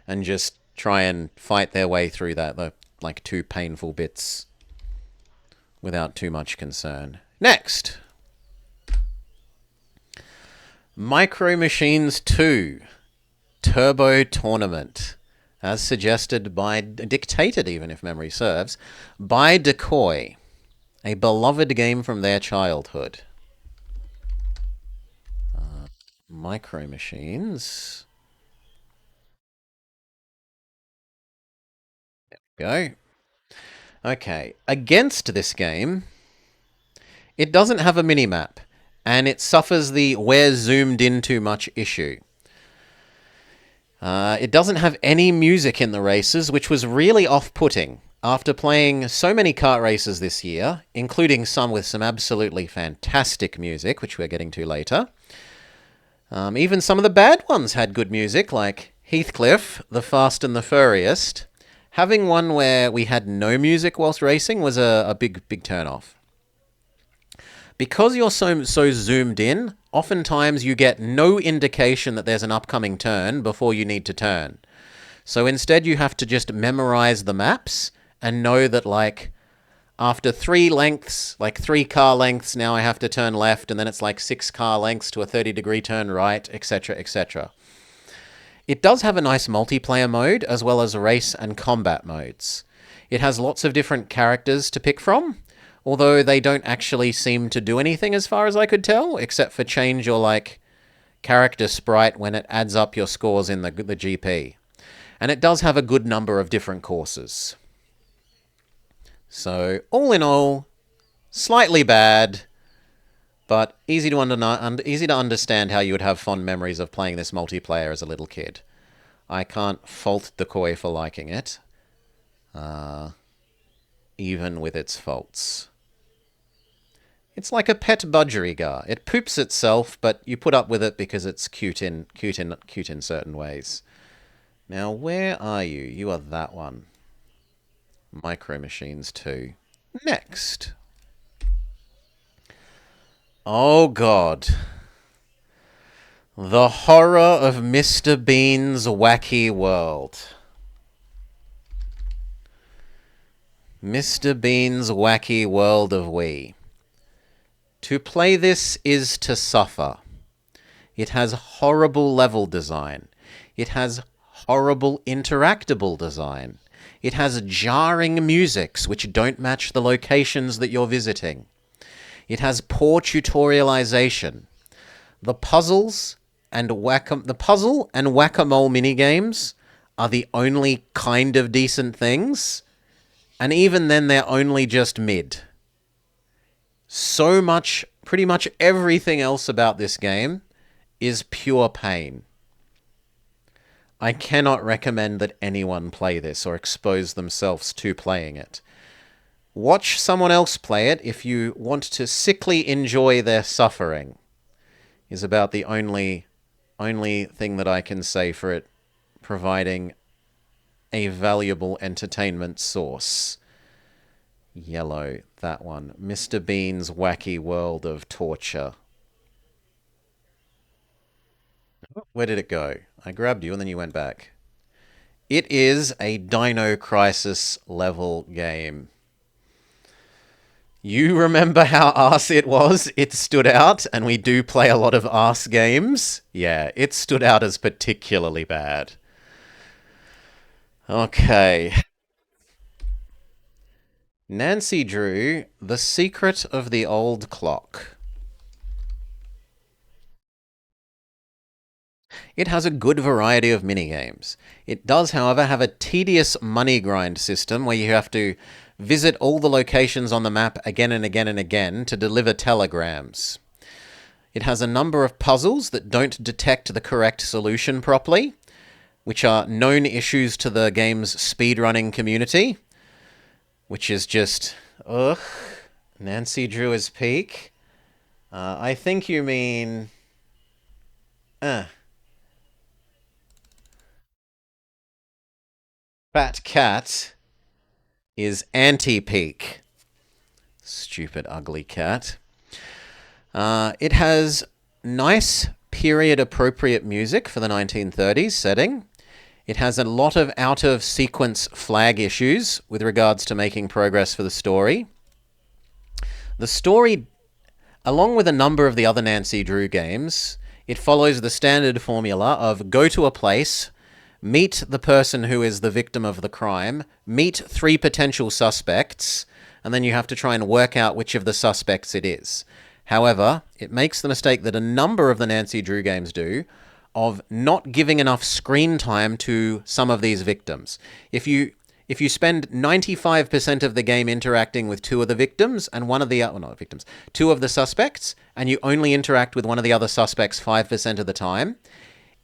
and just try and fight their way through the like two painful bits without too much concern. Next, Micro Machines 2 Turbo Tournament, as suggested by, dictated even if memory serves, by Decoy, a beloved game from their childhood. Micro Machines. Go. Okay, against this game, it doesn't have a minimap, and it suffers the "we're zoomed in too much" issue. It doesn't have any music in the races, which was really off-putting. After playing so many kart races this year, including some with some absolutely fantastic music, which we're getting to later, even some of the bad ones had good music, like Heathcliff, The Fast and the Furriest. Having one where we had no music whilst racing was a big turn-off. Because you're so zoomed in, oftentimes you get no indication that there's an upcoming turn before you need to turn. So instead you have to just memorize the maps and know that, like, after 3 lengths, like 3 car lengths, now I have to turn left, and then it's like 6 car lengths to a 30-degree turn right, etc., etc. It does have a nice multiplayer mode, as well as race and combat modes. It has lots of different characters to pick from, although they don't actually seem to do anything as far as I could tell, except for change your, like, character sprite when it adds up your scores in the GP. And it does have a good number of different courses. So, all in all, slightly bad, but easy to understand how you would have fond memories of playing this multiplayer as a little kid. I can't fault Decoy for liking it, even with its faults. It's like a pet budgerigar. It poops itself, but you put up with it because it's cute in certain ways. Now, where are you? You are that one. Micro Machines 2. Next. Oh, God. The horror of Mr. Bean's Wacky World. Mr. Bean's Wacky World of Wii. To play this is to suffer. It has horrible level design. It has horrible interactable design. It has jarring musics which don't match the locations that you're visiting. It has poor tutorialization. The puzzle and whack-a-mole minigames are the only kind of decent things, and even then they're only just mid. So much, pretty much everything else about this game is pure pain. I cannot recommend that anyone play this or expose themselves to playing it. Watch someone else play it if you want to sickly enjoy their suffering, is about the only thing that I can say for it providing a valuable entertainment source. Yellow, that one. Mr. Bean's Wacky World of Torture. Where did it go? I grabbed you and then you went back. It is a Dino Crisis level game. You remember how arse it was? It stood out, and we do play a lot of arse games. Yeah, it stood out as particularly bad. Okay. Nancy Drew, The Secret of the Old Clock. It has a good variety of minigames. It does, however, have a tedious money grind system where you have to visit all the locations on the map again and again and again to deliver telegrams. It has a number of puzzles that don't detect the correct solution properly, which are known issues to the game's speedrunning community, which is just, ugh, Nancy Drew is peak. I think you mean, Fat Cat is anti-peak. Stupid, ugly cat. It has nice period-appropriate music for the 1930s setting. It has a lot of out-of-sequence flag issues with regards to making progress for the story. The story, along with a number of the other Nancy Drew games, it follows the standard formula of go to a place, meet the person who is the victim of the crime, meet 3 potential suspects, and then you have to try and work out which of the suspects it is. However, it makes the mistake that a number of the Nancy Drew games do of not giving enough screen time to some of these victims. If you spend 95% of the game interacting with 2 of the victims and one of the not victims, 2 of the suspects, and you only interact with one of the other suspects 5% of the time,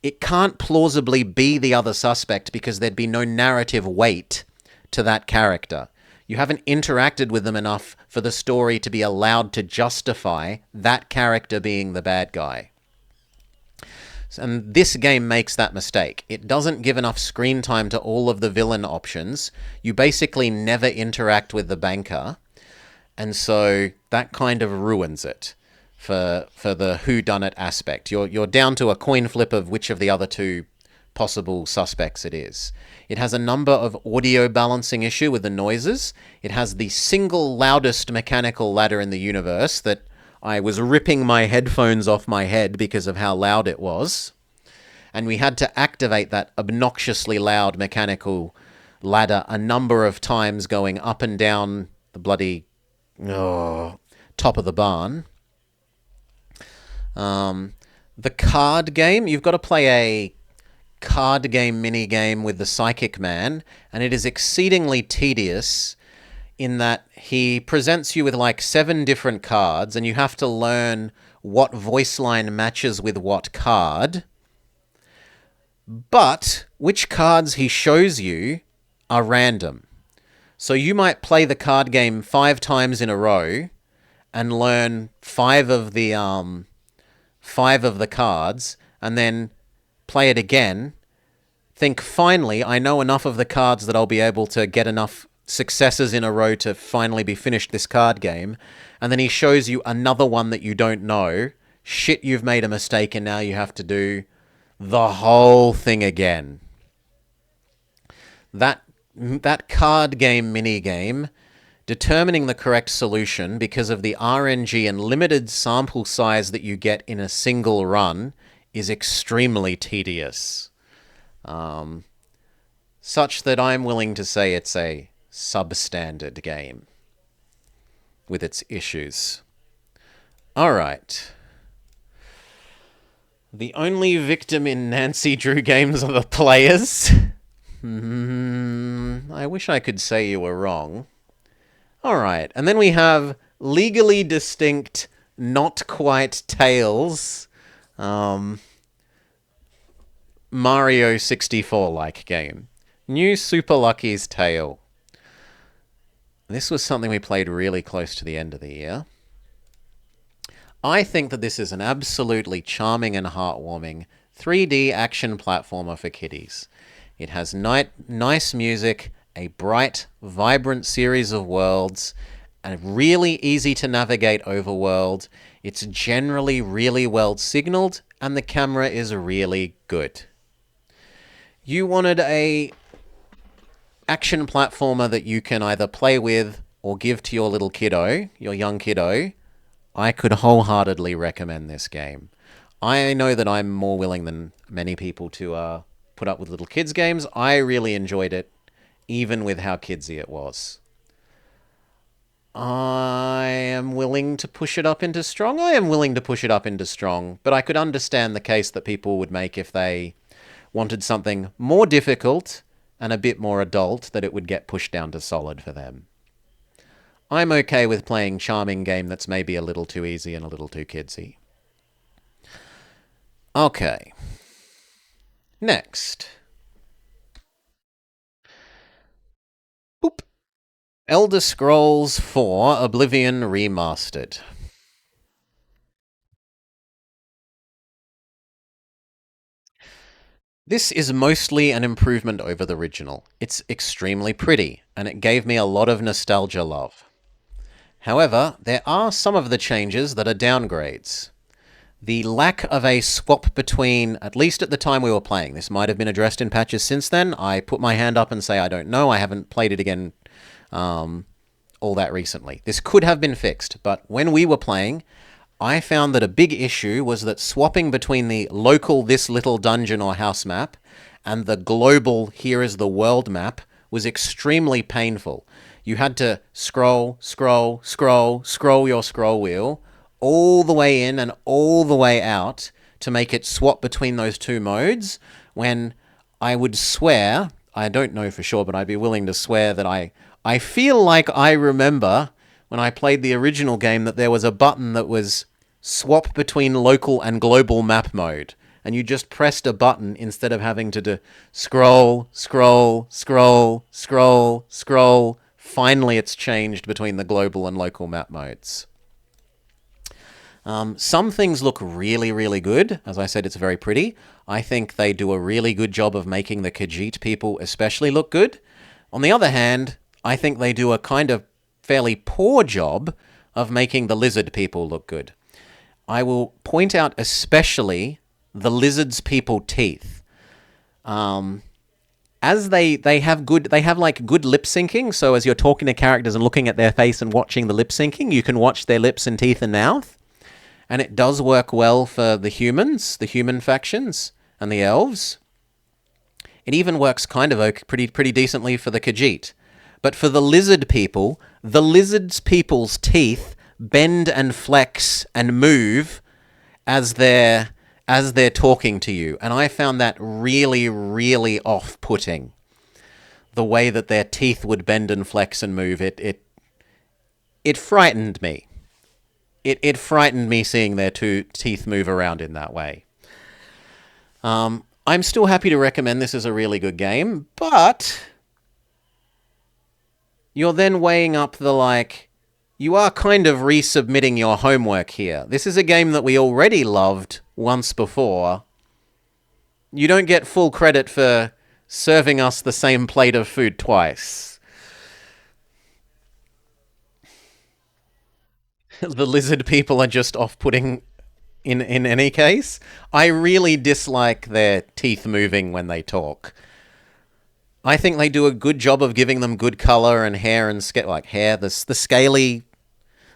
it can't plausibly be the other suspect because there'd be no narrative weight to that character. You haven't interacted with them enough for the story to be allowed to justify that character being the bad guy. And this game makes that mistake. It doesn't give enough screen time to all of the villain options. You basically never interact with the banker. And so that kind of ruins it for the whodunit aspect. You're down to a coin flip of which of the other 2 possible suspects it is. It has a number of audio balancing issue with the noises. It has the single loudest mechanical ladder in the universe that I was ripping my headphones off my head because of how loud it was. And we had to activate that obnoxiously loud mechanical ladder a number of times going up and down the bloody top of the barn. The card game, you've got to play a card game mini game with the Psychic Man, and it is exceedingly tedious in that he presents you with like 7 different cards, and you have to learn what voice line matches with what card. But which cards he shows you are random. So you might play the card game 5 times in a row and learn 5 of the cards, and then play it again. Think, finally, I know enough of the cards that I'll be able to get enough successes in a row to finally be finished this card game. And then he shows you another one that you don't know. Shit, you've made a mistake, and now you have to do the whole thing again. That card game mini game, determining the correct solution because of the RNG and limited sample size that you get in a single run, is extremely tedious. Such that I'm willing to say it's a substandard game with its issues. Alright. The only victim in Nancy Drew games are the players. I wish I could say you were wrong. Alright, and then we have legally distinct, not quite Tails, Mario 64-like game. New Super Lucky's Tale. This was something we played really close to the end of the year. I think that this is an absolutely charming and heartwarming 3D action platformer for kiddies. It has nice music, a bright, vibrant series of worlds, a really easy to navigate overworld. It's generally really well signaled, and the camera is really good. You wanted a action platformer that you can either play with or give to your little kiddo, your young kiddo, I could wholeheartedly recommend this game. I know that I'm more willing than many people to put up with little kids' games. I really enjoyed it, even with how kidsy it was. I am willing to push it up into strong. I am willing to push it up into strong, but I could understand the case that people would make if they wanted something more difficult and a bit more adult, that it would get pushed down to solid for them. I'm okay with playing charming game that's maybe a little too easy and a little too kidsy. Okay. Next. Boop. Elder Scrolls 4 Oblivion Remastered. This is mostly an improvement over the original. It's extremely pretty, and it gave me a lot of nostalgia love. However, there are some of the changes that are downgrades. The lack of a swap between, at least at the time we were playing, this might have been addressed in patches since then. I put my hand up and say I don't know. I haven't played it again all that recently. This could have been fixed, but when we were playing, I found that a big issue was that swapping between the local this little dungeon or house map and the global here is the world map was extremely painful. You had to scroll your scroll wheel all the way in and all the way out to make it swap between those two modes, when I would swear, I don't know for sure, but I'd be willing to swear that I feel like I remember when I played the original game that there was a button that was swap between local and global map mode, and you just pressed a button instead of having to do scroll. Finally, it's changed between the global and local map modes. Some things look really, really good. As I said, it's very pretty. I think they do a really good job of making the Khajiit people especially look good. On the other hand, I think they do a kind of fairly poor job of making the lizard people look good. I will point out especially the lizard's people teeth. As they have good lip syncing, so as you're talking to characters and looking at their face and watching the lip syncing, you can watch their lips and teeth and mouth. And it does work well for the humans, the human factions, and the elves. It even works kind of pretty decently for the Khajiit. But for the lizard people, the lizard's people's teeth bend and flex and move as their as they're talking to you, and I found that really, really off-putting. The way that their teeth would bend and flex and move, it frightened me. It frightened me seeing their two teeth move around in that way. I'm still happy to recommend this as a really good game, but you're then weighing up the like, you are kind of resubmitting your homework here. This is a game that we already loved once before. You don't get full credit for serving us the same plate of food twice. The lizard people are just off-putting in any case. I really dislike their teeth moving when they talk. I think they do a good job of giving them good color and hair and hair, the scaly,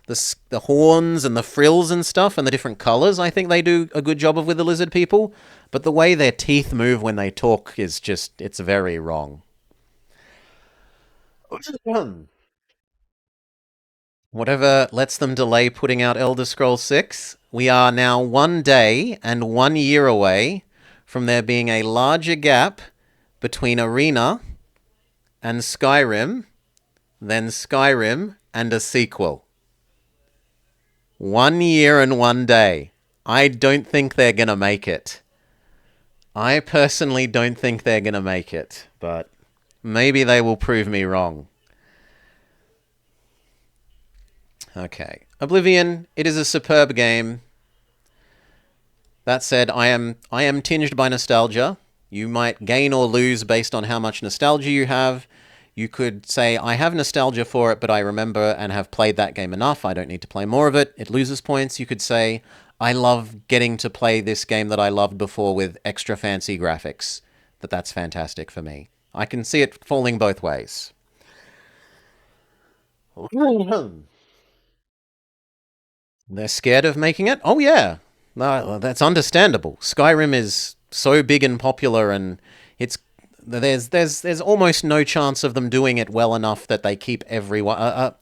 the horns and the frills and stuff and the different colors. I think they do a good job of with the lizard people, but the way their teeth move when they talk is just, it's very wrong. Whatever lets them delay putting out Elder Scrolls 6, we are now 1 day and 1 year away from there being a larger gap between Arena and Skyrim than Skyrim and a sequel. 1 year and 1 day. I don't think they're going to make it. I personally don't think they're going to make it, but maybe they will prove me wrong. Okay. Oblivion, it is a superb game. That said, I am tinged by nostalgia. You might gain or lose based on how much nostalgia you have. You could say, I have nostalgia for it, but I remember and have played that game enough. I don't need to play more of it. It loses points. You could say, I love getting to play this game that I loved before with extra fancy graphics. That's fantastic for me. I can see it falling both ways. They're scared of making it? Oh, yeah. No, that's understandable. Skyrim is so big and popular, and it's there's almost no chance of them doing it well enough that they keep everyone.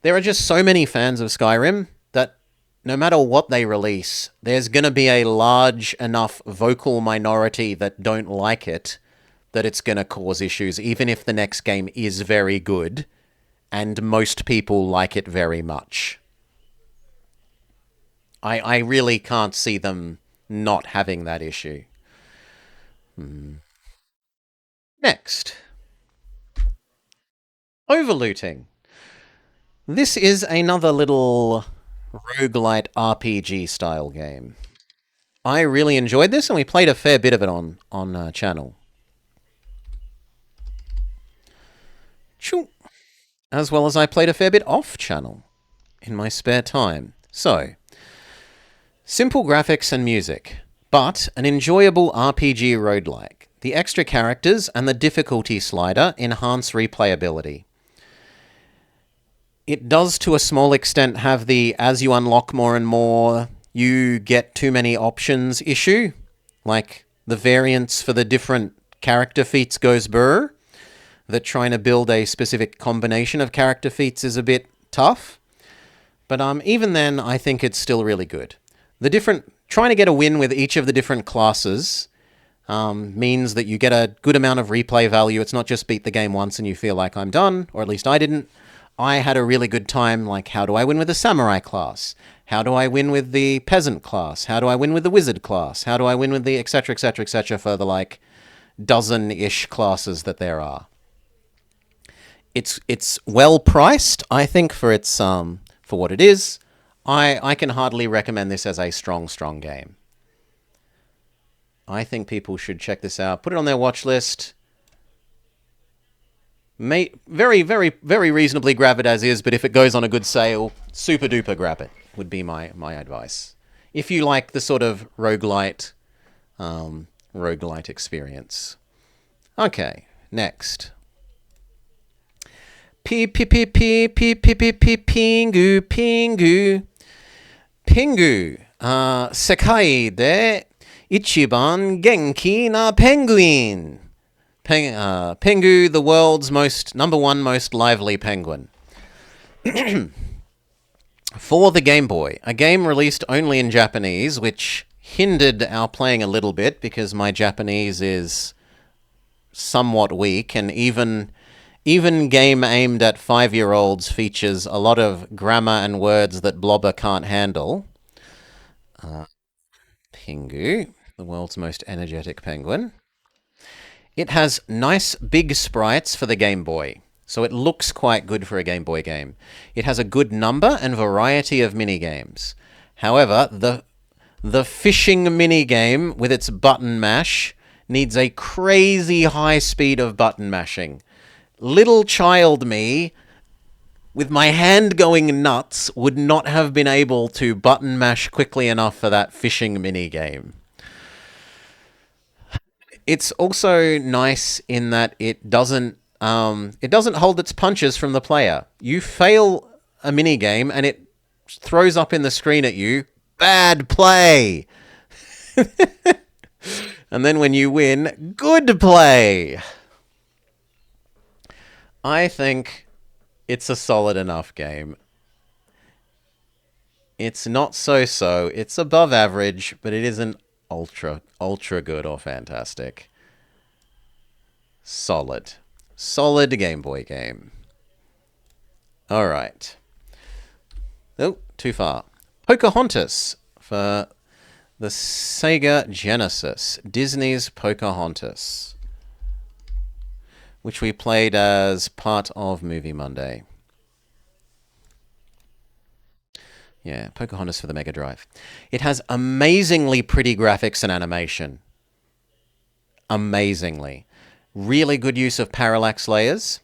There are just so many fans of Skyrim that no matter what they release, there's going to be a large enough vocal minority that don't like it that it's going to cause issues, even if the next game is very good and most people like it very much. I really can't see them not having that issue. Next. Overlooting. This is another little roguelite RPG style game. I really enjoyed this, and we played a fair bit of it on channel. As well as I played a fair bit off channel in my spare time. So, simple graphics and music, but an enjoyable RPG roguelike. The extra characters and the difficulty slider enhance replayability. It does, to a small extent, have the as you unlock more and more, you get too many options issue. Like, the variance for the different character feats goes burr. That trying to build a specific combination of character feats is a bit tough. But even then, I think it's still really good. Trying to get a win with each of the different classes means that you get a good amount of replay value. It's not just beat the game once and you feel like I'm done, or at least I didn't. I had a really good time, like, how do I win with the samurai class? How do I win with the peasant class? How do I win with the wizard class? How do I win with the etc, etc, etc for the, like, dozen-ish classes that there are? It's well priced, I think, for its for what it is. I can hardly recommend this as a strong game. I think people should check this out. Put it on their watch list. Very, very, very reasonably grab it as is, but if it goes on a good sale, super duper grab it, would be my advice. If you like the sort of roguelite experience. Okay, next. Pingu. Sekai de ichiban genki na penguin. Pingu, the world's number one most lively penguin. For the Game Boy, a game released only in Japanese, which hindered our playing a little bit because my Japanese is somewhat weak, and even game aimed at 5-year-olds features a lot of grammar and words that Blobber can't handle. Pingu, the world's most energetic penguin. It has nice big sprites for the Game Boy, so it looks quite good for a Game Boy game. It has a good number and variety of mini games. However, the fishing mini game with its button mash needs a crazy high speed of button mashing. Little child me, with my hand going nuts, would not have been able to button mash quickly enough for that fishing mini game. It's also nice in that it doesn't hold its punches from the player. You fail a mini game and it throws up in the screen at you, bad play. And then when you win, good play. I think it's a solid enough game. It's not so-so. It's above average, but it isn't ultra good or fantastic. Solid. Solid Game Boy game. All right. Oh, too far. Pocahontas for the Sega Genesis. Disney's Pocahontas, which we played as part of Movie Monday. Yeah, Pocahontas for the Mega Drive. It has amazingly pretty graphics and animation. Amazingly. Really good use of parallax layers.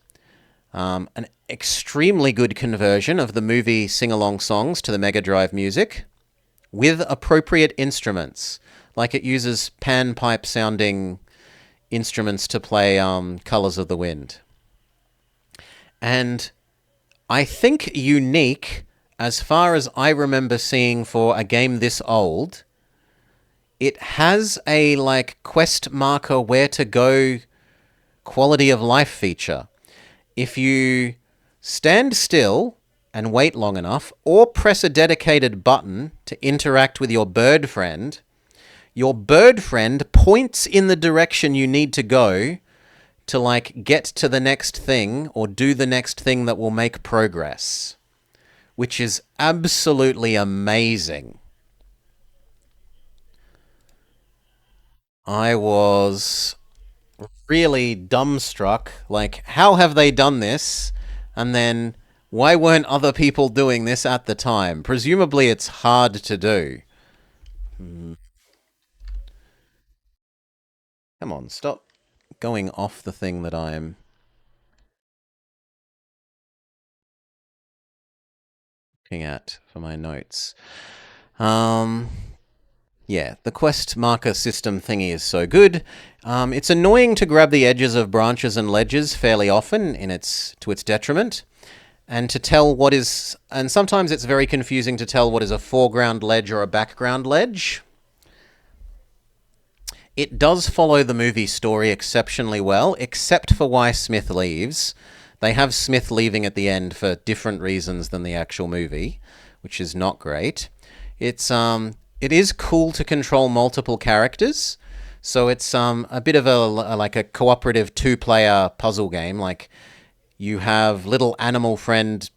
An extremely good conversion of the movie sing-along songs to the Mega Drive music with appropriate instruments. Like it uses panpipe sounding instruments to play Colors of the Wind. And I think unique, as far as I remember seeing for a game this old, it has a like quest marker where to go quality of life feature. If you stand still and wait long enough, or press a dedicated button to interact with your bird friend points in the direction you need to go to like get to the next thing or do the next thing that will make progress, which is absolutely amazing. I was really dumbstruck. Like, how have they done this? And then, why weren't other people doing this at the time? Presumably, it's hard to do. Come on, stop going off the thing that I'm looking at for my notes. Um, yeah, the quest marker system thingy is so good. It's annoying to grab the edges of branches and ledges fairly often to its detriment. And to tell what is, and sometimes it's very confusing to tell what is a foreground ledge or a background ledge. It does follow the movie story exceptionally well, except for why Smith leaves. They have Smith leaving at the end for different reasons than the actual movie, which is not great. It is cool to control multiple characters, so it's a bit of like a cooperative two-player puzzle game. Like you have little animal friend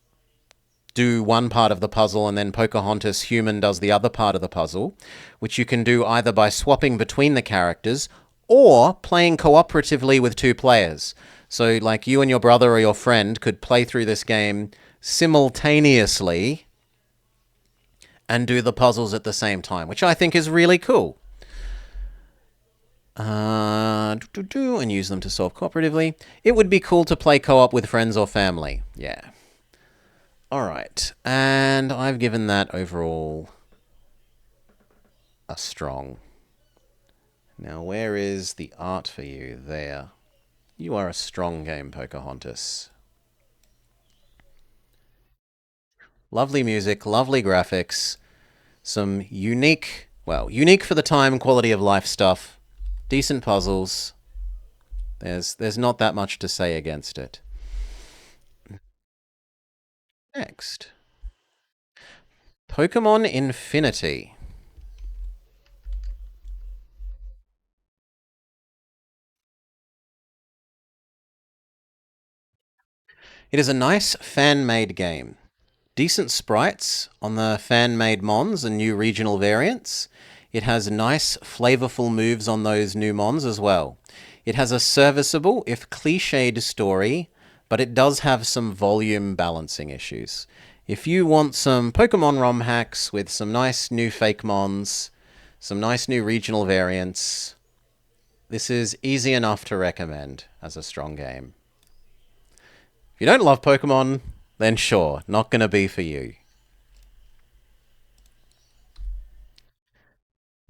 do one part of the puzzle and then Pocahontas human does the other part of the puzzle, which you can do either by swapping between the characters or playing cooperatively with two players. So like you and your brother or your friend could play through this game simultaneously and do the puzzles at the same time, which I think is really cool. And use them to solve cooperatively. It would be cool to play co-op with friends or family. Yeah. All right. And I've given that overall a strong. Now, where is the art for you? There. You are a strong game, Pocahontas. Lovely music, lovely graphics, some unique for the time quality of life stuff, decent puzzles. There's not that much to say against it. Next, Pokemon Infinity. It is a nice fan-made game. Decent sprites on the fan-made mons and new regional variants. It has nice, flavorful moves on those new mons as well. It has a serviceable, if cliched, story, but it does have some volume balancing issues. If you want some Pokemon ROM hacks with some nice new fake mons, some nice new regional variants, this is easy enough to recommend as a strong game. If you don't love Pokemon, then sure, not going to be for you.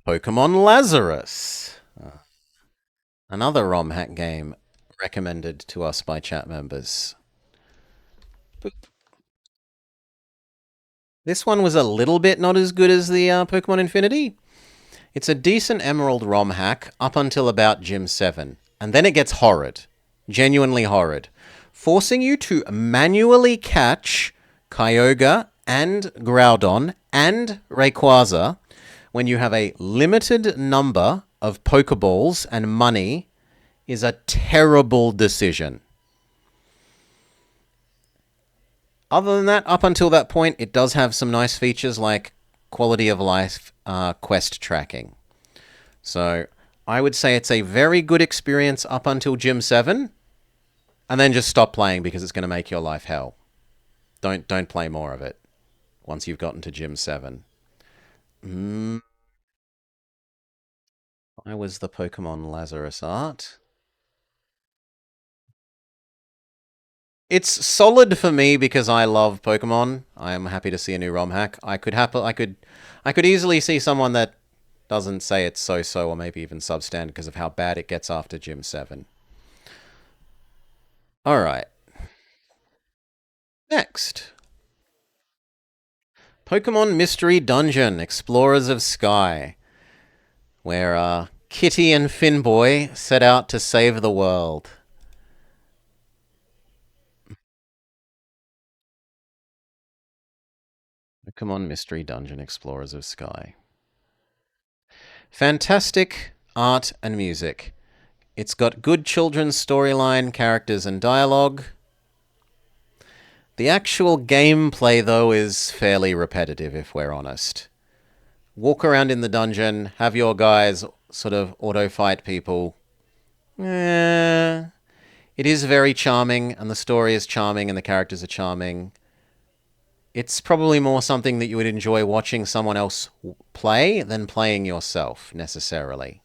Pokemon Lazarus. Another ROM hack game recommended to us by chat members. Boop. This one was a little bit not as good as the Pokemon Infinity. It's a decent Emerald ROM hack up until about Gym 7. And then it gets horrid. Genuinely horrid. Forcing you to manually catch Kyogre and Groudon and Rayquaza when you have a limited number of Pokeballs and money is a terrible decision. Other than that, up until that point, it does have some nice features like quality of life quest tracking. So I would say it's a very good experience up until Gym 7, and then just stop playing because it's going to make your life hell. Don't play more of it once you've gotten to Gym 7. Why was the Pokemon Lazarus art? It's solid for me because I love Pokemon. I am happy to see a new ROM hack. I could easily see someone that doesn't say it's so-so or maybe even substandard because of how bad it gets after Gym 7. Alright. Next. Pokemon Mystery Dungeon, Explorers of Sky. Where Kitty and Finboy set out to save the world. Pokemon Mystery Dungeon, Explorers of Sky. Fantastic art and music. It's got good children's storyline, characters, and dialogue. The actual gameplay, though, is fairly repetitive, if we're honest. Walk around in the dungeon, have your guys sort of auto-fight people. It is very charming, and the story is charming, and the characters are charming. It's probably more something that you would enjoy watching someone else play than playing yourself, necessarily.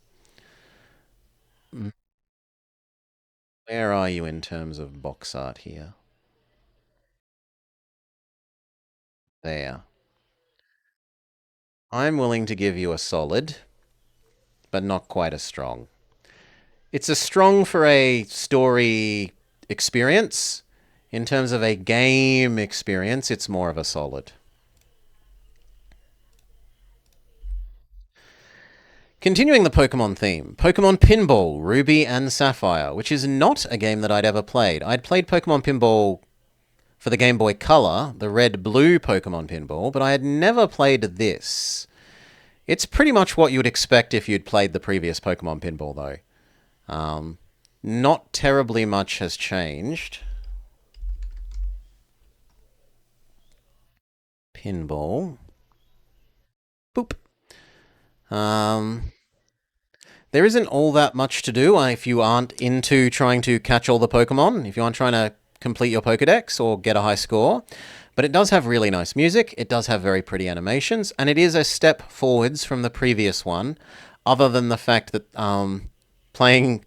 Where are you in terms of box art here? There. I'm willing to give you a solid, but not quite as strong. It's a strong for a story experience. In terms of a game experience, it's more of a solid. Continuing the Pokemon theme, Pokemon Pinball, Ruby and Sapphire, which is not a game that I'd ever played. I'd played Pokemon Pinball for the Game Boy Color, the red-blue Pokemon Pinball, but I had never played this. It's pretty much what you would expect if you'd played the previous Pokemon Pinball, though. Not terribly much has changed. Pinball. Boop. There isn't all that much to do if you aren't into trying to catch all the Pokemon, if you aren't trying to complete your Pokedex or get a high score. But it does have really nice music, it does have very pretty animations, and it is a step forwards from the previous one, other than the fact that playing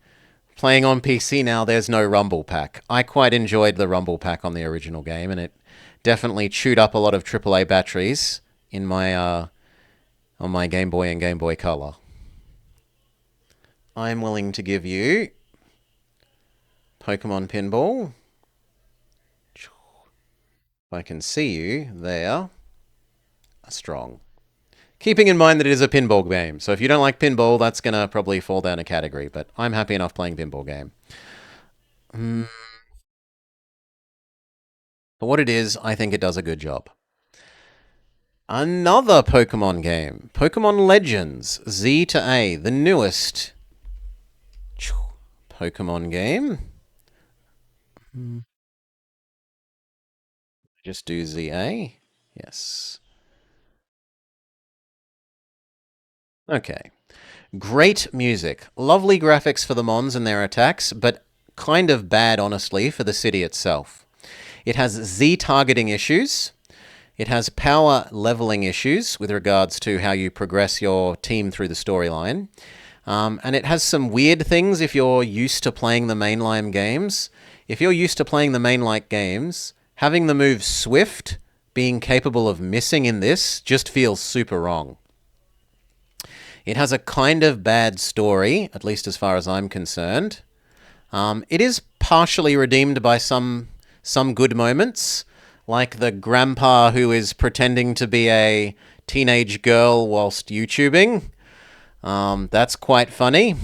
on PC now, there's no Rumble Pack. I quite enjoyed the Rumble Pack on the original game, and it definitely chewed up a lot of AAA batteries in my on my Game Boy and Game Boy Color. I'm willing to give you Pokemon Pinball. If I can see you there. Strong. Keeping in mind that it is a pinball game, so if you don't like pinball, that's going to probably fall down a category, but I'm happy enough playing pinball game. For what it is, I think it does a good job. Another Pokemon game. Pokemon Legends Z to A, the newest Pokemon game. Just do ZA. Yes. Okay. Great music. Lovely graphics for the Mons and their attacks, but kind of bad, honestly, for the city itself. It has Z targeting issues. It has power leveling issues with regards to how you progress your team through the storyline. And it has some weird things if you're used to playing the mainline games. If you're used to playing the mainline games, having the move Swift being capable of missing in this just feels super wrong. It has a kind of bad story, at least as far as I'm concerned. It is partially redeemed by some good moments, like the grandpa who is pretending to be a teenage girl whilst YouTubing. That's quite funny.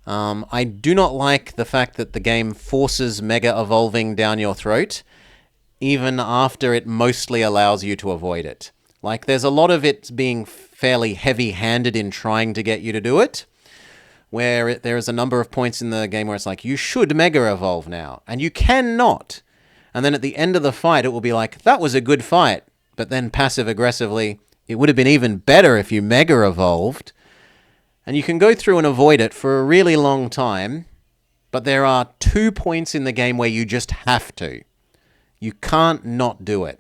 I do not like the fact that the game forces Mega Evolving down your throat, even after it mostly allows you to avoid it. Like, there's a lot of it being fairly heavy-handed in trying to get you to do it, where there is a number of points in the game where it's like, you should Mega Evolve now, and you cannot. And then at the end of the fight, it will be like, that was a good fight, but then passive-aggressively, it would have been even better if you Mega Evolved. And you can go through and avoid it for a really long time, but there are 2 points in the game where you just have to. You can't not do it.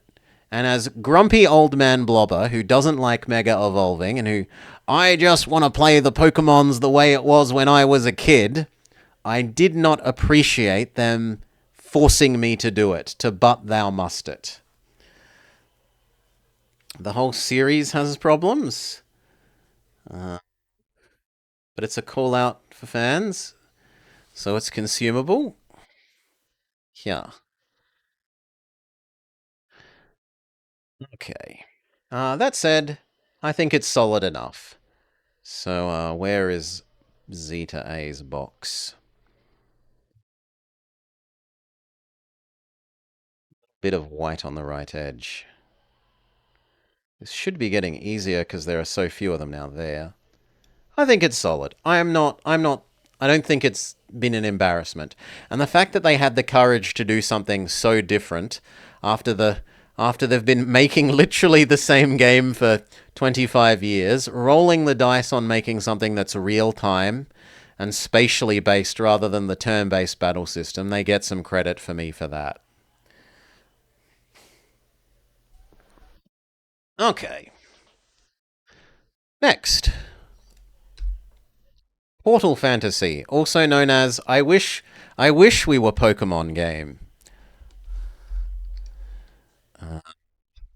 And as grumpy old man Blobber, who doesn't like Mega Evolving, and who, I just want to play the Pokemons the way it was when I was a kid, I did not appreciate them forcing me to do it, to but thou must it. The whole series has problems, but it's a call out for fans, so it's consumable. Yeah. Okay. That said, I think it's solid enough. So, where is Zeta A's box? Bit of white on the right edge. This should be getting easier because there are so few of them now there. I think it's solid. I don't think it's been an embarrassment. And the fact that they had the courage to do something so different after they've been making literally the same game for 25 years, rolling the dice on making something that's real time and spatially based rather than the turn-based battle system, they get some credit for me for that. Okay. Next, Portal Fantasy, also known as I Wish We Were Pokemon game.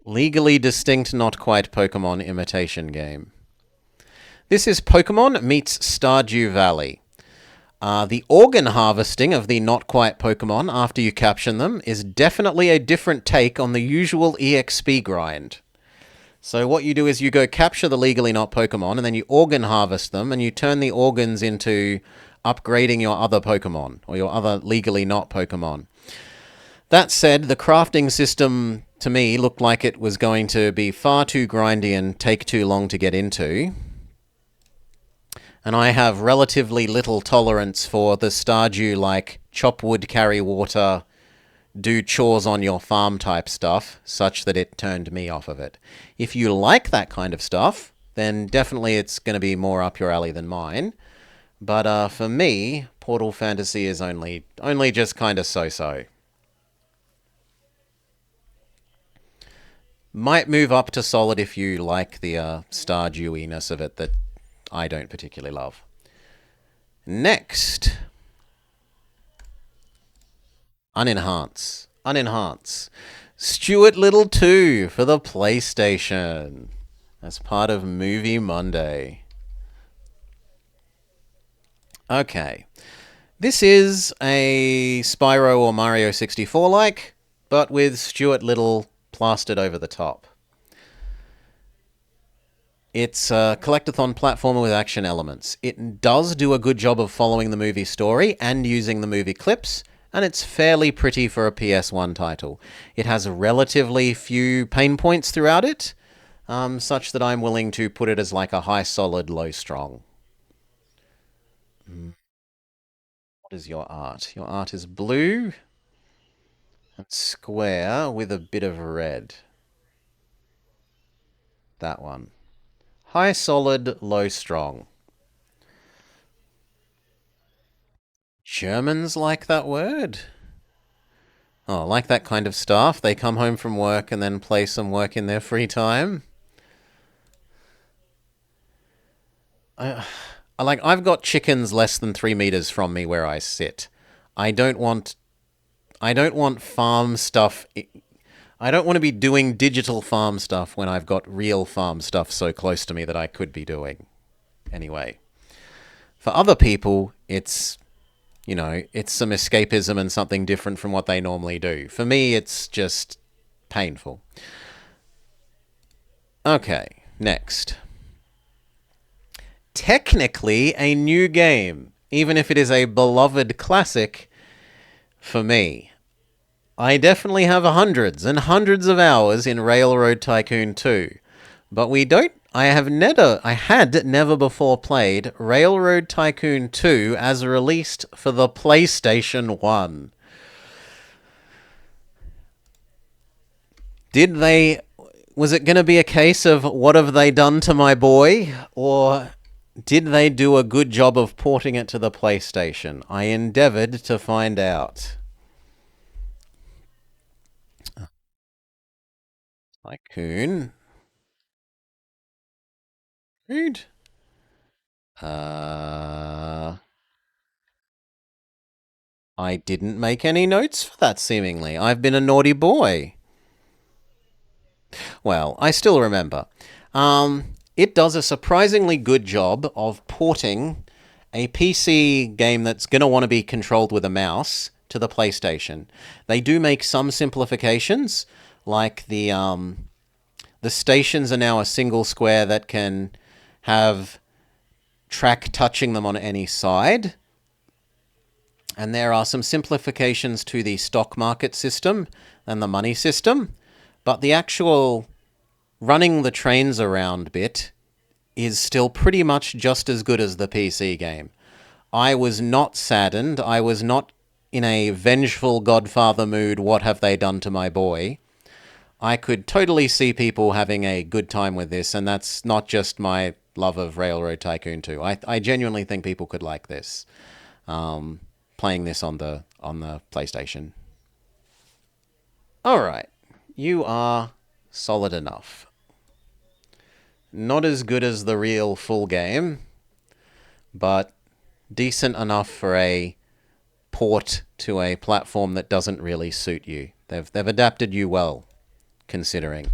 Legally distinct, not quite Pokemon imitation game. This is Pokemon meets Stardew Valley. The organ harvesting of the not quite Pokemon after you capture them is definitely a different take on the usual EXP grind. So what you do is you go capture the legally not Pokemon, and then you organ harvest them, and you turn the organs into upgrading your other Pokemon, or your other legally not Pokemon. That said, the crafting system, to me, looked like it was going to be far too grindy and take too long to get into. And I have relatively little tolerance for the Stardew, like, chop wood, carry water, do chores on your farm type stuff, such that it turned me off of it. If you like that kind of stuff, then definitely it's going to be more up your alley than mine. But for me, Portal Fantasy is only just kind of so-so. Might move up to solid if you like the Stardewiness of it that I don't particularly love. Next, Unenhance. Stuart Little 2 for the PlayStation as part of Movie Monday. Okay. This is a Spyro or Mario 64 like, but with Stuart Little plastered over the top. It's a collectathon platformer with action elements. It does do a good job of following the movie story and using the movie clips, and it's fairly pretty for a PS1 title. It has relatively few pain points throughout it, such that I'm willing to put it as like a high solid, low strong. What is your art? Your art is blue. Square with a bit of red. That one. High solid, low strong. Germans like that word? Oh, like that kind of stuff. They come home from work and then play some work in their free time. I've got chickens less than 3 meters from me where I sit. I don't want I don't want farm stuff. I don't want to be doing digital farm stuff when I've got real farm stuff so close to me that I could be doing. Anyway, for other people, it's some escapism and something different from what they normally do. For me, it's just painful. Okay, next. Technically a new game, even if it is a beloved classic for me. I definitely have hundreds and hundreds of hours in Railroad Tycoon 2, but we don't. I had never before played Railroad Tycoon 2 as released for the PlayStation 1. Did they was it going to be a case of what have they done to my boy, or did they do a good job of porting it to the PlayStation? I endeavored to find out. Tycoon. Rude. Uh, I didn't make any notes for that, seemingly. I've been a naughty boy. Well, I still remember. It does a surprisingly good job of porting a PC game that's going to want to be controlled with a mouse to the PlayStation. They do make some simplifications, like the stations are now a single square that can have track touching them on any side. And there are some simplifications to the stock market system and the money system. But the actual running the trains around bit is still pretty much just as good as the PC game. I was not saddened. I was not in a vengeful Godfather mood. What have they done to my boy? I could totally see people having a good time with this, and that's not just my love of Railroad Tycoon 2. I genuinely think people could like this. Playing this on the PlayStation. All right, you are solid enough. Not as good as the real full game, but decent enough for a port to a platform that doesn't really suit you. They've adapted you well, considering.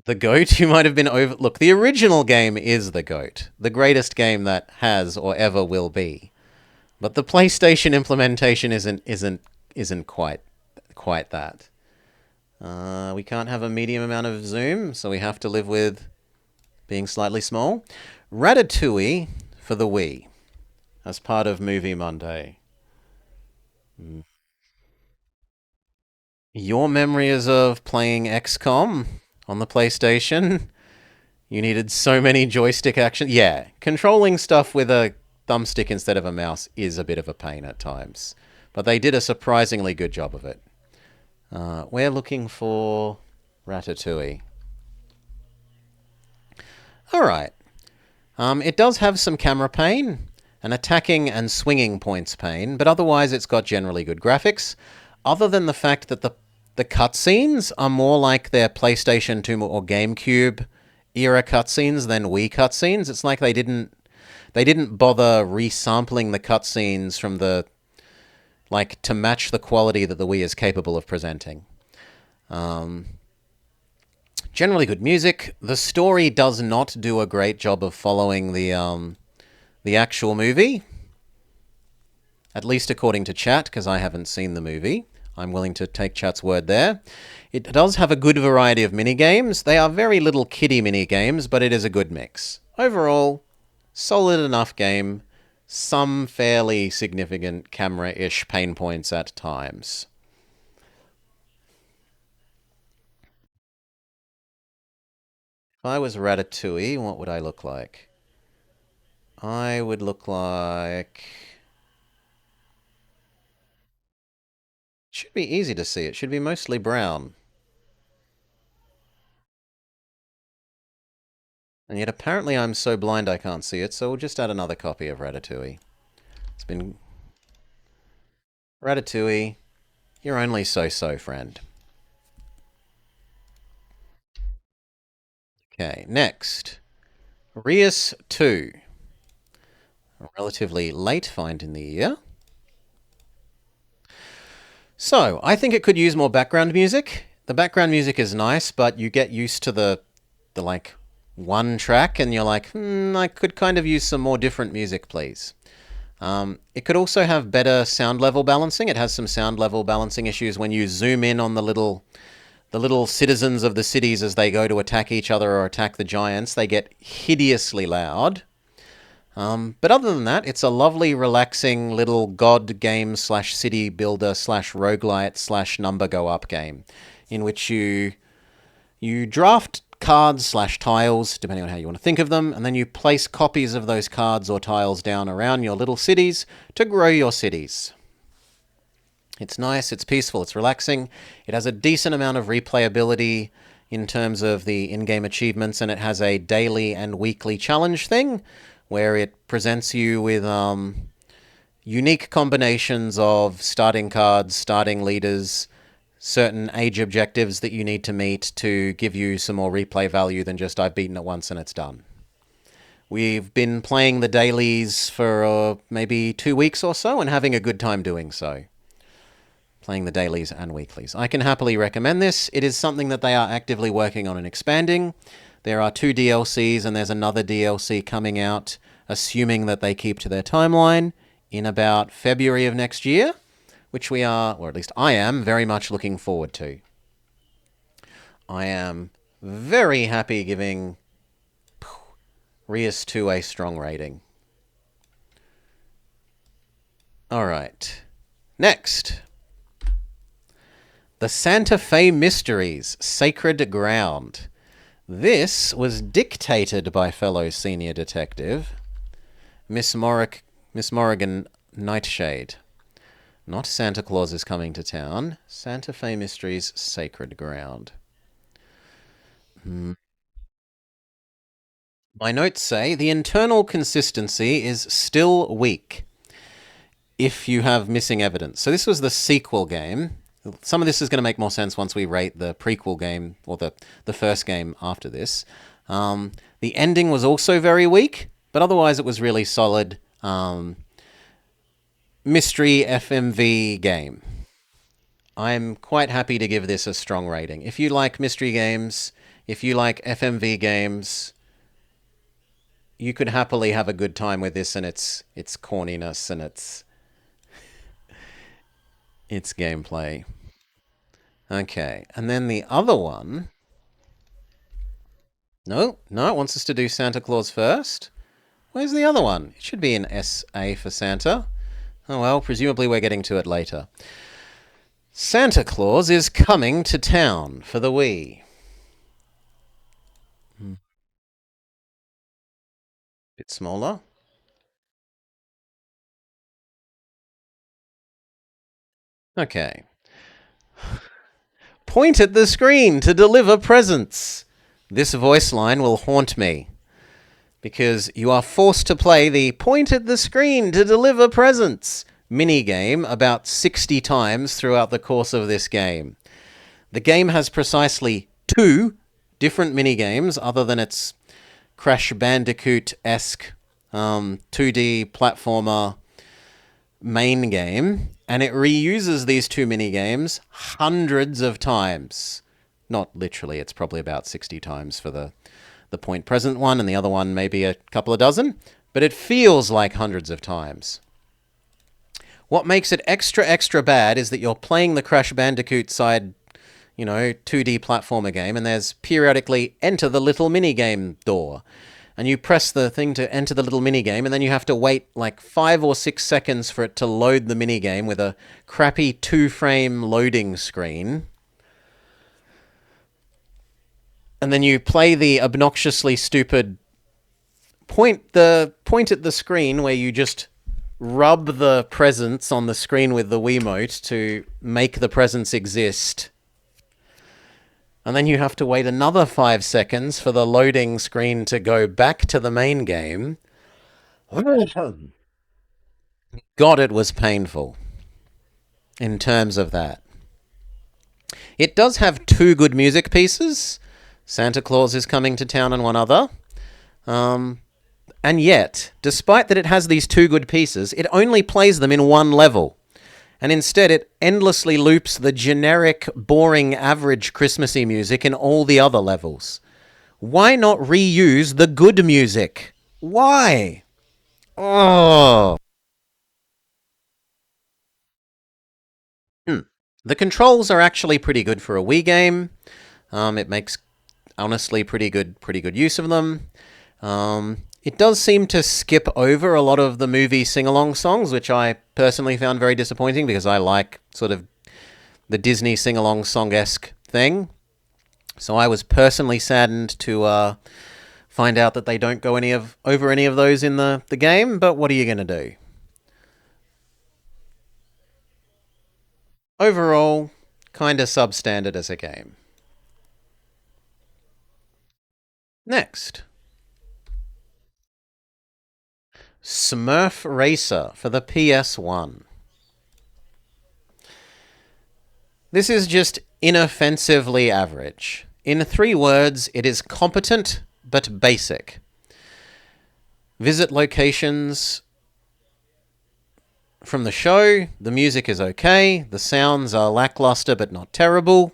The GOAT, you might have been over. Look, the original game is the GOAT, the greatest game that has or ever will be. But the PlayStation implementation isn't quite that. We can't have a medium amount of zoom, so we have to live with being slightly small. Ratatouille for the Wii as part of Movie Monday. Your memories of playing XCOM on the PlayStation? You needed so many joystick action. Yeah, controlling stuff with a thumbstick instead of a mouse is a bit of a pain at times. But they did a surprisingly good job of it. We're looking for Ratatouille. Alright. It does have some camera pain, an attacking and swinging points pain, but otherwise it's got generally good graphics. Other than the fact that the cutscenes are more like their PlayStation 2 or GameCube era cutscenes than Wii cutscenes. It's like they didn't bother resampling the cutscenes from the to match the quality that the Wii is capable of presenting. Generally good music. The story does not do a great job of following the actual movie, at least according to chat, because I haven't seen the movie. I'm willing to take chat's word there. It does have a good variety of minigames. They are very little kiddie minigames, but it is a good mix. Overall, solid enough game. Some fairly significant camera-ish pain points at times. If I was Ratatouille, what would I look like? I would look like Should be easy to see. It should be mostly brown. And yet apparently I'm so blind I can't see it, so we'll just add another copy of Ratatouille. It's been... Ratatouille, you're only so-so, friend. Okay, next. Rias 2. A relatively late find in the year. So, I think it could use more background music. The background music is nice, but you get used to the like, one track, and you're like, I could kind of use some more different music, please. It could also have better sound level balancing. It has some sound level balancing issues when you zoom in on the little citizens of the cities as they go to attack each other or attack the giants. They get hideously loud. But other than that, it's a lovely, relaxing little god game slash city builder slash roguelite slash number go up game in which you draft cards slash tiles, depending on how you want to think of them, and then you place copies of those cards or tiles down around your little cities to grow your cities. It's nice, it's peaceful, it's relaxing. It has a decent amount of replayability in terms of the in-game achievements, and it has a daily and weekly challenge thing where it presents you with unique combinations of starting cards, starting leaders, certain age objectives that you need to meet to give you some more replay value than just I've beaten it once and it's done. We've been playing the dailies for maybe 2 weeks or so and having a good time doing so. Playing the dailies and weeklies. I can happily recommend this. It is something that they are actively working on and expanding. There are 2 DLCs and there's another DLC coming out, assuming that they keep to their timeline, in about February of next year, which we are, or at least I am, very much looking forward to. I am very happy giving Rias 2 a strong rating. Alright. Next. The Santa Fe Mysteries, Sacred Ground. This was dictated by fellow senior detective, Miss Morrigan Nightshade. Not Santa Claus is Coming to Town. Santa Fe Mysteries, Sacred Ground. My notes say the internal consistency is still weak if you have missing evidence. So this was the sequel game. Some of this is going to make more sense once we rate the prequel game, or the first game after this. The ending was also very weak, but otherwise it was really solid. Mystery FMV game. I'm quite happy to give this a strong rating. If you like mystery games, if you like FMV games, you could happily have a good time with this and its corniness and its gameplay. Okay, and then the other one... No, it wants us to do Santa Claus first. Where's the other one? It should be an SA for Santa. Oh well, presumably we're getting to it later. Santa Claus is Coming to Town for the Wii. Bit smaller. Okay. Point at the screen to deliver presents. This voice line will haunt me, because you are forced to play the point at the screen to deliver presents minigame about 60 times throughout the course of this game. The game has precisely 2 different minigames, other than its Crash Bandicoot-esque 2D platformer main game, and it reuses these 2 minigames hundreds of times. Not literally, it's probably about 60 times for the point present one, and the other one maybe a couple of dozen, but it feels like hundreds of times. What makes it extra bad is that you're playing the Crash Bandicoot side, 2D platformer game, and there's periodically enter the little minigame door. And you press the thing to enter the little minigame, and then you have to wait like 5 or 6 seconds for it to load the minigame with a crappy 2-frame loading screen. And then you play the obnoxiously stupid point at the screen where you just rub the presents on the screen with the Wiimote to make the presents exist. And then you have to wait another 5 seconds for the loading screen to go back to the main game. God, it was painful in terms of that. It does have 2 good music pieces. Santa Claus is Coming to Town and one other. And yet, despite that it has these 2 good pieces, it only plays them in one level. And instead, it endlessly loops the generic, boring, average Christmassy music in all the other levels. Why not reuse the good music? Why? Oh. The controls are actually pretty good for a Wii game. It makes honestly pretty good use of them. It does seem to skip over a lot of the movie sing-along songs, which I personally found very disappointing because I like sort of the Disney sing-along song-esque thing. So I was personally saddened to find out that they don't go over any of those in the game, but what are you going to do? Overall, kind of substandard as a game. Next, Smurf Racer for the PS1. This is just inoffensively average. In 3 words, it is competent but basic. Visit locations from the show. The music is okay. The sounds are lackluster but not terrible.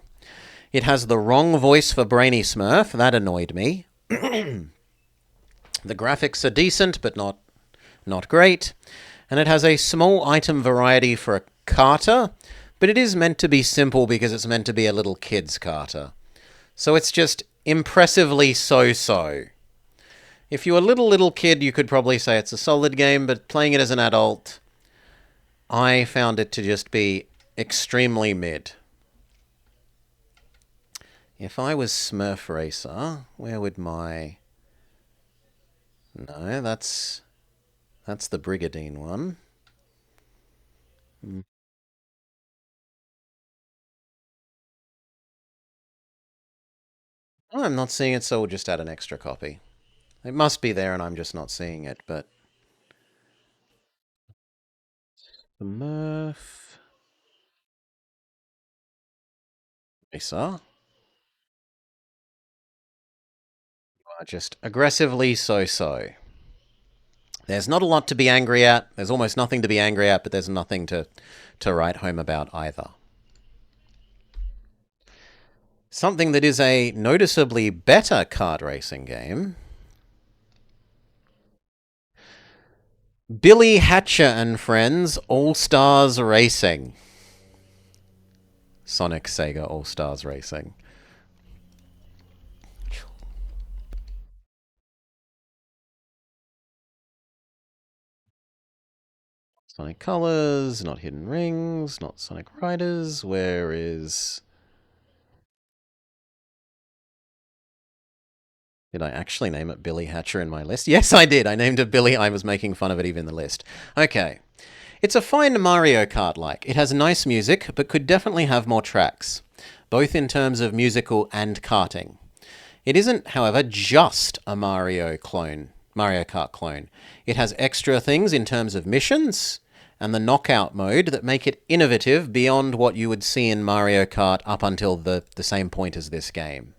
It has the wrong voice for Brainy Smurf. That annoyed me. The graphics are decent but not great. And it has a small item variety for a Carter, but it is meant to be simple because it's meant to be a little kid's Carter. So it's just impressively so-so. If you're a little kid, you could probably say it's a solid game, but playing it as an adult, I found it to just be extremely mid. If I was Smurf Racer, where would my... No, that's the Brigadine one. Oh, I'm not seeing it, so we'll just add an extra copy. It must be there and I'm just not seeing it, but... Smurf Racer. Are just aggressively so-so. There's not a lot to be angry at. There's almost nothing to be angry at, but there's nothing to write home about either. Something that is a noticeably better kart racing game. Billy Hatcher and Friends All-Stars Racing. Sonic Sega All-Stars Racing. Sonic Colors, not Hidden Rings, not Sonic Riders. Where is... Did I actually name it Billy Hatcher in my list? Yes, I did. I named it Billy. I was making fun of it even in the list. Okay. It's a fine Mario Kart-like. It has nice music, but could definitely have more tracks, both in terms of musical and karting. It isn't, however, just a Mario Kart clone. It has extra things in terms of missions and the knockout mode that make it innovative beyond what you would see in Mario Kart up until the same point as this game.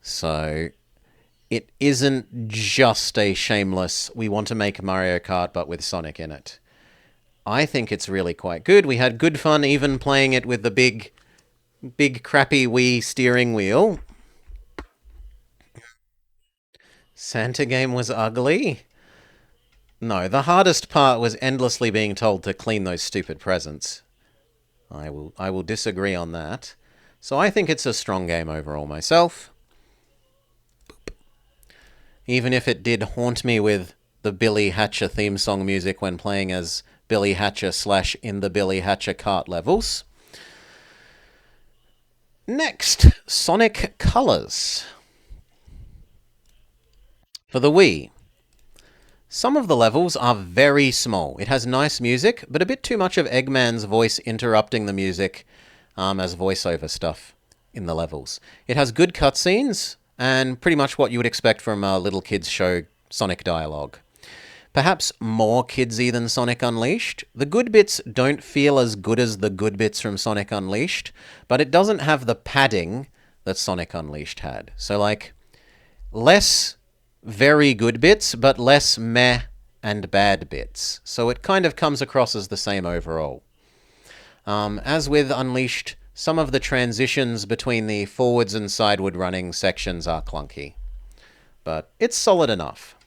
So it isn't just a shameless, we want to make Mario Kart but with Sonic in it. I think it's really quite good. We had good fun even playing it with the big crappy Wii steering wheel. Santa game was ugly. No, the hardest part was endlessly being told to clean those stupid presents. I will disagree on that. So I think it's a strong game overall myself. Even if it did haunt me with the Billy Hatcher theme song music when playing as Billy Hatcher / in the Billy Hatcher kart levels. Next, Sonic Colors. For the Wii. Some of the levels are very small. It has nice music, but a bit too much of Eggman's voice interrupting the music as voiceover stuff in the levels. It has good cutscenes and pretty much what you would expect from a little kids show Sonic dialogue. Perhaps more kidsy than Sonic Unleashed. The good bits don't feel as good as the good bits from Sonic Unleashed, but it doesn't have the padding that Sonic Unleashed had. So, like, less very good bits, but less meh and bad bits. So it kind of comes across as the same overall. As with Unleashed, some of the transitions between the forwards and sideward running sections are clunky. But it's solid enough.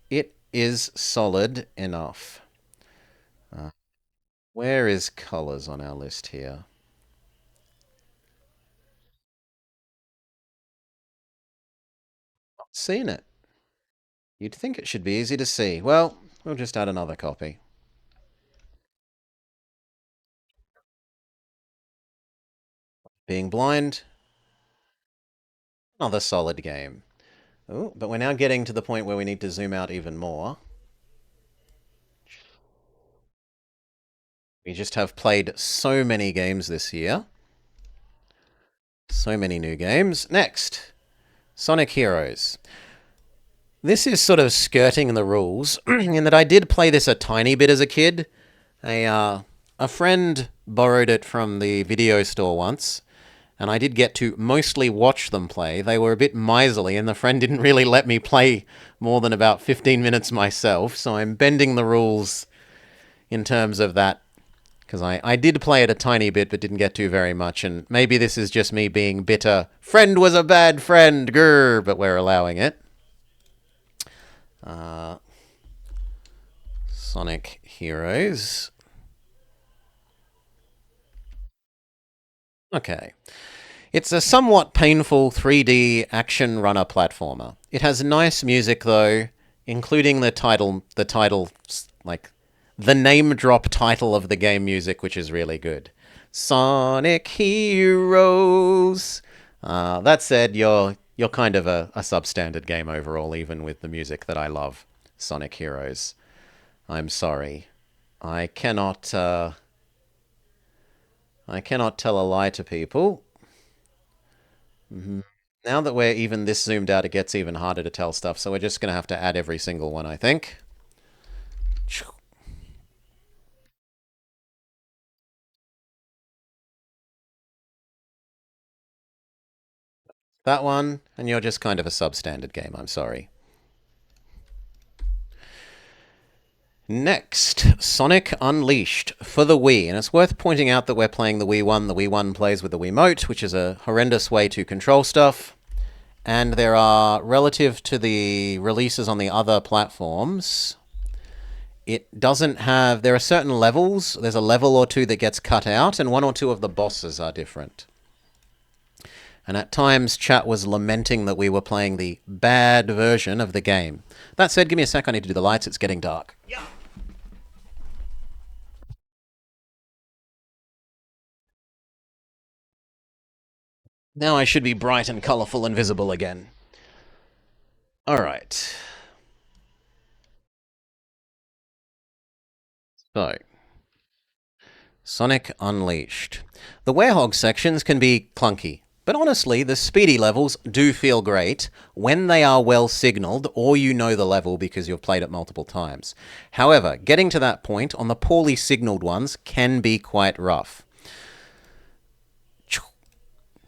It is solid enough. Where is colors on our list here? Not seen it. You'd think it should be easy to see. Well, we'll just add another copy. Being blind, another solid game. Oh, but we're now getting to the point where we need to zoom out even more. We just have played so many games this year. So many new games. Next, Sonic Heroes. This is sort of skirting the rules in that I did play this a tiny bit as a kid. A friend borrowed it from the video store once, and I did get to mostly watch them play. They were a bit miserly, and the friend didn't really let me play more than about 15 minutes myself, so I'm bending the rules in terms of that, because I did play it a tiny bit but didn't get to very much, and maybe this is just me being bitter. Friend was a bad friend, grr, but we're allowing it. Sonic Heroes. Okay. It's a somewhat painful 3D action runner platformer. It has nice music though, including the title, like the name drop title of the game music, which is really good. Sonic Heroes. That said, you're kind of a substandard game overall, even with the music that I love. Sonic Heroes. I'm sorry. I cannot. I cannot tell a lie to people. Now that we're even this zoomed out, it gets even harder to tell stuff. So we're just going to have to add every single one, I think. That one, and you're just kind of a substandard game. I'm sorry. Next, Sonic Unleashed for the Wii. And it's worth pointing out that we're playing the Wii 1. The Wii 1 plays with the Wiimote, which is a horrendous way to control stuff. And there are, relative to the releases on the other platforms, it doesn't have. There are certain levels. There's a level or two that gets cut out, and one or two of the bosses are different. And at times, chat was lamenting that we were playing the bad version of the game. That said, give me a sec, I need to do the lights, it's getting dark. Yeah. Now I should be bright and colourful and visible again. Alright. So, Sonic Unleashed. The Werehog sections can be clunky, but honestly, the speedy levels do feel great when they are well signaled or you know the level because you've played it multiple times. However, getting to that point on the poorly signaled ones can be quite rough.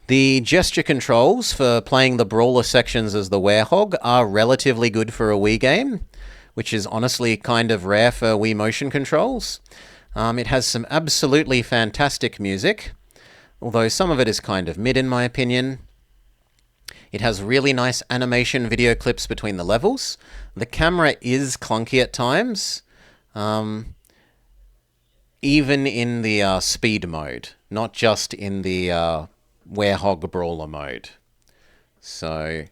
The gesture controls for playing the brawler sections as the Werehog are relatively good for a Wii game, which is honestly kind of rare for Wii motion controls. It has some absolutely fantastic music, although some of it is kind of mid in my opinion. It has really nice animation video clips between the levels. The camera is clunky at times, even in the speed mode, not just in the Werehog Brawler mode. So,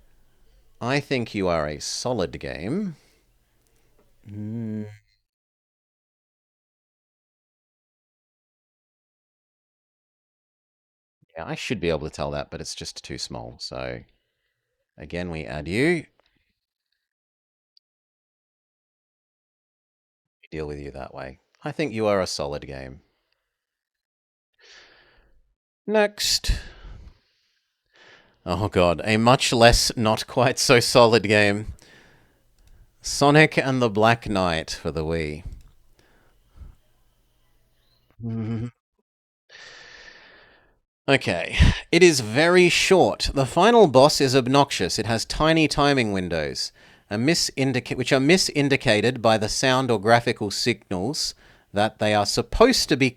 I think you are a solid game. Yeah, I should be able to tell that, but it's just too small. So, again, we add you. deal with you that way. I think you are a solid game. Next. Oh god, a much less, not quite so solid game. Sonic and the Black Knight for the Wii. Okay, it is very short. The final boss is obnoxious. It has tiny timing windows, which are misindicated by the sound or graphical signals that they are supposed to be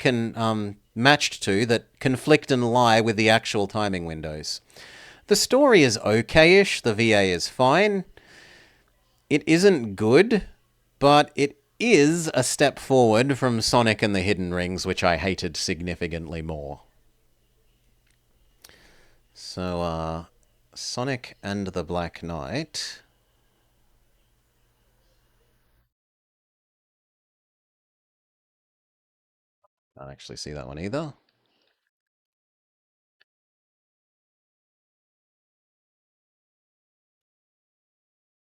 matched to that conflict and lie with the actual timing windows. The story is okay-ish. The VA is fine. It isn't good, but it is a step forward from Sonic and the Hidden Rings, which I hated significantly more. So, Sonic and the Black Knight. Can't actually see that one either.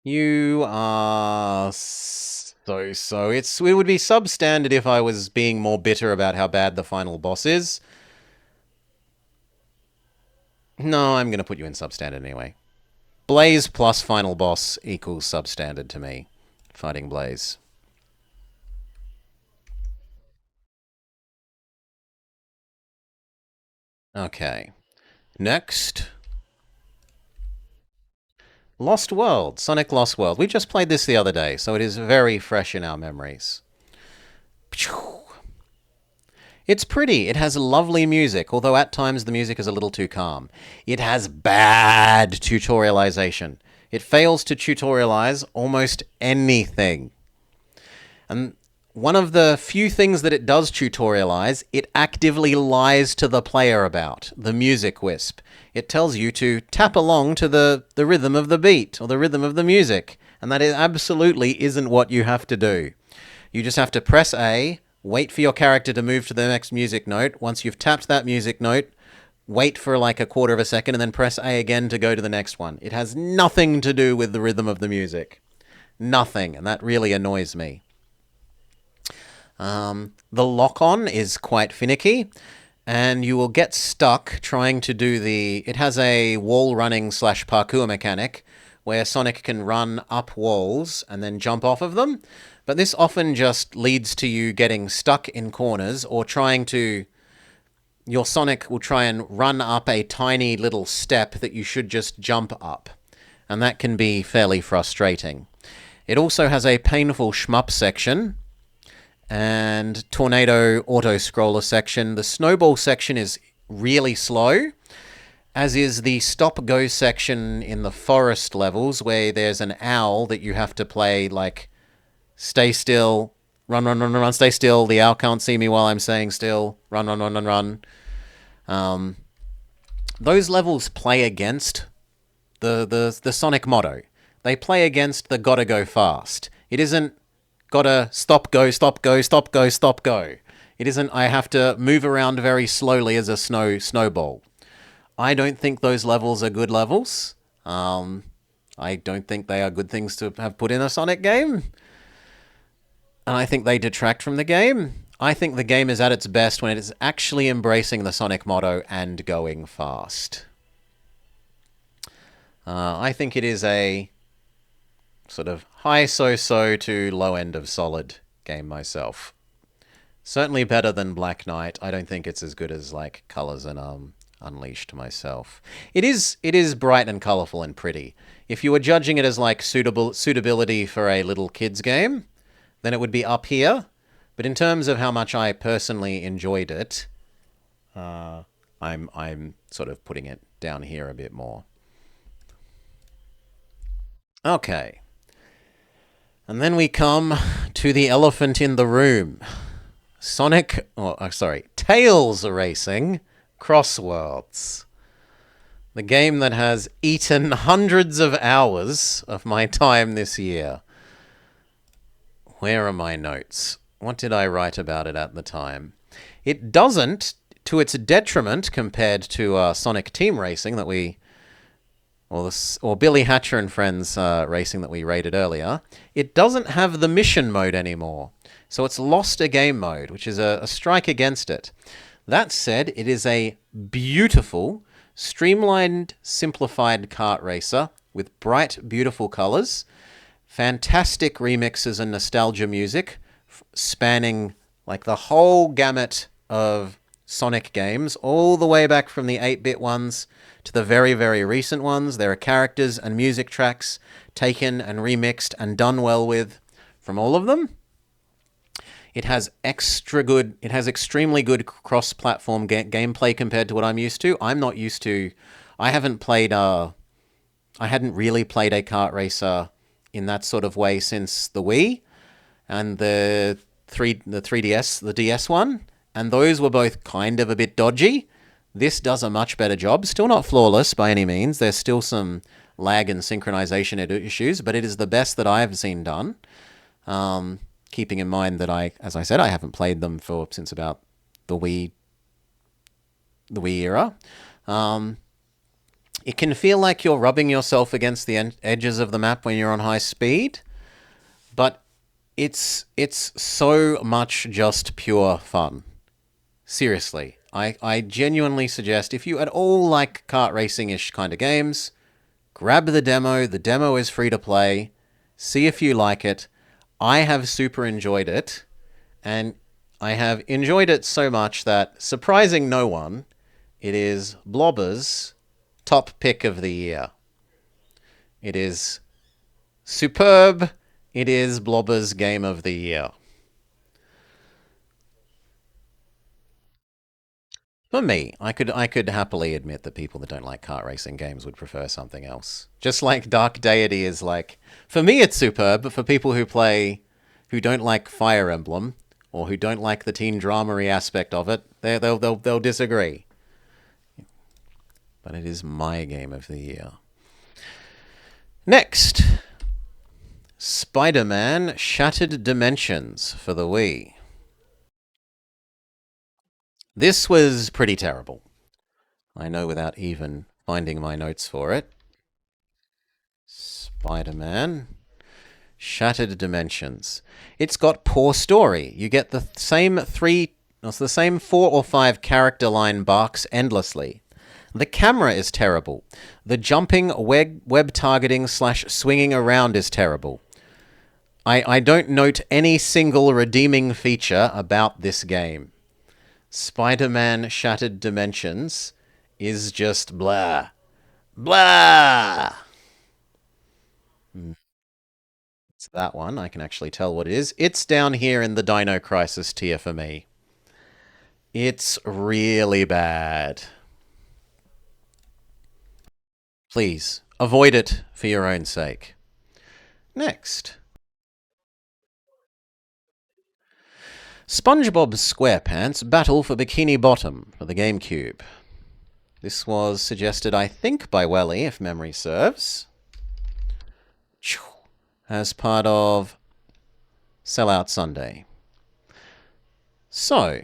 You are so. It would be substandard if I was being more bitter about how bad the final boss is. No, I'm going to put you in substandard anyway. Blaze plus final boss equals substandard to me. Fighting Blaze. Okay. Next. Lost World. Sonic Lost World. We just played this the other day, so it is very fresh in our memories. It's pretty. It has lovely music, although at times the music is a little too calm. It has bad tutorialization. It fails to tutorialize almost anything. And one of the few things that it does tutorialize, it actively lies to the player about. The music wisp. It tells you to tap along to the rhythm of the beat or the rhythm of the music. And that absolutely isn't what you have to do. You just have to press A, wait for your character to move to the next music note. Once you've tapped that music note, wait for like a quarter of a second and then press A again to go to the next one. It has nothing to do with the rhythm of the music. Nothing. And that really annoys me. The lock-on is quite finicky, and you will get stuck trying to do it has a wall running / parkour mechanic where Sonic can run up walls and then jump off of them, but this often just leads to you getting stuck in corners or your Sonic will try and run up a tiny little step that you should just jump up, and that can be fairly frustrating. It also has a painful shmup section and tornado auto-scroller section. The snowball section is really slow, as is the stop-go section in the forest levels, where there's an owl that you have to play, like, stay still, run, run, run, run, stay still, the owl can't see me while I'm staying still, run, run, run, run, run. Those levels play against the Sonic motto. They play against the gotta go fast. It isn't gotta stop, go, stop, go, stop, go, stop, go. It isn't I have to move around very slowly as a snowball. I don't think those levels are good levels. I don't think they are good things to have put in a Sonic game. And I think they detract from the game. I think the game is at its best when it is actually embracing the Sonic motto and going fast. I think it is a sort of high so-so to low end of solid game myself. Certainly better than Black Knight. I don't think it's as good as like Colors and Unleashed myself. It is bright and colorful and pretty. If you were judging it as like suitability for a little kids game, then it would be up here. But in terms of how much I personally enjoyed it, I'm sort of putting it down here a bit more. Okay. And then we come to the elephant in the room. Tails Racing Crossworlds. The game that has eaten hundreds of hours of my time this year. Where are my notes? What did I write about it at the time? It doesn't, to its detriment compared to Sonic Team Racing that or Billy Hatcher and Friends racing that we rated earlier, it doesn't have the mission mode anymore. So it's lost a game mode, which is a strike against it. That said, it is a beautiful, streamlined, simplified kart racer with bright, beautiful colors, fantastic remixes and nostalgia music spanning like the whole gamut of Sonic games, all the way back from the 8-bit ones to the very, very recent ones. There are characters and music tracks taken and remixed and done well with from all of them. It has extremely good cross-platform gameplay compared to what I'm used to. I hadn't really played a kart racer in that sort of way since the Wii and the 3DS, the DS one, and those were both kind of a bit dodgy. This does a much better job. Still not flawless by any means. There's still some lag and synchronization issues, but it is the best that I've seen done. Keeping in mind that as I said, I haven't played them since about the Wii era. It can feel like you're rubbing yourself against the edges of the map when you're on high speed, but it's so much just pure fun. Seriously, I genuinely suggest if you at all like kart racing-ish kind of games, grab the demo. The demo is free to play. See if you like it. I have super enjoyed it, and I have enjoyed it so much that, surprising no one, it is Blobber's top pick of the year. It is superb. It is Blobber's game of the year. For me, I could happily admit that people that don't like kart racing games would prefer something else. Just like Dark Deity is like, for me it's superb, but for people who don't like Fire Emblem or who don't like the teen dramery aspect of it, they'll disagree. But it is my game of the year. Next, Spider-Man Shattered Dimensions for the Wii. This was pretty terrible. I know without even finding my notes for it. Spider-Man Shattered Dimensions. It's got poor story. You get the same 4 or 5 character line barks endlessly. The camera is terrible. The jumping, web targeting / swinging around is terrible. I don't note any single redeeming feature about this game. Spider-Man Shattered Dimensions is just blah. Blah! It's that one. I can actually tell what it is. It's down here in the Dino Crisis tier for me. It's really bad. Please, avoid it for your own sake. Next. SpongeBob SquarePants Battle for Bikini Bottom for the GameCube. This was suggested, I think, by Welly, if memory serves, as part of Sellout Sunday. So,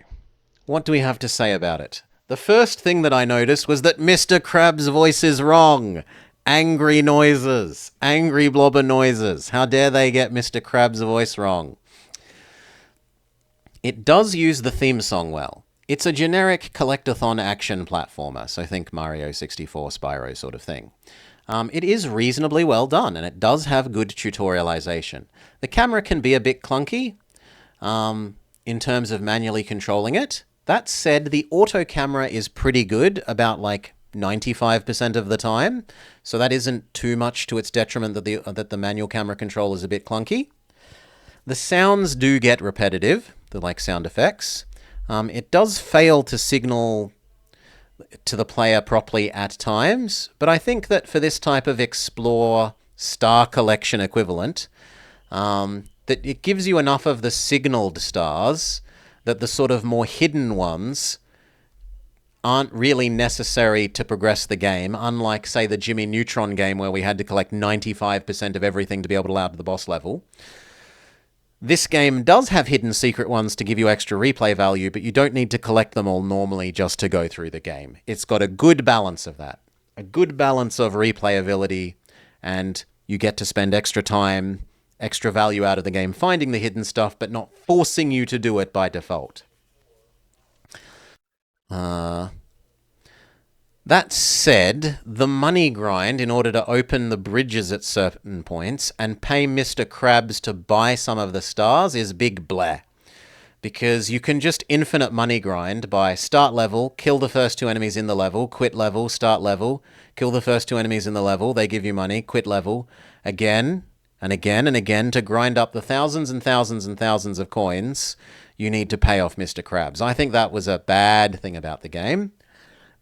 what do we have to say about it? The first thing that I noticed was that Mr. Krabs' voice is wrong. Angry noises. Angry blobber noises. How dare they get Mr. Krabs' voice wrong? It does use the theme song well. It's a generic collectathon action platformer, so think Mario 64, Spyro sort of thing. It is reasonably well done, and it does have good tutorialization. The camera can be a bit clunky in terms of manually controlling it. That said, the auto camera is pretty good, about like 95% of the time, so that isn't too much to its detriment that the manual camera control is a bit clunky. The sounds do get repetitive, the like sound effects. It does fail to signal to the player properly at times, but I think that for this type of Explore star collection equivalent, that it gives you enough of the signaled stars that the sort of more hidden ones aren't really necessary to progress the game, unlike, say, the Jimmy Neutron game where we had to collect 95% of everything to be able to allow to the boss level. This game does have hidden secret ones to give you extra replay value, but you don't need to collect them all normally just to go through the game. It's got a good balance of that. A good balance of replayability, and you get to spend extra time extra value out of the game finding the hidden stuff, but not forcing you to do it by default. That said, the money grind in order to open the bridges at certain points and pay Mr. Krabs to buy some of the stars is big bleh. Because you can just infinite money grind by start level, kill the first two enemies in the level, quit level, start level, kill the first two enemies in the level, they give you money, quit level, again and again and again to grind up the thousands and thousands and thousands of coins you need to pay off Mr. Krabs. I think that was a bad thing about the game.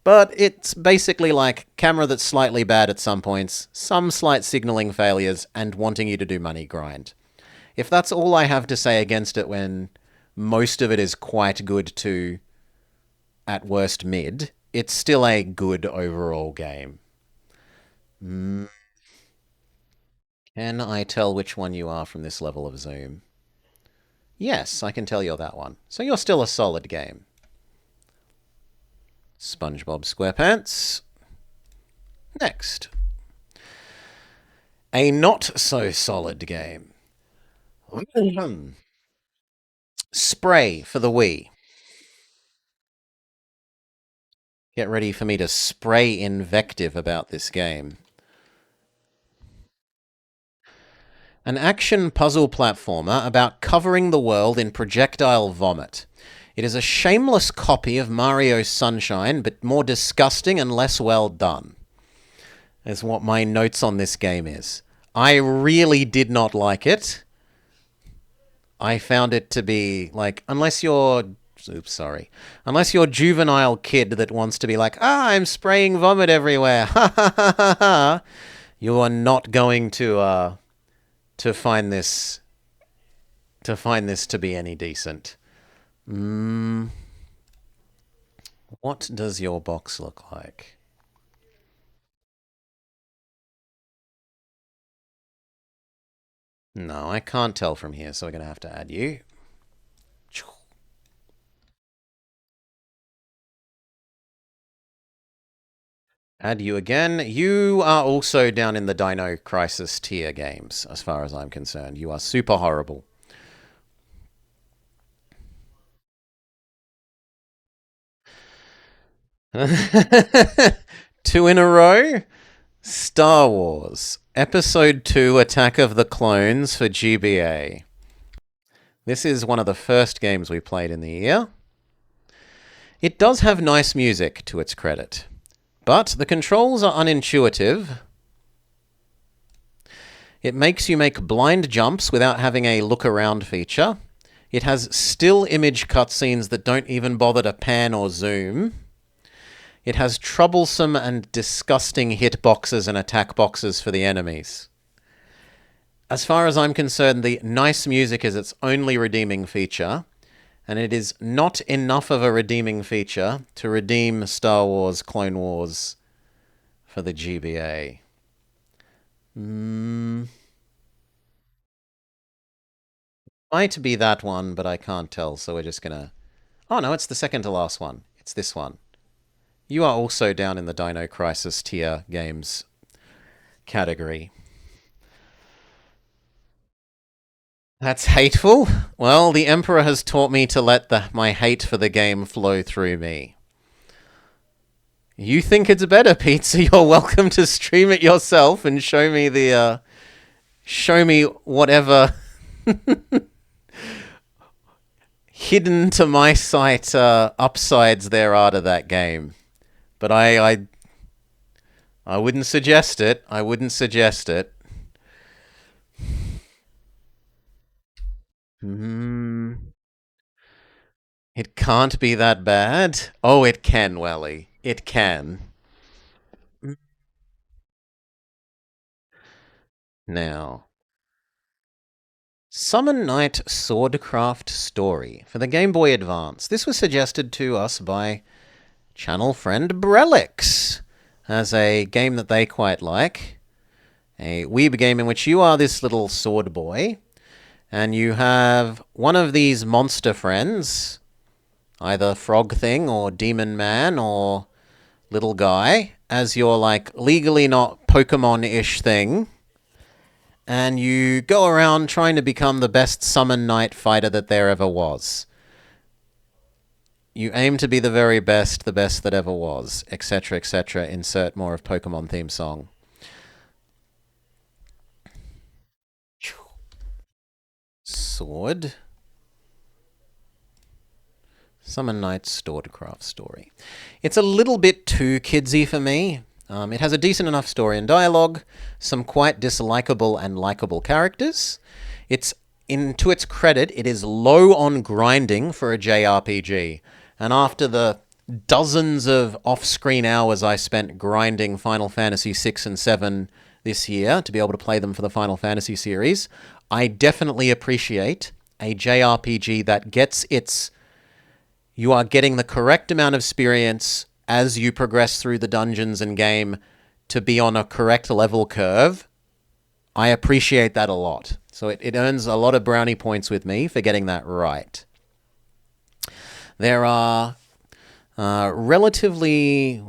But it's basically like camera that's slightly bad at some points, some slight signaling failures, and wanting you to do money grind. If that's all I have to say against it when most of it is quite good to, at worst, mid, it's still a good overall game. Can I tell which one you are from this level of zoom? Yes, I can tell you're that one. So you're still a solid game. SpongeBob SquarePants. Next. A not-so-solid game. Spray for the Wii. Get ready for me to spray invective about this game. An action puzzle platformer about covering the world in projectile vomit. It is a shameless copy of Mario Sunshine, but more disgusting and less well done, is what my notes on this game is. I really did not like it. I found it to be, like, unless you're juvenile kid that wants to be like, I'm spraying vomit everywhere, ha ha ha ha ha, you are not going to find this to be any decent. What does your box look like? No, I can't tell from here, so we're going to have to add you. Add you again. You are also down in the Dino Crisis tier games, as far as I'm concerned. You are super horrible. Two in a row? Star Wars. Episode 2 Attack of the Clones for GBA. This is one of the first games we played in the year. It does have nice music, to its credit. But the controls are unintuitive. It makes you make blind jumps without having a look around feature. It has still image cutscenes that don't even bother to pan or zoom. It has troublesome and disgusting hitboxes and attack boxes for the enemies. As far as I'm concerned, the nice music is its only redeeming feature, and it is not enough of a redeeming feature to redeem Star Wars Clone Wars for the GBA. Might be that one, but I can't tell, so we're just gonna... Oh no, it's the second to last one. It's this one. You are also down in the Dino Crisis tier games category. That's hateful? Well, the Emperor has taught me to let my hate for the game flow through me. You think it's better, Pizza? You're welcome to stream it yourself and show me the... show me whatever... hidden to my sight upsides there are to that game. But I wouldn't suggest it. I wouldn't suggest it. It can't be that bad. Oh, it can, Welly. It can. Now, Summon Knight Swordcraft Story for the Game Boy Advance. This was suggested to us by channel friend Brelix as a game that they quite like. A weeb game in which you are this little sword boy, and you have one of these monster friends, either frog thing or demon man or little guy, as your, like, legally not Pokemon-ish thing. and you go around trying to become the best summon knight fighter that there ever was. You aim to be the very best, the best that ever was, etc., etc. Insert more of Pokemon theme song. Sword. Summon Knight's Storedcraft story. It's a little bit too kidsy for me. It has a decent enough story and dialogue, some quite dislikable and likable characters. To its credit, it is low on grinding for a JRPG. And after the dozens of off-screen hours I spent grinding Final Fantasy 6 and 7 this year to be able to play them for the Final Fantasy series, I definitely appreciate a JRPG that gets its... You are getting the correct amount of experience as you progress through the dungeons and game to be on a correct level curve. I appreciate that a lot. So it earns a lot of brownie points with me for getting that right. There are relatively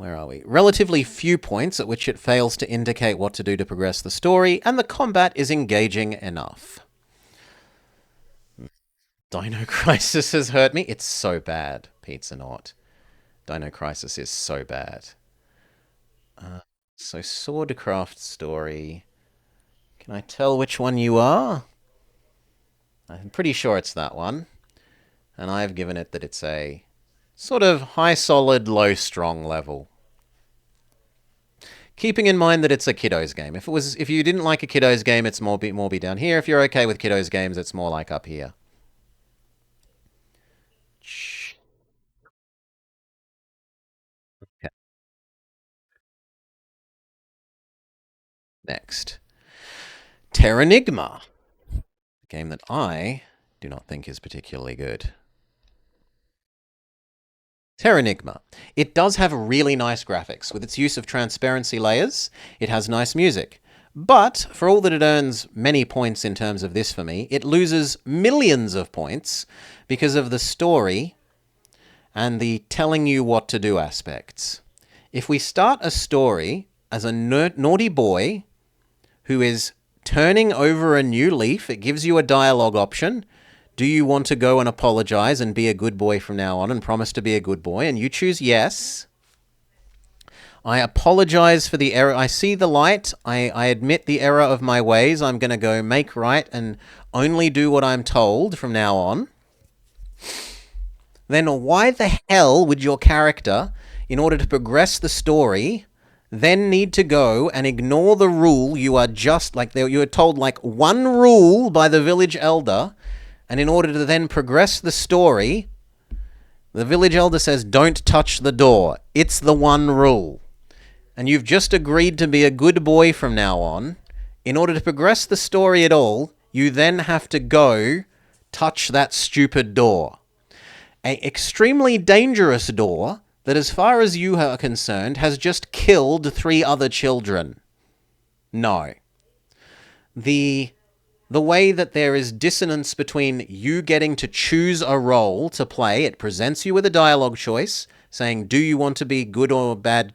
few points at which it fails to indicate what to do to progress the story, and the combat is engaging enough. Dino Crisis has hurt me. It's so bad, Pizza Not. Dino Crisis is so bad. So Swordcraft story. Can I tell which one you are? I'm pretty sure it's that one. And I've given it that it's a sort of high solid, low strong level. Keeping in mind that it's a kiddos game. If you didn't like a kiddos game, it's more be down here. If you're okay with kiddos games, it's more like up here. Okay. Next, Terranigma, a game that I do not think is particularly good. Terranigma. It does have really nice graphics. With its use of transparency layers, it has nice music. But, for all that it earns many points in terms of this for me, it loses millions of points because of the story and the telling you what to do aspects. If we start a story as a naughty boy who is turning over a new leaf, it gives you a dialogue option. Do you want to go and apologize and be a good boy from now on and promise to be a good boy? And you choose yes. I apologize for the error. I see the light. I admit the error of my ways. I'm going to go make right and only do what I'm told from now on. Then why the hell would your character, in order to progress the story, then need to go and ignore the rule you are told like one rule by the village elder, and in order to then progress the story, the village elder says, don't touch the door. It's the one rule. And you've just agreed to be a good boy from now on. In order to progress the story at all, you then have to go touch that stupid door. An extremely dangerous door that, as far as you are concerned, has just killed 3 other children. No. The way that there is dissonance between you getting to choose a role to play, it presents you with a dialogue choice, saying, do you want to be good or bad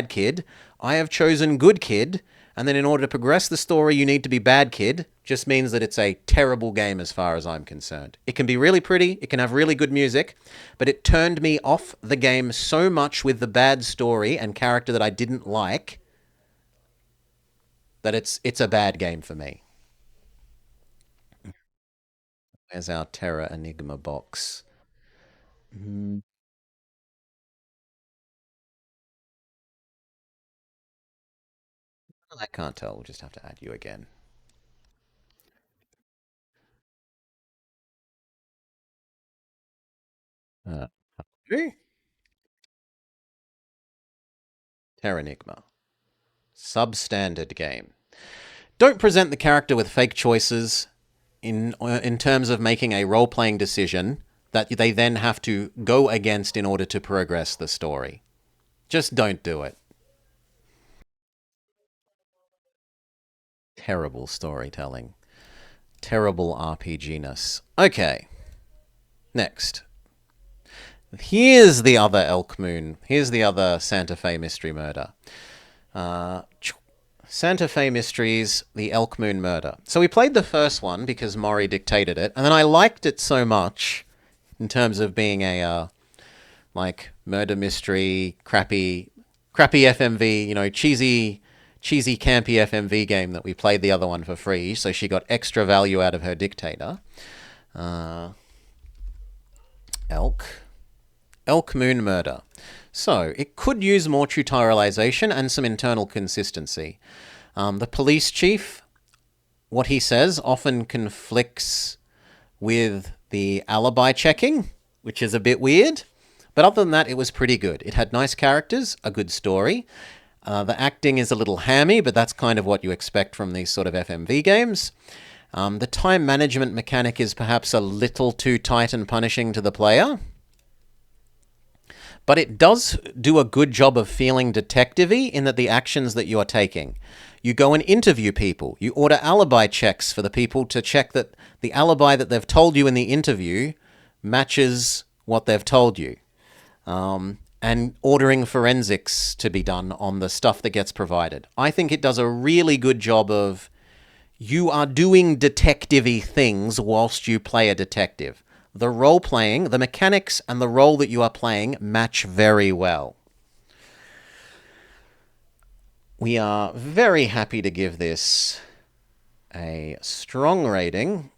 kid? I have chosen good kid, and then in order to progress the story, you need to be bad kid, just means that it's a terrible game as far as I'm concerned. It can be really pretty, it can have really good music, but it turned me off the game so much with the bad story and character that I didn't like that it's a bad game for me. Where's our Terranigma box? I can't tell. We'll just have to add you again. Uh, Terranigma. Substandard game. Don't present the character with fake choices in terms of making a role-playing decision that they then have to go against in order to progress the story. Just don't do it. Terrible storytelling. Terrible RPG-ness. Okay. Next. Here's the other Elk Moon. Here's the other Santa Fe mystery murder. Santa Fe Mysteries, The Elk Moon Murder. So we played the first one because Maury dictated it, and then I liked it so much in terms of being a like murder mystery, crappy FMV, cheesy campy FMV game that we played the other one for free. So she got extra value out of her dictator. Uh, Elk Moon Murder. So it could use more tutorialization and some internal consistency. The police chief, what he says often conflicts with the alibi checking, which is a bit weird. But other than that, it was pretty good. It had nice characters, a good story. The acting is a little hammy, but that's kind of what you expect from these sort of FMV games. The time management mechanic is perhaps a little too tight and punishing to the player. But it does do a good job of feeling detective-y in that the actions that you are taking. You go and interview people. You order alibi checks for the people to check that the alibi that they've told you in the interview matches what they've told you. And ordering forensics to be done on the stuff that gets provided. I think it does a really good job of you are doing detective-y things whilst you play a detective. The role playing, the mechanics and the role that you are playing match very well. We are very happy to give this a strong rating,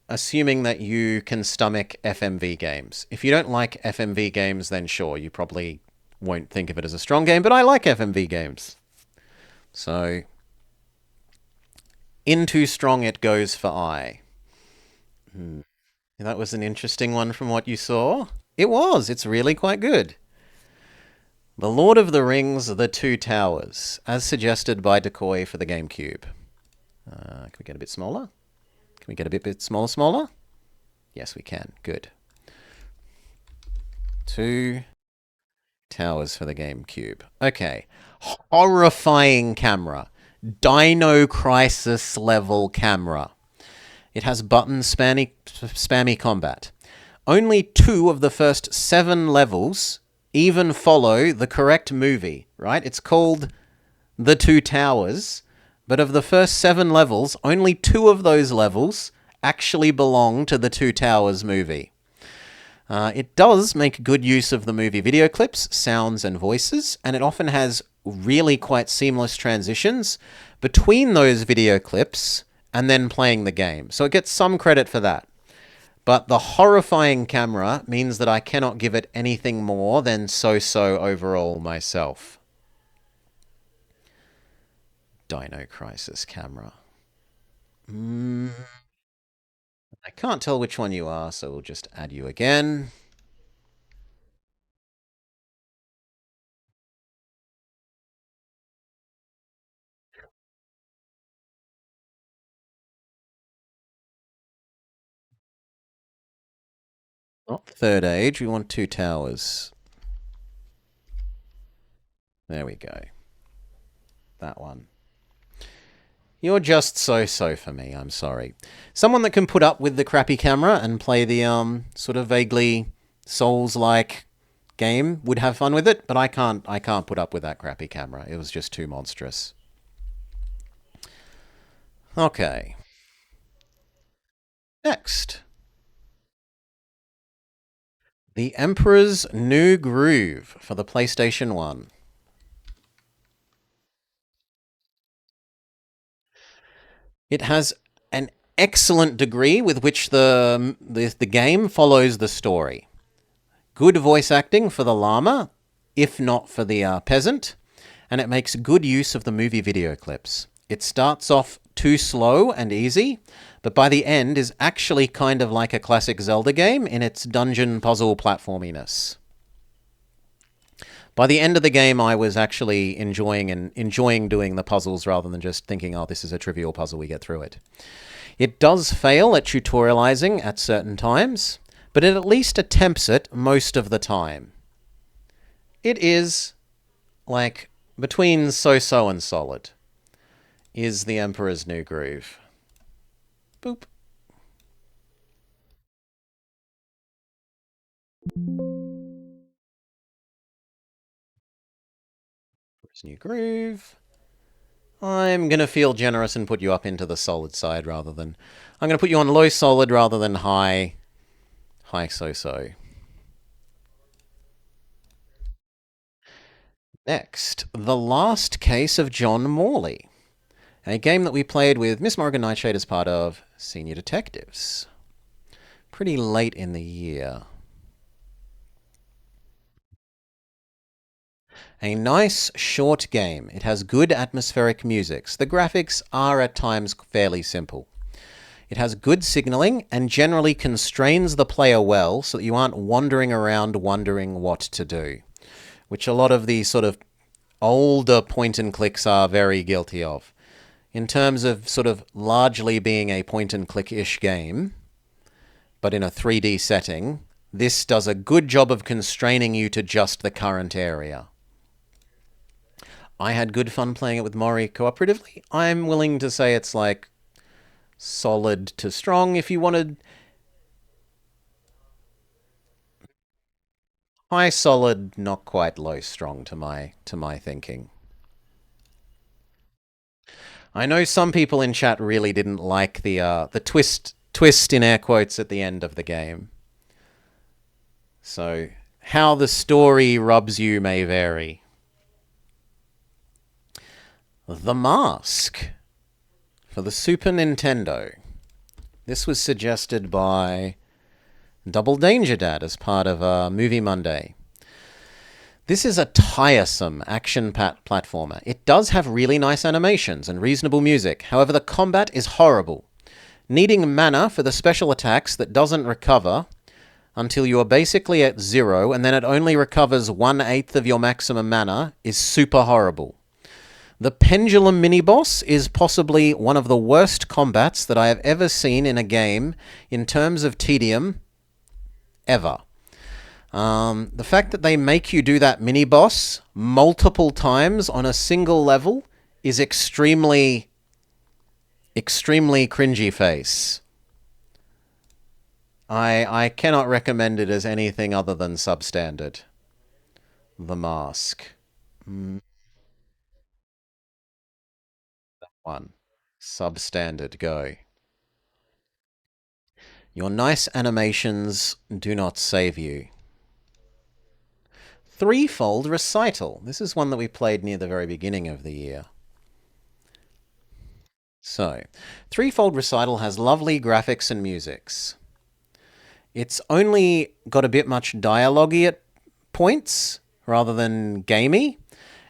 assuming that you can stomach FMV games. If you don't like FMV games, then sure, you probably won't think of it as a strong game, but I like FMV games. So, into strong it goes for I. That was an interesting one from what you saw. It was. It's really quite good. The Lord of the Rings, The Two Towers, as suggested by Decoy for the GameCube. Can we get a bit smaller? Can we get a bit smaller? Yes, we can. Good. Two Towers for the GameCube. Okay. Horrifying camera. Dino Crisis level camera. It has button spammy combat. Only 2 of the first 7 levels even follow the correct movie, right? It's called The Two Towers, but of the first 7 levels, only 2 of those levels actually belong to the Two Towers movie. It does make good use of the movie video clips, sounds, and voices, and it often has really quite seamless transitions between those video clips and then playing the game. So it gets some credit for that. But the horrifying camera means that I cannot give it anything more than so-so overall myself. Dino Crisis camera. I can't tell which one you are, so we'll just add you again. Not Third Age, we want Two Towers. There we go. That one. You're just so-so for me, I'm sorry. Someone that can put up with the crappy camera and play the sort of vaguely Souls-like game would have fun with it, but I can't put up with that crappy camera. It was just too monstrous. Okay. Next. The Emperor's New Groove for the PlayStation 1. It has an excellent degree with which the game follows the story. Good voice acting for the llama, if not for the peasant, and it makes good use of the movie video clips. It starts off too slow and easy, but by the end is actually kind of like a classic Zelda game in its dungeon puzzle platforminess. By the end of the game, I was actually enjoying doing the puzzles rather than just thinking, oh, this is a trivial puzzle, we get through it. It does fail at tutorializing at certain times, but it at least attempts it most of the time. It is, like, between so-so and solid, is the Emperor's New Groove. Boop. Emperor's New Groove. I'm going to feel generous and put you up into the solid side rather than... I'm going to put you on low solid rather than high so-so. Next, The Last Case of John Morley, a game that we played with Miss Morrigan Nightshade as part of Senior Detectives. Pretty late in the year. A nice, short game. It has good atmospheric musics. The graphics are at times fairly simple. It has good signaling and generally constrains the player well so that you aren't wandering around wondering what to do, which a lot of the sort of older point and clicks are very guilty of. In terms of sort of largely being a point and click-ish game, but in a 3D setting, this does a good job of constraining you to just the current area. I had good fun playing it with Mori cooperatively. I'm willing to say it's like solid to strong. If you wanted high solid, not quite low strong to my thinking. I know some people in chat really didn't like the twist in air quotes at the end of the game. So how the story rubs you may vary. The Mask for the Super Nintendo. This was suggested by Double Danger Dad as part of Movie Monday. This is a tiresome action platformer. It does have really nice animations and reasonable music. However, the combat is horrible. Needing mana for the special attacks that doesn't recover until you are basically at 0 and then it only recovers 1/8 of your maximum mana is super horrible. The Pendulum mini-boss is possibly one of the worst combats that I have ever seen in a game in terms of tedium ever. The fact that they make you do that mini-boss multiple times on a single level is extremely cringy face. I cannot recommend it as anything other than substandard. The Mask. One. Substandard, go. Your nice animations do not save you. Threefold Recital. This is one that we played near the very beginning of the year. So, Threefold Recital has lovely graphics and musics. It's only got a bit much dialogue-y at points, rather than gamey,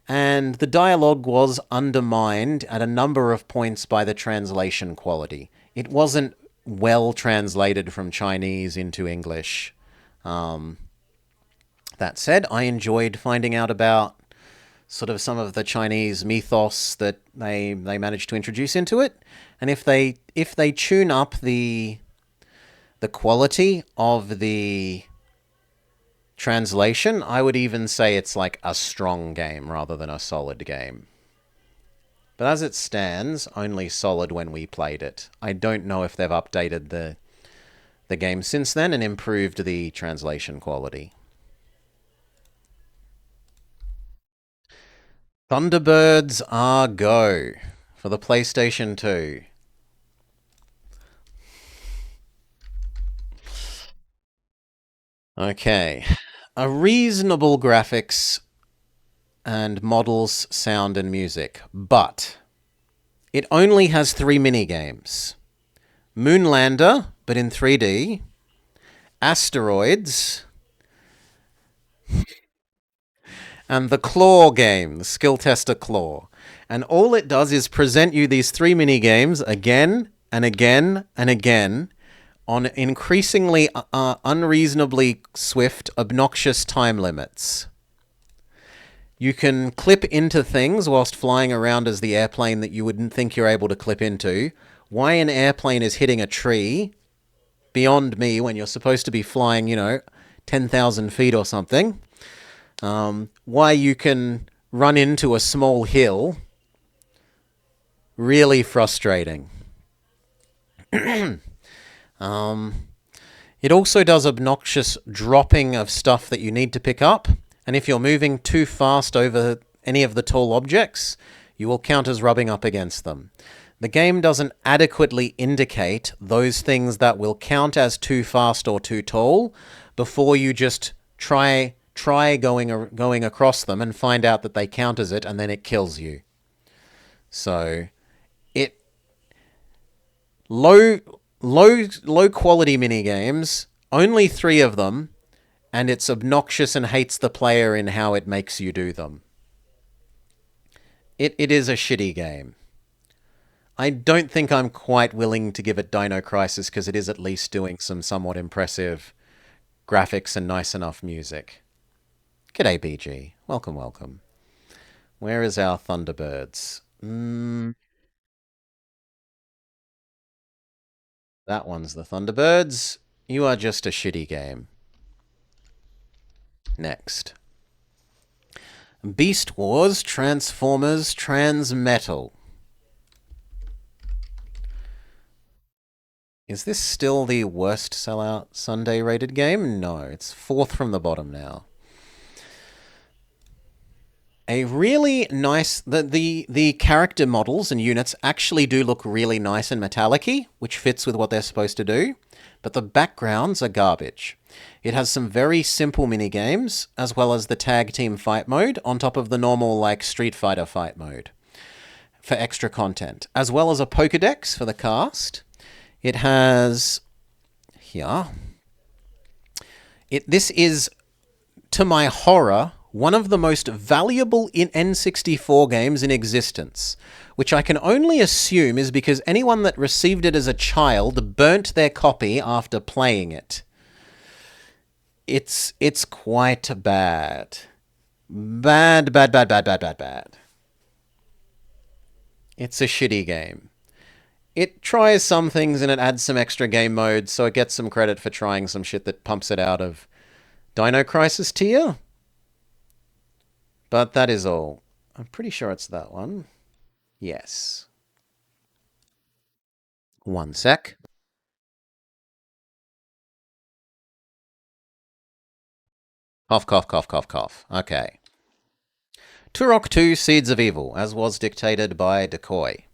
and the dialogue was undermined at a number of points by the translation quality. It wasn't well translated from Chinese into English. That said, I enjoyed finding out about sort of some of the Chinese mythos that they managed to introduce into it, and if they tune up the quality of the translation, I would even say it's like a strong game rather than a solid game. But as it stands, only solid when we played it. I don't know if they've updated the game since then and improved the translation quality. Thunderbirds Are Go for the PlayStation 2. Okay. A reasonable graphics and models, sound and music, but it only has 3 minigames. Moonlander, but in 3D. Asteroids. And the Claw game, the Skill Tester Claw. And all it does is present you these 3 minigames again and again and again on increasingly unreasonably swift, obnoxious time limits. You can clip into things whilst flying around as the airplane that you wouldn't think you're able to clip into. Why an airplane is hitting a tree, beyond me, when you're supposed to be flying, 10,000 feet or something. Why you can run into a small hill. Really frustrating. It also does obnoxious dropping of stuff that you need to pick up, and if you're moving too fast over any of the tall objects, you will count as rubbing up against them. The game doesn't adequately indicate those things that will count as too fast or too tall before you just try going across them and find out that they count as it, and then it kills you. So it low quality mini games, only 3 of them, and it's obnoxious and hates the player in how it makes you do them. It is a shitty game. I don't think I'm quite willing to give it Dino Crisis because it is at least doing some somewhat impressive graphics and nice enough music. G'day, BG. Welcome, welcome. Where is our Thunderbirds? That one's the Thunderbirds. You are just a shitty game. Next. Beast Wars Transformers Transmetal. Is this still the worst sellout Sunday rated game? No, it's 4th from the bottom now. A really nice... The character models and units actually do look really nice and metallic-y, which fits with what they're supposed to do, but the backgrounds are garbage. It has some very simple mini-games, as well as the tag team fight mode, on top of the normal, like, Street Fighter fight mode, for extra content, as well as a Pokédex for the cast. It has... here... This is, to my horror, one of the most valuable N64 games in existence, which I can only assume is because anyone that received it as a child burnt their copy after playing it. It's quite bad. Bad. It's a shitty game. It tries some things and it adds some extra game modes, so it gets some credit for trying some shit that pumps it out of Dino Crisis tier. But that is all. I'm pretty sure it's that one. Yes. One sec. Cough, cough, cough, cough, cough. Okay. Turok 2 Seeds of Evil, as was dictated by Decoy.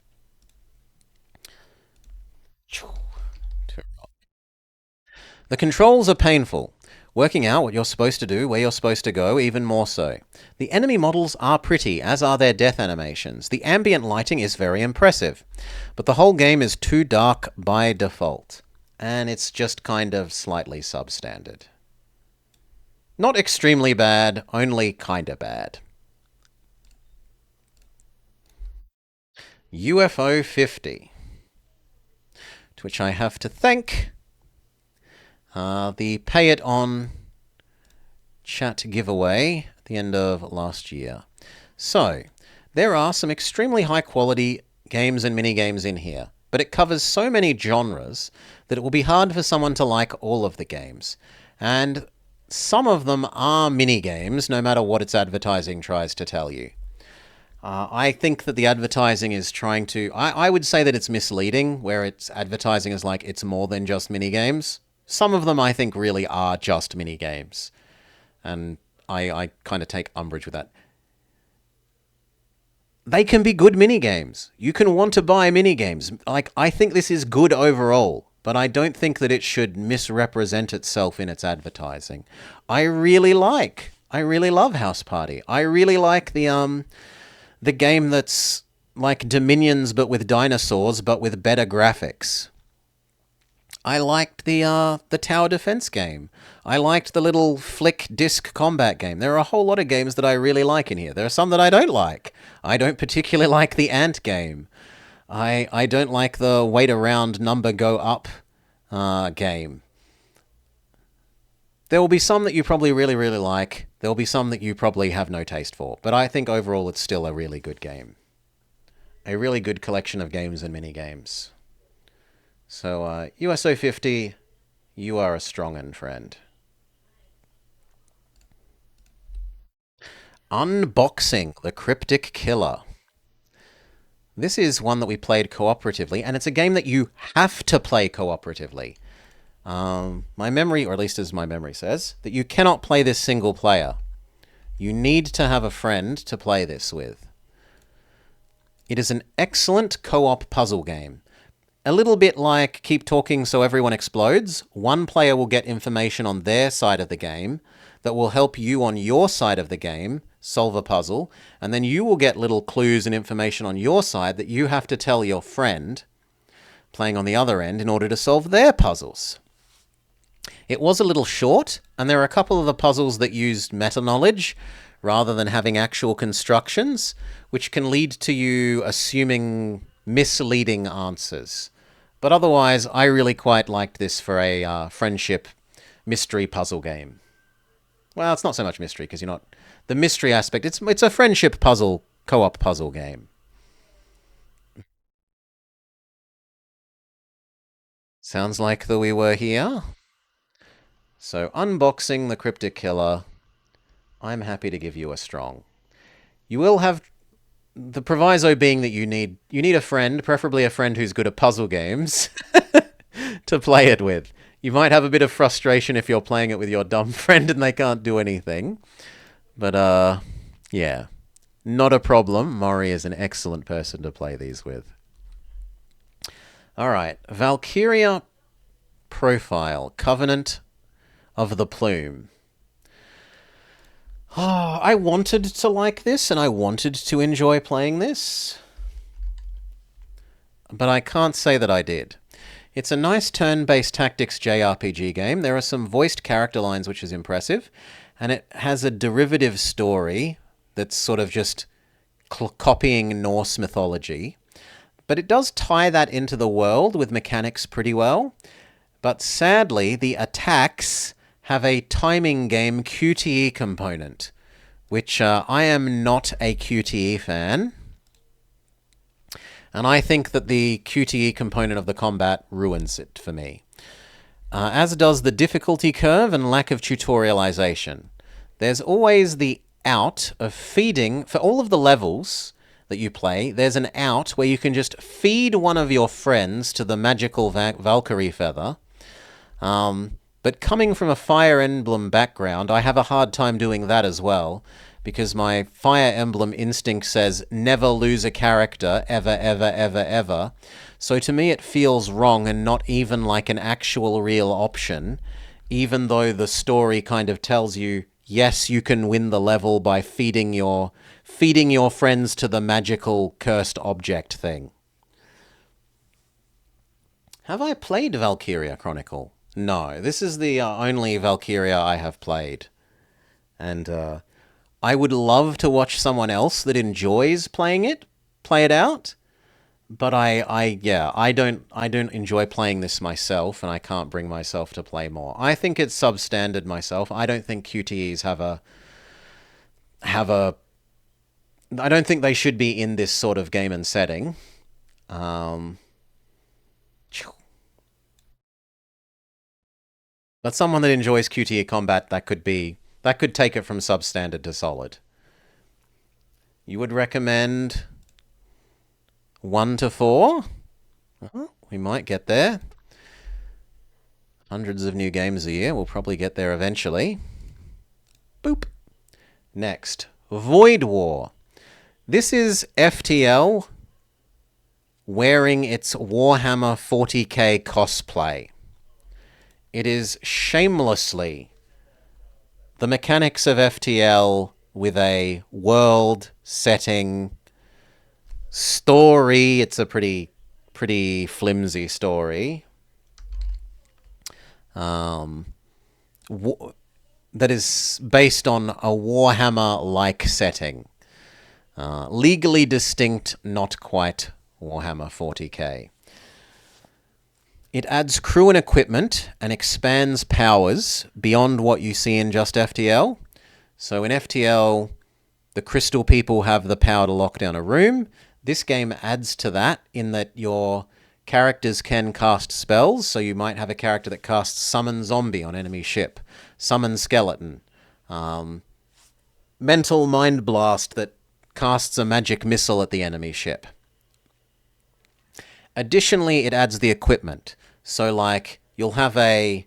The controls are painful. Working out what you're supposed to do, where you're supposed to go, even more so. The enemy models are pretty, as are their death animations. The ambient lighting is very impressive. But the whole game is too dark by default. And it's just kind of slightly substandard. Not extremely bad, only kinda bad. UFO 50. To which I have to thank the Pay It On chat giveaway at the end of last year. So, there are some extremely high quality games and mini-games in here, but it covers so many genres that it will be hard for someone to like all of the games. And some of them are mini-games, no matter what its advertising tries to tell you. I think that the advertising is trying to... I would say that it's misleading, where its advertising is like it's more than just mini-games. Some of them I think really are just mini-games. And I kind of take umbrage with that. They can be good mini-games. You can want to buy mini-games. Like, I think this is good overall, but I don't think that it should misrepresent itself in its advertising. I really love House Party. I really like the game that's like Dominions but with dinosaurs but with better graphics. I liked the tower defense game. I liked the little flick disc combat game. There are a whole lot of games that I really like in here. There are some that I don't like. I don't particularly like the ant game. I don't like the wait around number go up game. There will be some that you probably really, really like. There will be some that you probably have no taste for. But I think overall it's still a really good game. A really good collection of games and mini-games. So, USO 50, you are a strong-un friend. Unboxing the Cryptic Killer. This is one that we played cooperatively, and it's a game that you have to play cooperatively. My memory, or at least as my memory says, that you cannot play this single player. You need to have a friend to play this with. It is an excellent co-op puzzle game. A little bit like Keep Talking So Everyone Explodes. One player will get information on their side of the game that will help you on your side of the game solve a puzzle, and then you will get little clues and information on your side that you have to tell your friend playing on the other end in order to solve their puzzles. It was a little short, and there are a couple of the puzzles that used meta-knowledge rather than having actual constructions, which can lead to you assuming misleading answers. But otherwise, I really quite liked this for a friendship mystery puzzle game. Well, it's not so much mystery because you're not... The mystery aspect, it's a friendship puzzle, co-op puzzle game. Sounds like that we were here. So, unboxing the Cryptic Killer. I'm happy to give you a strong. You will have the proviso being that you need a friend, preferably a friend who's good at puzzle games, to play it with. You might have a bit of frustration if you're playing it with your dumb friend and they can't do anything. But, yeah. Not a problem. Maury is an excellent person to play these with. Alright. Valkyria Profile. Covenant of the Plume. Oh, I wanted to like this and I wanted to enjoy playing this, but I can't say that I did. It's a nice turn-based tactics JRPG game. There are some voiced character lines, which is impressive, and it has a derivative story that's sort of just copying Norse mythology. But it does tie that into the world with mechanics pretty well. But sadly, the attacks have a timing game QTE component, which I am not a QTE fan. And I think that the QTE component of the combat ruins it for me. As does the difficulty curve and lack of tutorialization. There's always the out of feeding, for all of the levels that you play, there's an out where you can just feed one of your friends to the magical Valkyrie feather. But coming from a Fire Emblem background, I have a hard time doing that as well, because my Fire Emblem instinct says never lose a character, ever, ever, ever, ever. So to me it feels wrong and not even like an actual real option, even though the story kind of tells you, yes, you can win the level by feeding your friends to the magical cursed object thing. Have I played Valkyria Chronicle? No, this is the only Valkyria I have played. And I would love to watch someone else that enjoys playing it, play it out. But I don't enjoy playing this myself, and I can't bring myself to play more. I think it's substandard myself. I don't think QTEs have a I don't think they should be in this sort of game and setting. But someone that enjoys QTE combat, that could take it from substandard to solid. You would recommend 1 to 4? We might get there. Hundreds of new games a year. We'll probably get there eventually. Boop. Next, Void War. This is FTL wearing its Warhammer 40k cosplay. It is shamelessly the mechanics of FTL with a world setting story. It's a pretty flimsy story. That is based on a Warhammer-like setting. Legally distinct, not quite Warhammer 40k. It adds crew and equipment and expands powers beyond what you see in just FTL. So in FTL, the crystal people have the power to lock down a room. This game adds to that in that your characters can cast spells. So you might have a character that casts Summon Zombie on enemy ship, Summon Skeleton, Mental Mind Blast that casts a magic missile at the enemy ship. Additionally, it adds the equipment. So, like, you'll have a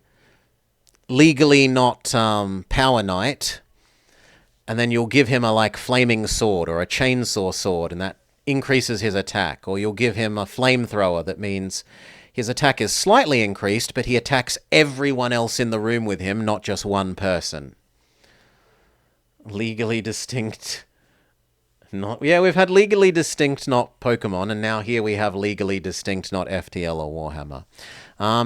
legally not Power Knight, and then you'll give him a, like, flaming sword or a chainsaw sword, and that increases his attack, or you'll give him a flamethrower that means his attack is slightly increased, but he attacks everyone else in the room with him, not just one person. Legally distinct. We've had legally distinct not Pokemon, and now here we have legally distinct not FTL or Warhammer.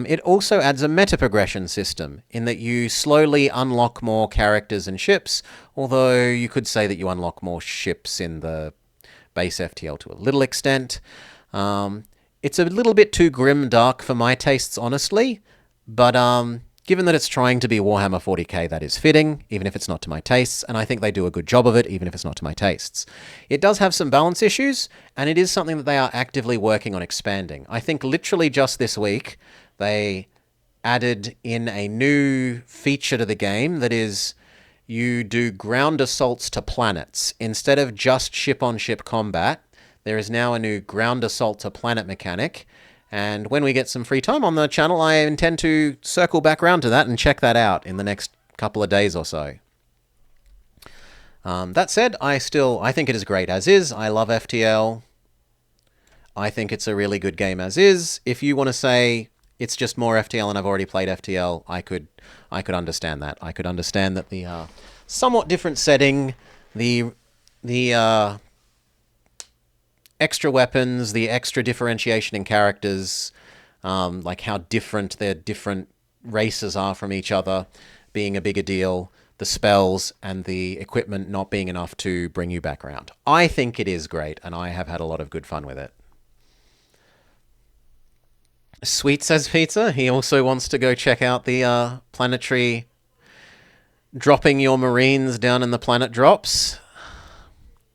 It also adds a meta progression system in that you slowly unlock more characters and ships, although you could say that you unlock more ships in the base FTL to a little extent. It's a little bit too grim dark for my tastes, honestly, but given that it's trying to be Warhammer 40k, that is fitting, even if it's not to my tastes, and I think they do a good job of it, even if it's not to my tastes. It does have some balance issues, and it is something that they are actively working on expanding. I think literally just this week, they added in a new feature to the game that is, you do ground assaults to planets. Instead of just ship-on-ship combat, there is now a new ground assault to planet mechanic, and when we get some free time on the channel, I intend to circle back around to that and check that out in the next couple of days or so. That said, I think it is great as is. I love FTL. I think it's a really good game as is. If you want to say it's just more FTL and I've already played FTL, I could understand that. I could understand that the somewhat different setting, the extra weapons, the extra differentiation in characters, like how different their different races are from each other, being a bigger deal, the spells and the equipment not being enough to bring you back around. I think it is great, and I have had a lot of good fun with it. Sweet says Pizza. He also wants to go check out the planetary dropping your marines down in the planet drops.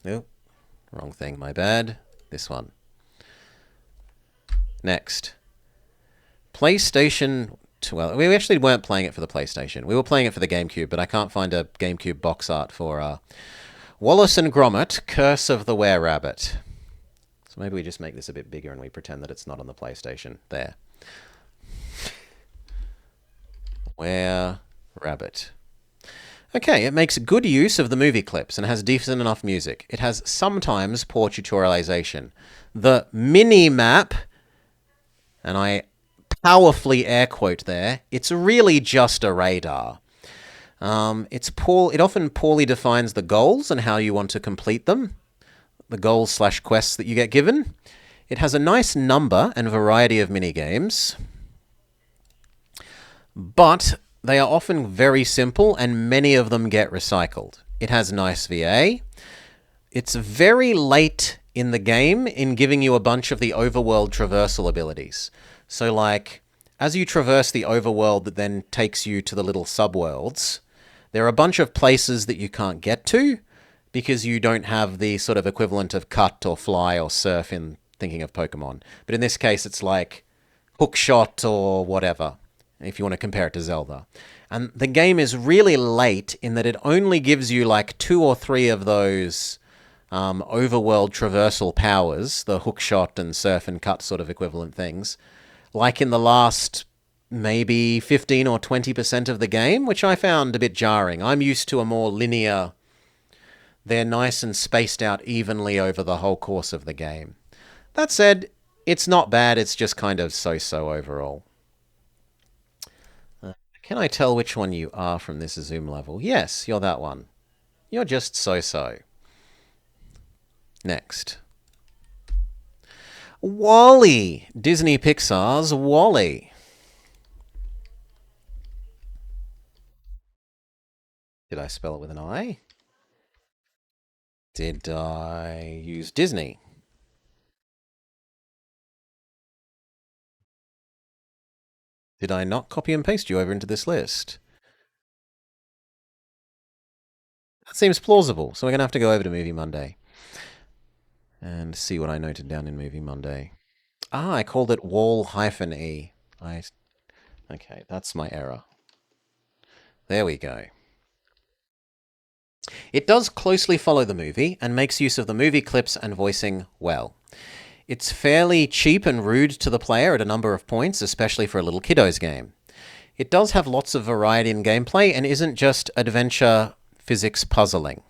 Nope. Wrong thing, my bad. This one. Next. PlayStation. Well, we actually weren't playing it for the PlayStation. We were playing it for the GameCube, but I can't find a GameCube box art for Wallace and Gromit, Curse of the Were-Rabbit. So maybe we just make this a bit bigger and we pretend that it's not on the PlayStation. There. Were-Rabbit. Okay, it makes good use of the movie clips and has decent enough music. It has sometimes poor tutorialization. The mini-map, and I powerfully air quote there, it's really just a radar. It often poorly defines the goals and how you want to complete them, the goals/quests that you get given. It has a nice number and variety of mini-games, but they are often very simple, and many of them get recycled. It has nice VA. It's very late in the game in giving you a bunch of the overworld traversal abilities. So, like, as you traverse the overworld that then takes you to the little subworlds, there are a bunch of places that you can't get to because you don't have the sort of equivalent of cut or fly or surf in thinking of Pokemon. But in this case, it's like hookshot or whatever, if you want to compare it to Zelda. And the game is really late in that it only gives you like 2 or 3 of those overworld traversal powers, the hookshot and surf and cut sort of equivalent things, like in the last maybe 15 or 20% of the game, which I found a bit jarring. I'm used to a more linear, they're nice and spaced out evenly over the whole course of the game. That said, it's not bad, it's just kind of so-so overall. Can I tell which one you are from this zoom level? Yes, you're that one. You're just so-so. Next. WALL-E. Disney Pixar's WALL-E. Did I spell it with an I? Did I use Disney? Did I not copy and paste you over into this list? That seems plausible, so we're going to have to go over to Movie Monday and see what I noted down in Movie Monday. Ah, I called it Wall-E. Okay, that's my error. There we go. It does closely follow the movie and makes use of the movie clips and voicing well. It's fairly cheap and rude to the player at a number of points, especially for a little kiddo's game. It does have lots of variety in gameplay and isn't just adventure physics puzzling.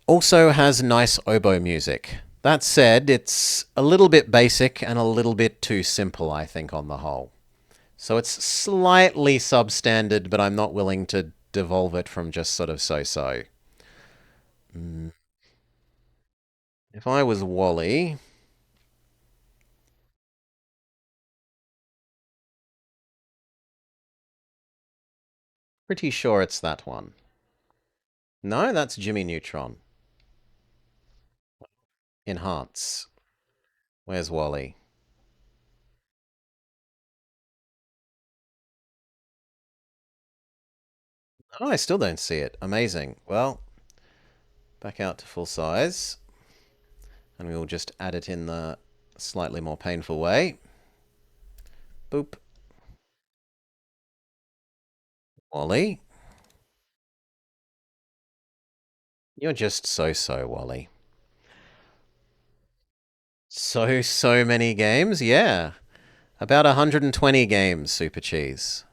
Also has nice oboe music. That said, it's a little bit basic and a little bit too simple, I think, on the whole. So it's slightly substandard, but I'm not willing to devolve it from just sort of so-so. If I was Wally, pretty sure it's that one. No, that's Jimmy Neutron. Enhance. Where's Wally? Oh, I still don't see it. Amazing. Well, back out to full size. And we will just add it in the slightly more painful way. Boop. Wally. You're just so-so, Wally. So many games? Yeah. About 120 games, Super Cheese.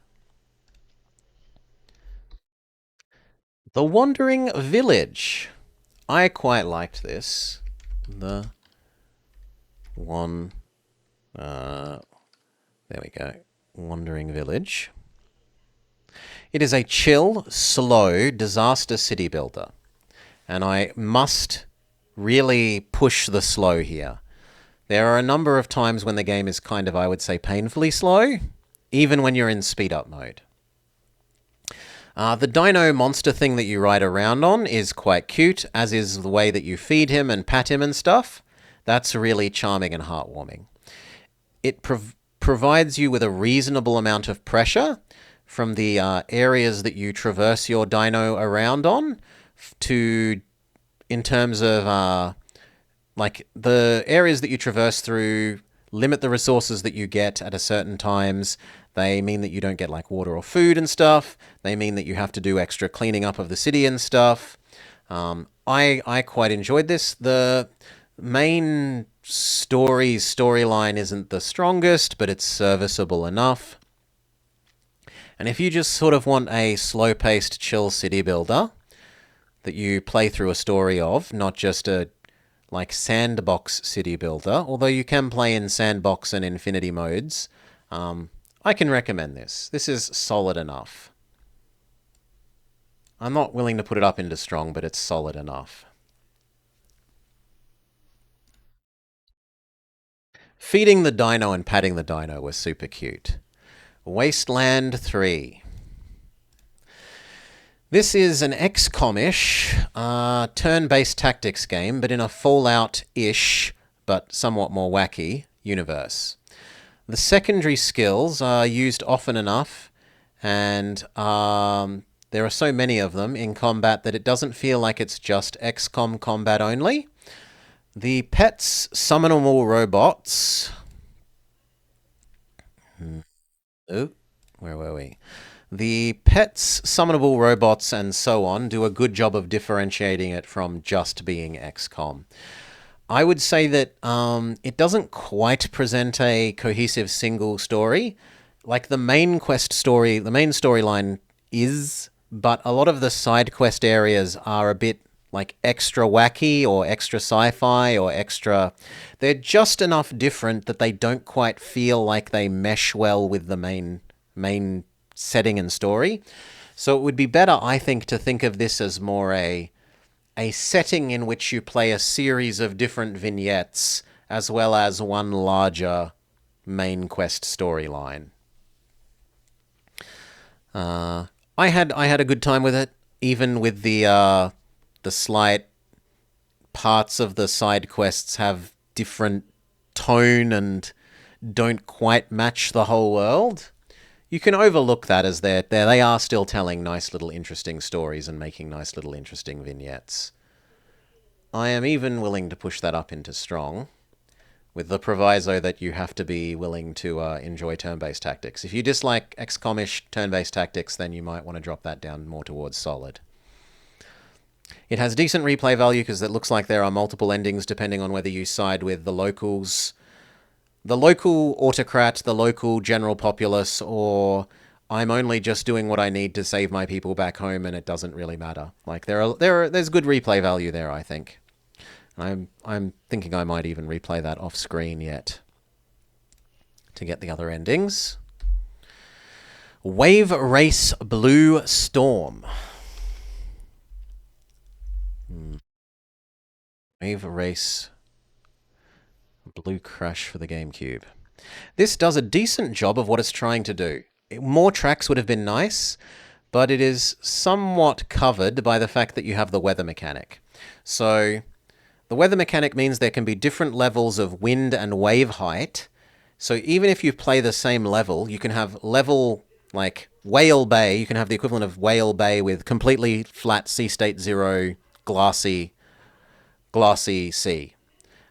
The Wandering Village. I quite liked this. The one... there we go. Wandering Village. It is a chill, slow disaster city builder. And I must really push the slow here. There are a number of times when the game is kind of, I would say, painfully slow, even when you're in speed up mode. The dino monster thing that you ride around on is quite cute, as is the way that you feed him and pat him and stuff. That's really charming and heartwarming. It provides you with a reasonable amount of pressure from the areas that you traverse your dino around on to, in terms of like the areas that you traverse through limit the resources that you get at a certain times. They mean that you don't get like water or food and stuff. They mean that you have to do extra cleaning up of the city and stuff. I quite enjoyed this. The main storyline isn't the strongest, but it's serviceable enough. And if you just sort of want a slow-paced, chill city builder that you play through a story of, not just a like sandbox city builder, although you can play in sandbox and infinity modes, I can recommend this. This is solid enough. I'm not willing to put it up into strong, but it's solid enough. Feeding the dino and patting the dino was super cute. Wasteland 3. This is an XCOM-ish turn-based tactics game, but in a Fallout-ish, but somewhat more wacky, universe. The secondary skills are used often enough, and there are so many of them in combat that it doesn't feel like it's just XCOM combat only. The pets summonable robots... Oh, where were we? The pets, summonable robots, and so on do a good job of differentiating it from just being XCOM. I would say that it doesn't quite present a cohesive single story. Like the main quest story, the main storyline is, but a lot of the side quest areas are a bit like extra wacky or extra sci-fi or extra... They're just enough different that they don't quite feel like they mesh well with the main setting and story. So it would be better, I think, to think of this as more a setting in which you play a series of different vignettes as well as one larger main quest storyline. I had a good time with it, even with the slight parts of the side quests have different tone and don't quite match the whole world. You can overlook that as they are still telling nice little interesting stories and making nice little interesting vignettes. I am even willing to push that up into strong, with the proviso that you have to be willing to enjoy turn-based tactics. If you dislike XCOM-ish turn-based tactics, then you might want to drop that down more towards solid. It has decent replay value because it looks like there are multiple endings depending on whether you side with the locals, the local autocrat, the local general populace, or I'm only just doing what I need to save my people back home, and it doesn't really matter. Like there's good replay value there, I think. I'm thinking I might even replay that off screen yet to get the other endings. Wave Race Blue Storm. Wave Race Blue Crash for the GameCube. This does a decent job of what it's trying to do. More tracks would have been nice, but it is somewhat covered by the fact that you have the weather mechanic. So the weather mechanic means there can be different levels of wind and wave height. So even if you play the same level, you can have level like Whale Bay. You can have the equivalent of Whale Bay with completely flat sea state 0, glassy sea.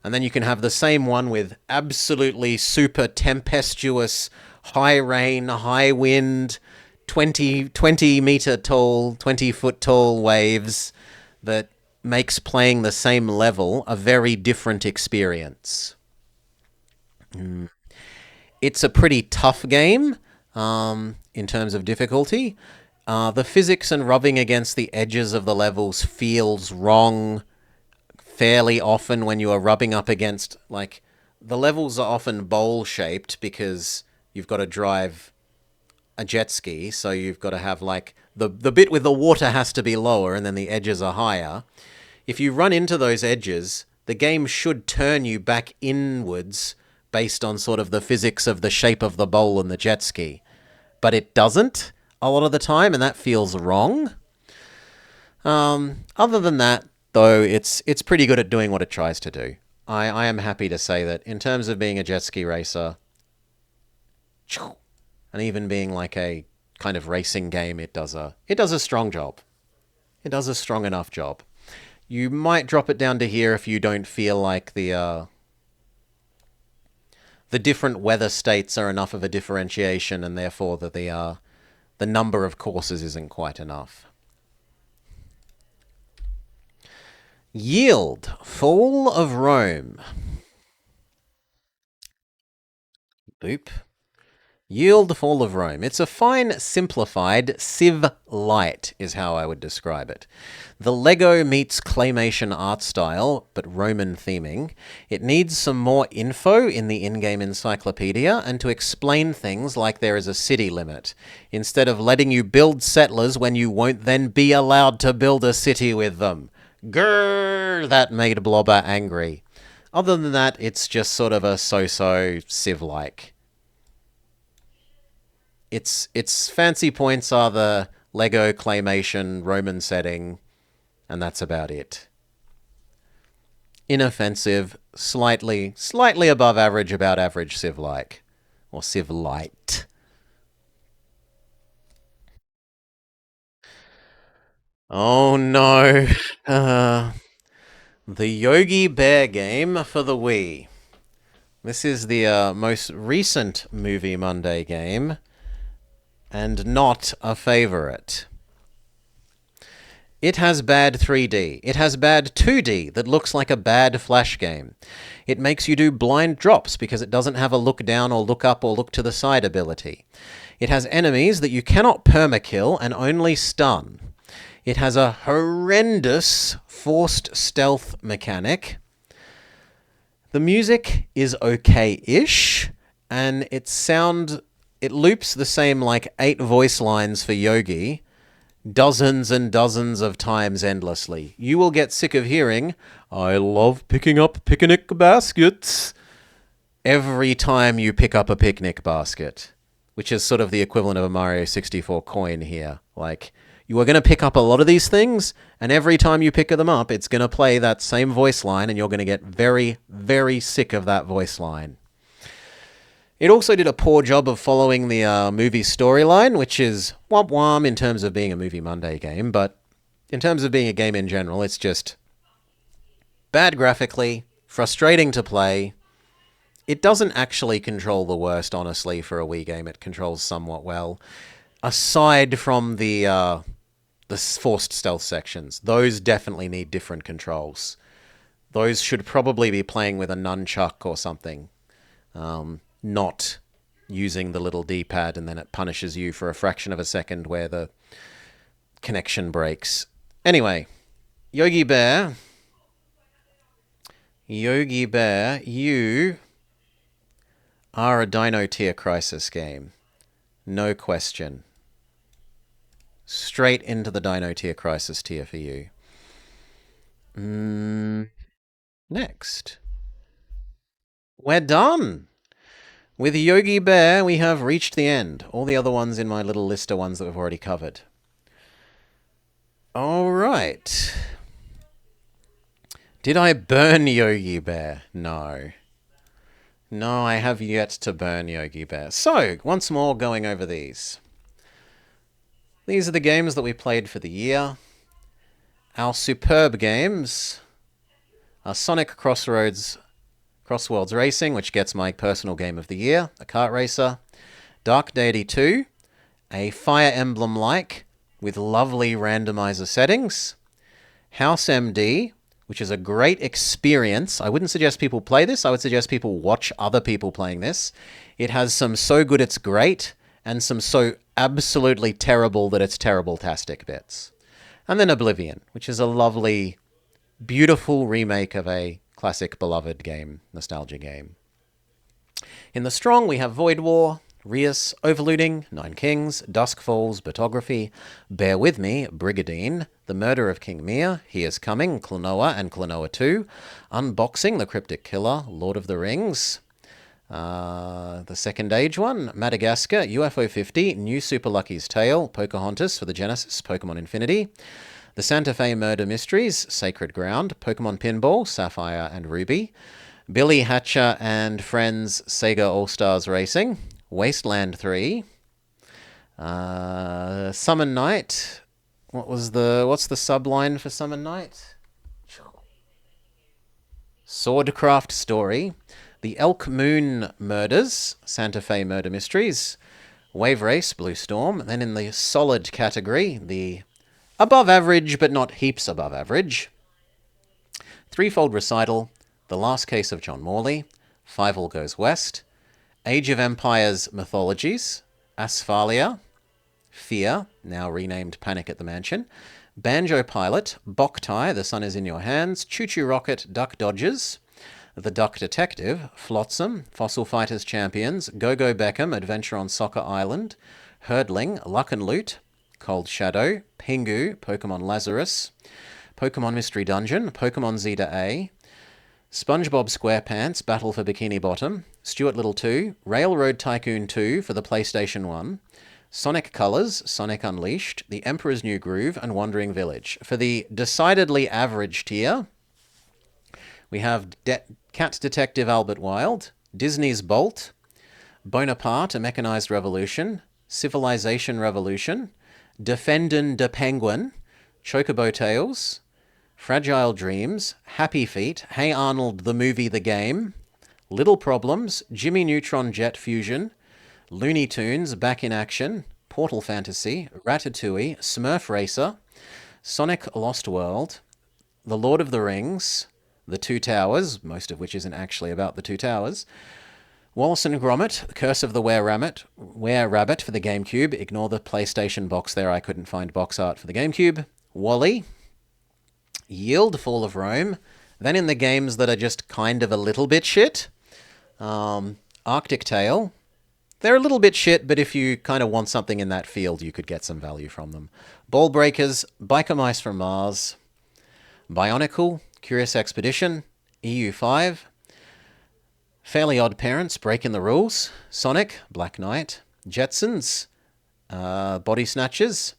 And then you can have the same one with absolutely super tempestuous, high rain, high wind, 20 meter tall, 20 foot tall waves that makes playing the same level a very different experience. It's a pretty tough game in terms of difficulty. The physics and rubbing against the edges of the levels feels wrong fairly often when you are rubbing up against, like, the levels are often bowl-shaped because you've got to drive a jet ski, so you've got to have, like, the bit with the water has to be lower and then the edges are higher. If you run into those edges, the game should turn you back inwards based on sort of the physics of the shape of the bowl and the jet ski. But it doesn't a lot of the time, and that feels wrong. Other than that, though, it's pretty good at doing what it tries to do. I am happy to say that in terms of being a jet ski racer, and even being like a kind of racing game, it does a strong job. It does a strong enough job. You might drop it down to here if you don't feel like the different weather states are enough of a differentiation, and therefore that the number of courses isn't quite enough. Yield, Fall of Rome. Boop. Yield, Fall of Rome. It's a fine, simplified Civ Light, is how I would describe it. The Lego meets claymation art style, but Roman theming. It needs some more info in the in-game encyclopedia and to explain things like there is a city limit, instead of letting you build settlers when you won't then be allowed to build a city with them. Grrr! That made Blobber angry. Other than that, it's just sort of a so-so Civ-like. Its fancy points are the Lego claymation Roman setting, and that's about it. Inoffensive, slightly above average, about average Civ-like. Or Civ-light. Oh no. The Yogi Bear game for the Wii. This is the most recent Movie Monday game, and not a favorite. It has bad 3D. It has bad 2D that looks like a bad Flash game. It makes you do blind drops because it doesn't have a look down or look up or look to the side ability. It has enemies that you cannot permakill and only stun. It has a horrendous forced stealth mechanic. The music is okay-ish, and it loops the same like 8 voice lines for Yogi dozens and dozens of times endlessly. You will get sick of hearing, "I love picking up picnic baskets," every time you pick up a picnic basket, which is sort of the equivalent of a Mario 64 coin here. Like, you are going to pick up a lot of these things, and every time you pick them up, it's going to play that same voice line, and you're going to get very, very sick of that voice line. It also did a poor job of following the movie storyline, which is womp-womp in terms of being a Movie Monday game, but in terms of being a game in general, it's just bad graphically, frustrating to play. It doesn't actually control the worst, honestly, for a Wii game. It controls somewhat well. Aside from the forced stealth sections, those definitely need different controls. Those should probably be playing with a nunchuck or something. Not using the little D-pad, and then it punishes you for a fraction of a second where the connection breaks. Anyway, Yogi Bear, you are a Dino Tier Crisis game. No question. Straight into the Dino Tier Crisis tier for you. Next. We're done. With Yogi Bear, we have reached the end. All the other ones in my little list are ones that we've already covered. All right. Did I burn Yogi Bear? No. No, I have yet to burn Yogi Bear. So, once more going over these. These are the games that we played for the year. Our superb games are Sonic Crossworlds Racing, which gets my personal game of the year, a kart racer. Dark Deity 2, a Fire Emblem-like with lovely randomizer settings. House MD, which is a great experience. I wouldn't suggest people play this. I would suggest people watch other people playing this. It has some so good it's great and some so absolutely terrible that it's terrible-tastic bits. And then Oblivion, which is a lovely, beautiful remake of a classic beloved game, nostalgia game. In the strong, we have Void War, Rias, Overlooting, Nine Kings, Dusk Falls, Batography, Bear With Me, Brigadine, The Murder of King Mir, He Is Coming, Klonoa and Klonoa 2, Unboxing, The Cryptic Killer, Lord of the Rings, the Second Age one, Madagascar, UFO 50, New Super Lucky's Tale, Pocahontas for the Genesis, Pokemon Infinity, The Santa Fe Murder Mysteries, Sacred Ground, Pokemon Pinball, Sapphire and Ruby, Billy Hatcher and Friends Sega All-Stars Racing, Wasteland 3, Summon Night. What's the subline for Summon Night? Swordcraft Story, The Elk Moon Murders, Santa Fe Murder Mysteries, Wave Race, Blue Storm. Then in the solid category, the above average but not heaps above average, Threefold Recital, The Last Case of John Morley, Fievel Goes West, Age of Empires Mythologies, Asphalia, Fear, now renamed Panic at the Mansion, Banjo Pilot, Boktai, The Sun Is In Your Hands, Choo Choo Rocket, Duck Dodgers, The Duck Detective, Flotsam, Fossil Fighters Champions, Go-Go Beckham, Adventure on Soccer Island, Hurdling, Luck and Loot, Cold Shadow, Pingu, Pokemon Lazarus, Pokemon Mystery Dungeon, Pokemon Zeta A, SpongeBob SquarePants, Battle for Bikini Bottom, Stuart Little 2, Railroad Tycoon 2 for the PlayStation 1, Sonic Colors, Sonic Unleashed, The Emperor's New Groove, and Wandering Village. For the decidedly average tier, we have Cat Detective Albert Wild, Disney's Bolt, Bonaparte, A Mechanized Revolution, Civilization Revolution, Defendin' de Penguin, Chocobo Tales, Fragile Dreams, Happy Feet, Hey Arnold, the Movie, the Game, Little Problems, Jimmy Neutron Jet Fusion, Looney Tunes, Back in Action, Portal Fantasy, Ratatouille, Smurf Racer, Sonic Lost World, The Lord of the Rings, The Two Towers, most of which isn't actually about the Two Towers, Wallace and Gromit, Curse of the Were-Rabbit for the GameCube. Ignore the PlayStation box there, I couldn't find box art for the GameCube. Wall-E, Yield, Fall of Rome. Then in the games that are just kind of a little bit shit, Arctic Tale. They're a little bit shit, but if you kind of want something in that field, you could get some value from them. Ball Breakers, Biker Mice from Mars, Bionicle, Curious Expedition, EU5, Fairly Odd Parents, Breaking the Rules, Sonic, Black Knight, Jetsons, Body Snatchers,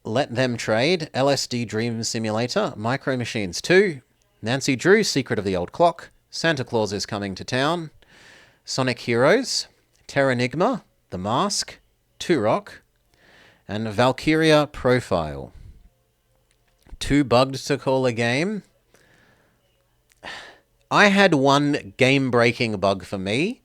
Let Them Trade, LSD Dream Simulator, Micro Machines 2, Nancy Drew, Secret of the Old Clock, Santa Claus is Coming to Town, Sonic Heroes, Terranigma, The Mask, Turok, and Valkyria Profile. Too bugged to call a game? I had one game-breaking bug for me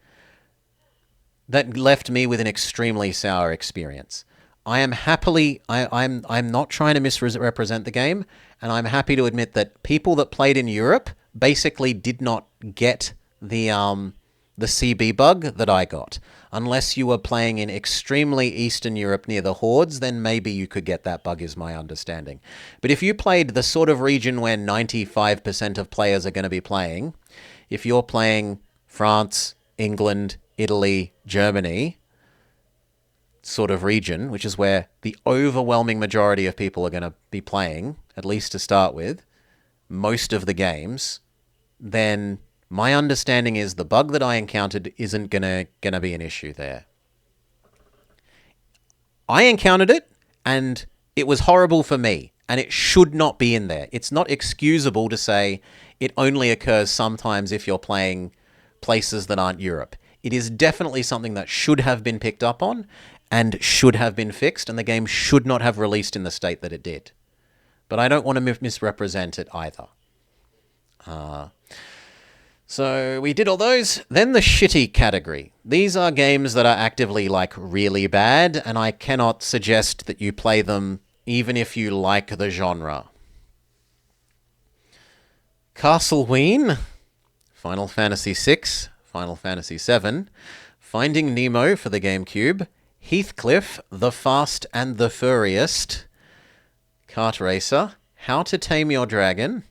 that left me with an extremely sour experience. I'm not trying to misrepresent the game, and I'm happy to admit that people that played in Europe basically did not get the the CB bug that I got. Unless you were playing in extremely Eastern Europe near the hordes, then maybe you could get that bug, is my understanding. But if you played the sort of region where 95% of players are going to be playing, if you're playing France, England, Italy, Germany sort of region, which is where the overwhelming majority of people are going to be playing, at least to start with, most of the games, then my understanding is the bug that I encountered isn't gonna be an issue there. I encountered it, and it was horrible for me, and it should not be in there. It's not excusable to say it only occurs sometimes if you're playing places that aren't Europe. It is definitely something that should have been picked up on and should have been fixed, and the game should not have released in the state that it did. But I don't want to misrepresent it either. So we did all those. Then the shitty category. These are games that are actively, like, really bad, and I cannot suggest that you play them even if you like the genre. Castleween, Final Fantasy VI, Final Fantasy VII, Finding Nemo for the GameCube, Heathcliff, The Fast and the Furious, Kart Racer, How to Tame Your Dragon,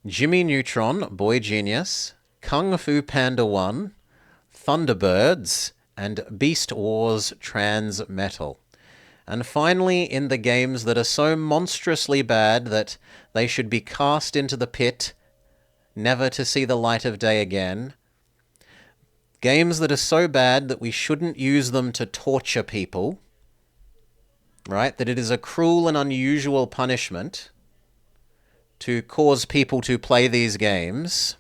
Jimmy Neutron, Boy Genius, Kung Fu Panda 1, Thunderbirds, and Beast Wars Trans Metal. And finally, in the games that are so monstrously bad that they should be cast into the pit, never to see the light of day again, games that are so bad that we shouldn't use them to torture people, right? That it is a cruel and unusual punishment to cause people to play these games.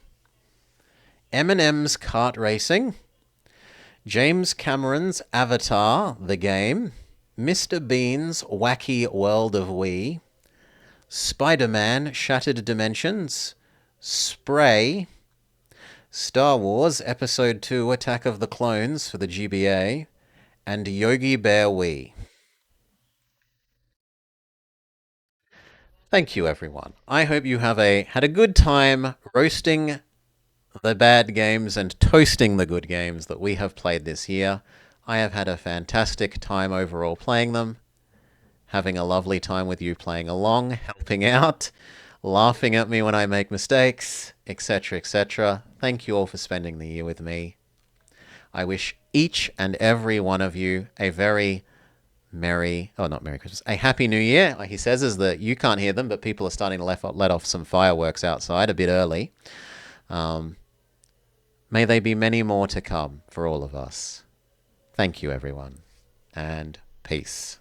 Eminem's Kart Racing, James Cameron's Avatar, the game, Mr. Bean's Wacky World of Wii, Spider-Man Shattered Dimensions, Spray, Star Wars Episode 2 Attack of the Clones for the GBA, and Yogi Bear Wii. Thank you, everyone. I hope you have had a good time roasting the bad games and toasting the good games that we have played this year. I have had a fantastic time overall playing them, having a lovely time with you playing along, helping out, laughing at me when I make mistakes, etc., etc. Thank you all for spending the year with me. I wish each and every one of you a very not Merry Christmas, a Happy New Year. Like he says, is that you can't hear them, but people are starting to let off some fireworks outside a bit early. May they be many more to come for all of us. Thank you, everyone, and peace.